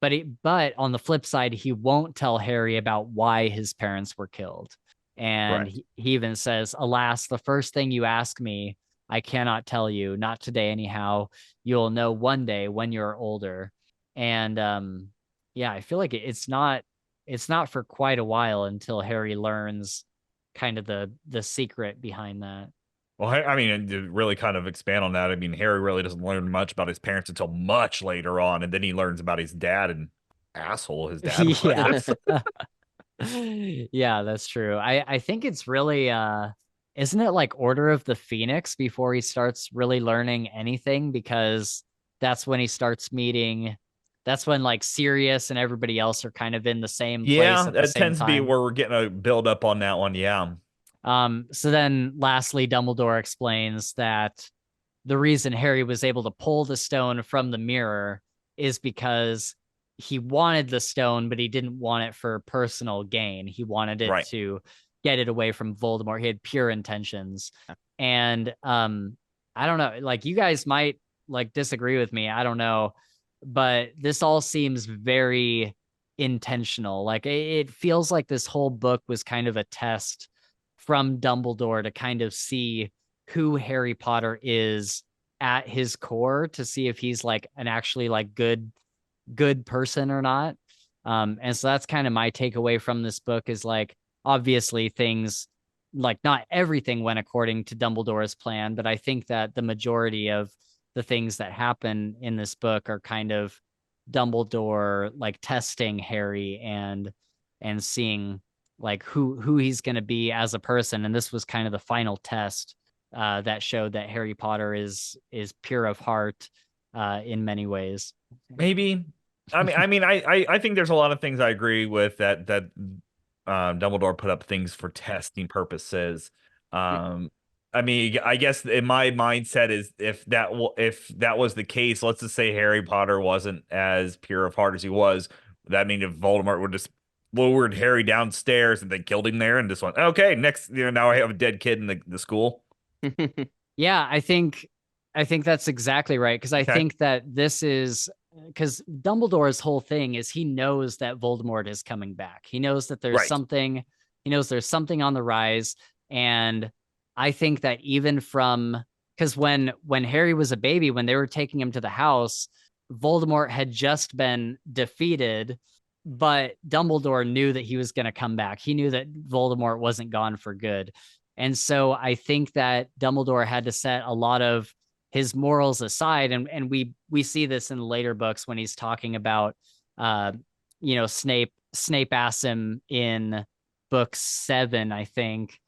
but on the flip side, he won't tell Harry about why his parents were killed. And he even says, alas, the first thing you ask me, I cannot tell you, not today anyhow. You'll know one day when you're older. And I feel like it's not for quite a while until Harry learns kind of the secret behind that. Well, I mean, to really kind of expand on that, I mean, Harry really doesn't learn much about his parents until much later on, and then he learns about his dad and asshole his dad was. Yeah, that's true. I think it's really isn't it like Order of the Phoenix before he starts really learning anything, because that's when he starts meeting, that's when like Sirius and everybody else are kind of in the same place at the that same tends time. to be where we're getting a build up on that one. So then lastly, Dumbledore explains that the reason Harry was able to pull the stone from the mirror is because he wanted the stone, but he didn't want it for personal gain. He wanted it to get it away from Voldemort. He had pure intentions. And I don't know, like you guys might like disagree with me. I don't know, but this all seems very intentional. Like it feels like this whole book was kind of a test from Dumbledore to kind of see who Harry Potter is at his core, to see if he's like an actually like good person or not. And so that's kind of my takeaway from this book, is like, obviously things, like not everything went according to Dumbledore's plan, but I think that the majority of the things that happen in this book are kind of Dumbledore like testing Harry and seeing like who he's going to be as a person. And this was kind of the final test that showed that Harry Potter is pure of heart in many ways. Maybe. I think there's a lot of things I agree with that Dumbledore put up things for testing purposes. I guess in my mindset is if that was the case, let's just say Harry Potter wasn't as pure of heart as he was. That mean if Voldemort would just lowered Harry downstairs and then killed him there and just went, okay, next, now I have a dead kid in the school. Yeah, I think that's exactly right, because I think that this is because Dumbledore's whole thing is he knows that Voldemort is coming back. He knows that there's something. He knows there's something on the rise, and I think that even from, because when Harry was a baby, when they were taking him to the house, Voldemort had just been defeated, but Dumbledore knew that he was going to come back. He knew that Voldemort wasn't gone for good. And so I think that Dumbledore had to set a lot of his morals aside. And we see this in the later books when he's talking about, Snape asked him in book 7, I think.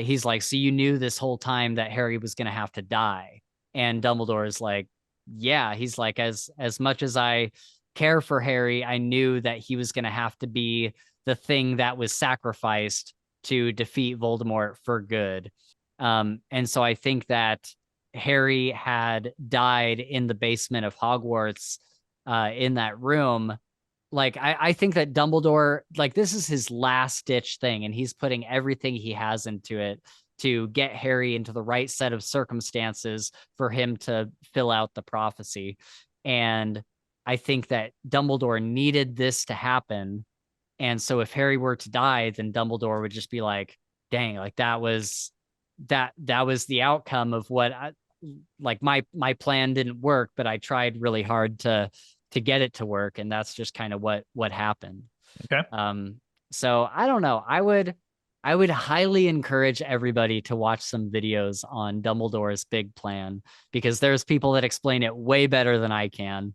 He's like, so you knew this whole time that Harry was going to have to die. And Dumbledore is like, yeah. He's like, as much as I care for Harry, I knew that he was going to have to be the thing that was sacrificed to defeat Voldemort for good. And so I think that Harry had died in the basement of Hogwarts, in that room. Like, I think that Dumbledore, like, this is his last ditch thing, and he's putting everything he has into it to get Harry into the right set of circumstances for him to fill out the prophecy. And I think that Dumbledore needed this to happen. And so if Harry were to die, then Dumbledore would just be like, dang, like that was the outcome of what my plan didn't work, but I tried really hard to get it to work. And that's just kind of what happened. Okay. So I don't know. I would highly encourage everybody to watch some videos on Dumbledore's big plan, because there's people that explain it way better than I can.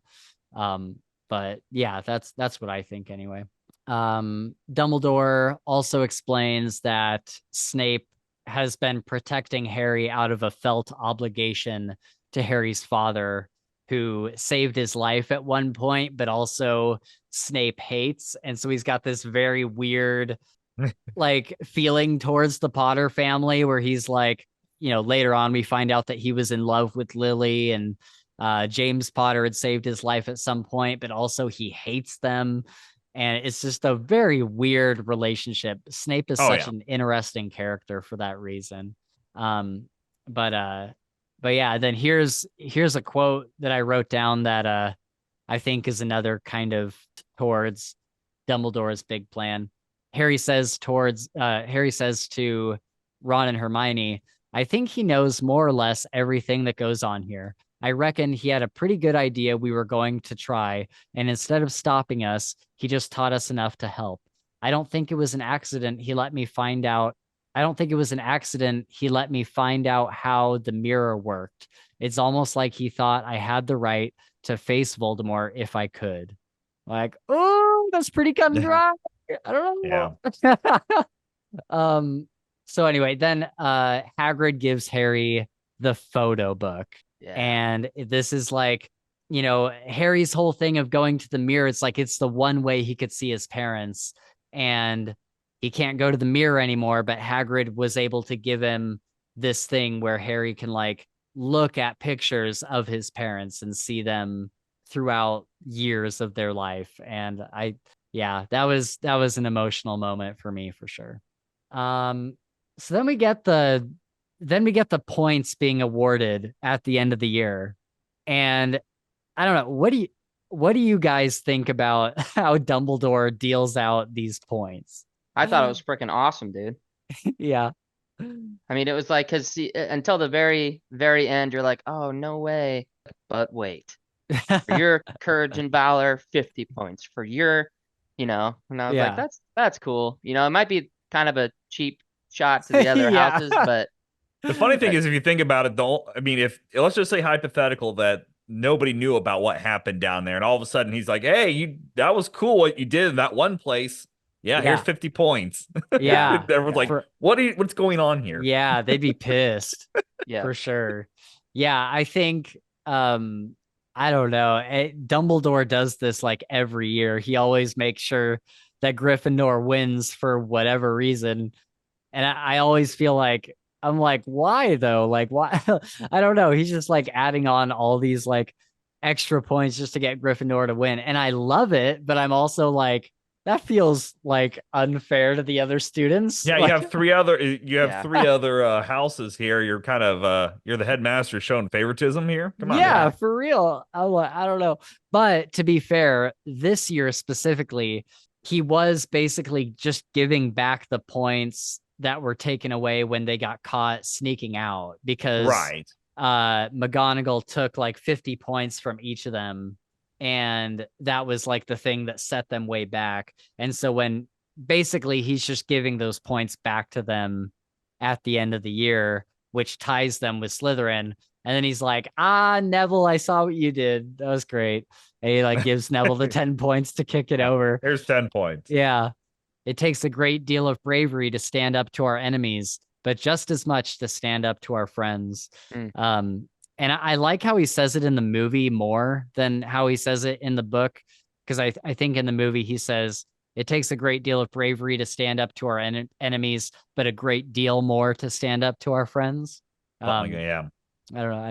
But yeah, that's what I think anyway. Dumbledore also explains that Snape has been protecting Harry out of a felt obligation to Harry's father, who saved his life at one point, but also Snape hates. And so he's got this very weird like feeling towards the Potter family, where he's like, later on we find out that he was in love with Lily, and James Potter had saved his life at some point, but also he hates them. And it's just a very weird relationship. Snape is such an interesting character for that reason. But yeah, then here's a quote that I wrote down that I think is another kind of towards Dumbledore's big plan. Harry says to Ron and Hermione, I think he knows more or less everything that goes on here. I reckon he had a pretty good idea we were going to try, and instead of stopping us, he just taught us enough to help. I don't think it was an accident he let me find out how the mirror worked. It's almost like he thought I had the right to face Voldemort if I could. Like, oh, that's pretty cut and dry. I don't know. Yeah. So anyway, then Hagrid gives Harry the photo book. Yeah. And this is like, Harry's whole thing of going to the mirror. It's like, it's the one way he could see his parents, and he can't go to the mirror anymore. But Hagrid was able to give him this thing where Harry can like look at pictures of his parents and see them throughout years of their life. And that was an emotional moment for me for sure. So then we get the points being awarded at the end of the year. And I don't know, what do you guys think about how Dumbledore deals out these points? I thought it was freaking awesome, dude. Yeah. I mean, it was like, because until the very, very end, you're like, oh, no way. But wait, for your courage and valor, 50 points. For your, and I was like, that's cool. It might be kind of a cheap shot to the other houses, but the funny thing is, if you think about it, if let's just say hypothetical that nobody knew about what happened down there, and all of a sudden he's like, "Hey, that was cool what you did in that one place. Yeah, here's 50 points." Yeah, everyone's like, "What's going on here?" Yeah, they'd be pissed. Yeah, for sure. Yeah, I think I don't know. Dumbledore does this like every year. He always makes sure that Gryffindor wins for whatever reason, and I always feel like I'm like, why though? Like, why? I don't know. He's just like adding on all these like extra points just to get Gryffindor to win. And I love it, but I'm also like, that feels like unfair to the other students. Yeah, like, you have three other houses here. You're kind of you're the headmaster showing favoritism here. Come on. Yeah, for real. I don't know. But to be fair, this year specifically, he was basically just giving back the points that were taken away when they got caught sneaking out, because McGonagall took like 50 points from each of them, and that was like the thing that set them way back. And so when basically he's just giving those points back to them at the end of the year, which ties them with Slytherin. And then he's like, Neville, I saw what you did. That was great. And he like gives Neville the 10 points to kick it over. Here's 10 points. Yeah. It takes a great deal of bravery to stand up to our enemies, but just as much to stand up to our friends. And I like how he says it in the movie more than how he says it in the book. Because I think in the movie he says, it takes a great deal of bravery to stand up to our enemies, but a great deal more to stand up to our friends. Yeah. I don't know.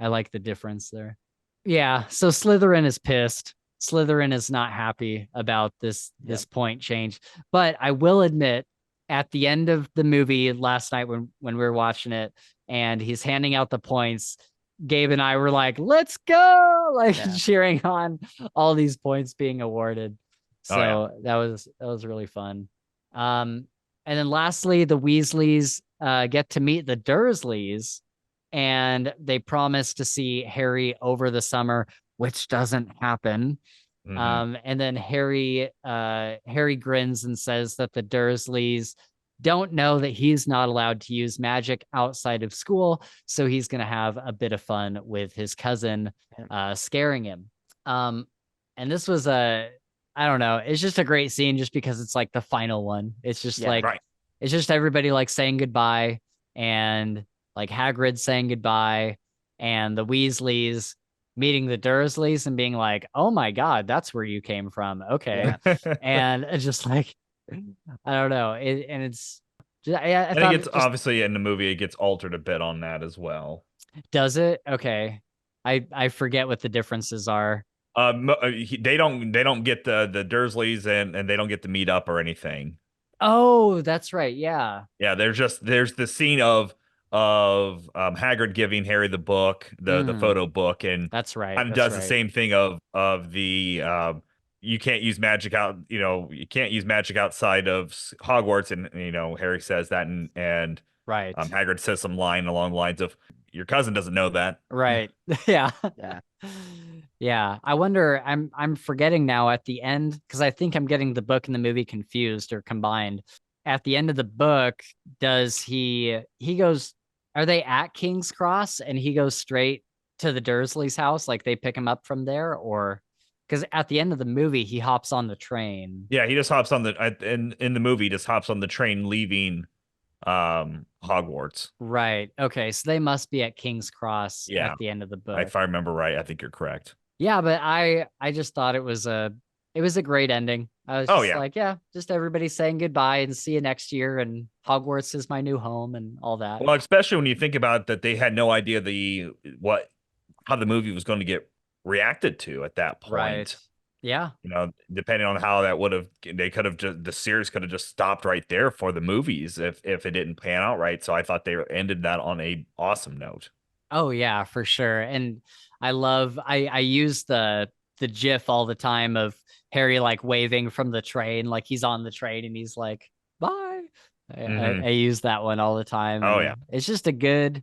I like the difference there. Yeah. So Slytherin is pissed. Slytherin is not happy about this point change. But I will admit, at the end of the movie last night when we were watching it and he's handing out the points, Gabe and I were like, let's go, like cheering on all these points being awarded. So that was really fun. And then lastly, the Weasleys get to meet the Dursleys, and they promise to see Harry over the summer, which doesn't happen. And then Harry grins and says that the Dursleys don't know that he's not allowed to use magic outside of school, so he's going to have a bit of fun with his cousin scaring him. And this was I don't know, it's just a great scene just because it's like the final one. It's just it's just everybody like saying goodbye, and like Hagrid saying goodbye, and the Weasleys meeting the Dursleys and being like, oh my God, that's where you came from. Okay. And it's just like, I don't know. It's just, I think it's obviously in the movie, it gets altered a bit on that as well. Does it? Okay. I forget what the differences are. They don't get the Dursleys and they don't get to meet up or anything. Oh, that's right. Yeah. Yeah. There's the scene of Hagrid giving Harry the book, the photo book, and that's right. And does the same thing of the you can't use magic you can't use magic outside of Hogwarts, and Harry says that, and right. Hagrid says some line along the lines of, your cousin doesn't know that. Right. Yeah. Yeah. I wonder, I'm forgetting now at the end, because I think I'm getting the book and the movie confused or combined. At the end of the book, does he goes, are they at King's Cross and he goes straight to the Dursleys' house? Like they pick him up from there? Or because at the end of the movie, he hops on the train. Yeah, he just hops on in the movie, just hops on the train leaving Hogwarts. Right. Okay. So they must be at King's Cross at the end of the book. If I remember right, I think you're correct. Yeah, but I just thought it was a great ending. I was just like, just everybody saying goodbye and see you next year, and Hogwarts is my new home and all that. Well, especially when you think about that they had no idea how the movie was going to get reacted to at that point. Right. Yeah. You know, depending on how that would have, they could have just, the series could have just stopped right there for the movies if it didn't pan out right. So I thought they ended that on a awesome note. Oh yeah, for sure. And I use the GIF all the time of Harry like waving from the train, like he's on the train and he's like, bye. I use that one all the time. Oh yeah. It's just a good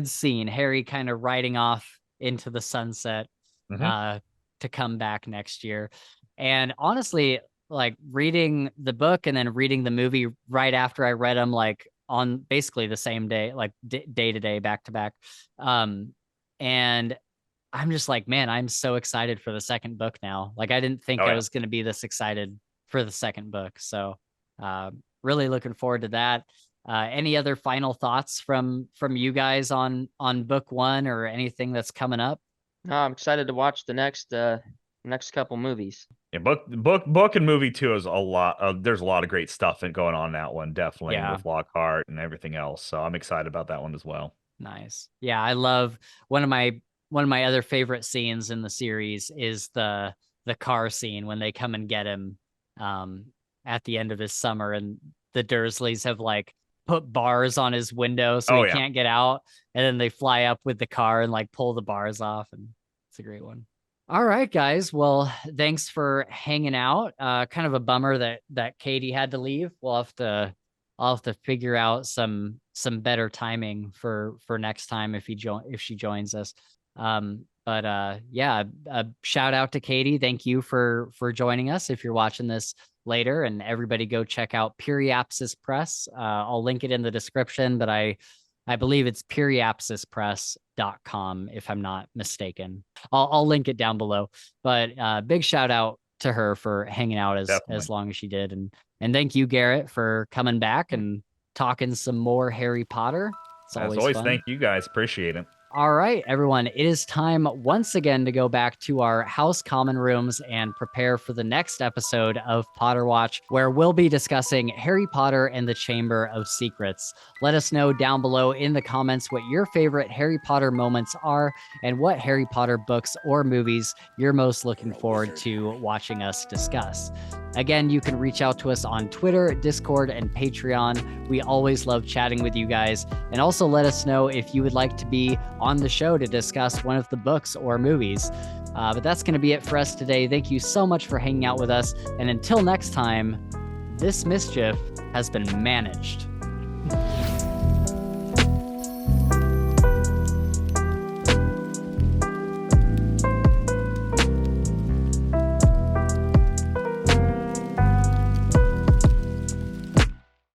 scene. Harry kind of riding off into the sunset to come back next year. And honestly, like reading the book and then reading the movie right after I read them, like on basically the same day, like day to day, back to back. And I'm just like, man, I'm so excited for the second book now. Like I didn't think I was going to be this excited for the second book. So really looking forward to that. Any other final thoughts from you guys on book one or anything that's coming up? No, I'm excited to watch the next couple movies. Yeah, book and movie too is a lot. There's a lot of great stuff going on in that one, definitely with Lockhart and everything else. So I'm excited about that one as well. Nice. Yeah, I love one of my other favorite scenes in the series is the car scene when they come and get him at the end of his summer, and the Dursleys have like put bars on his window so he can't get out, and then they fly up with the car and like pull the bars off, and it's a great one. All right, guys. Well, thanks for hanging out. Kind of a bummer that Katie had to leave. I'll have to figure out some better timing for next time if she joins us. Yeah, a shout out to Katie. Thank you for joining us. If you're watching this later, and everybody go check out Periapsis Press. I'll link it in the description, but I believe it's periapsispress.com if I'm not mistaken. I'll link it down below. But big shout out to her for hanging out as long as she did, and thank you, Garrett, for coming back and talking some more Harry Potter. It's always fun. Thank you guys. Appreciate it. All right, everyone, it is time once again to go back to our house common rooms and prepare for the next episode of Potter Watch, where we'll be discussing Harry Potter and the Chamber of Secrets. Let us know down below in the comments what your favorite Harry Potter moments are and what Harry Potter books or movies you're most looking forward to watching us discuss. Again, you can reach out to us on Twitter, Discord, and Patreon. We always love chatting with you guys. And also let us know if you would like to be on the show to discuss one of the books or movies. But that's going to be it for us today. Thank you so much for hanging out with us. And until next time, this mischief has been managed.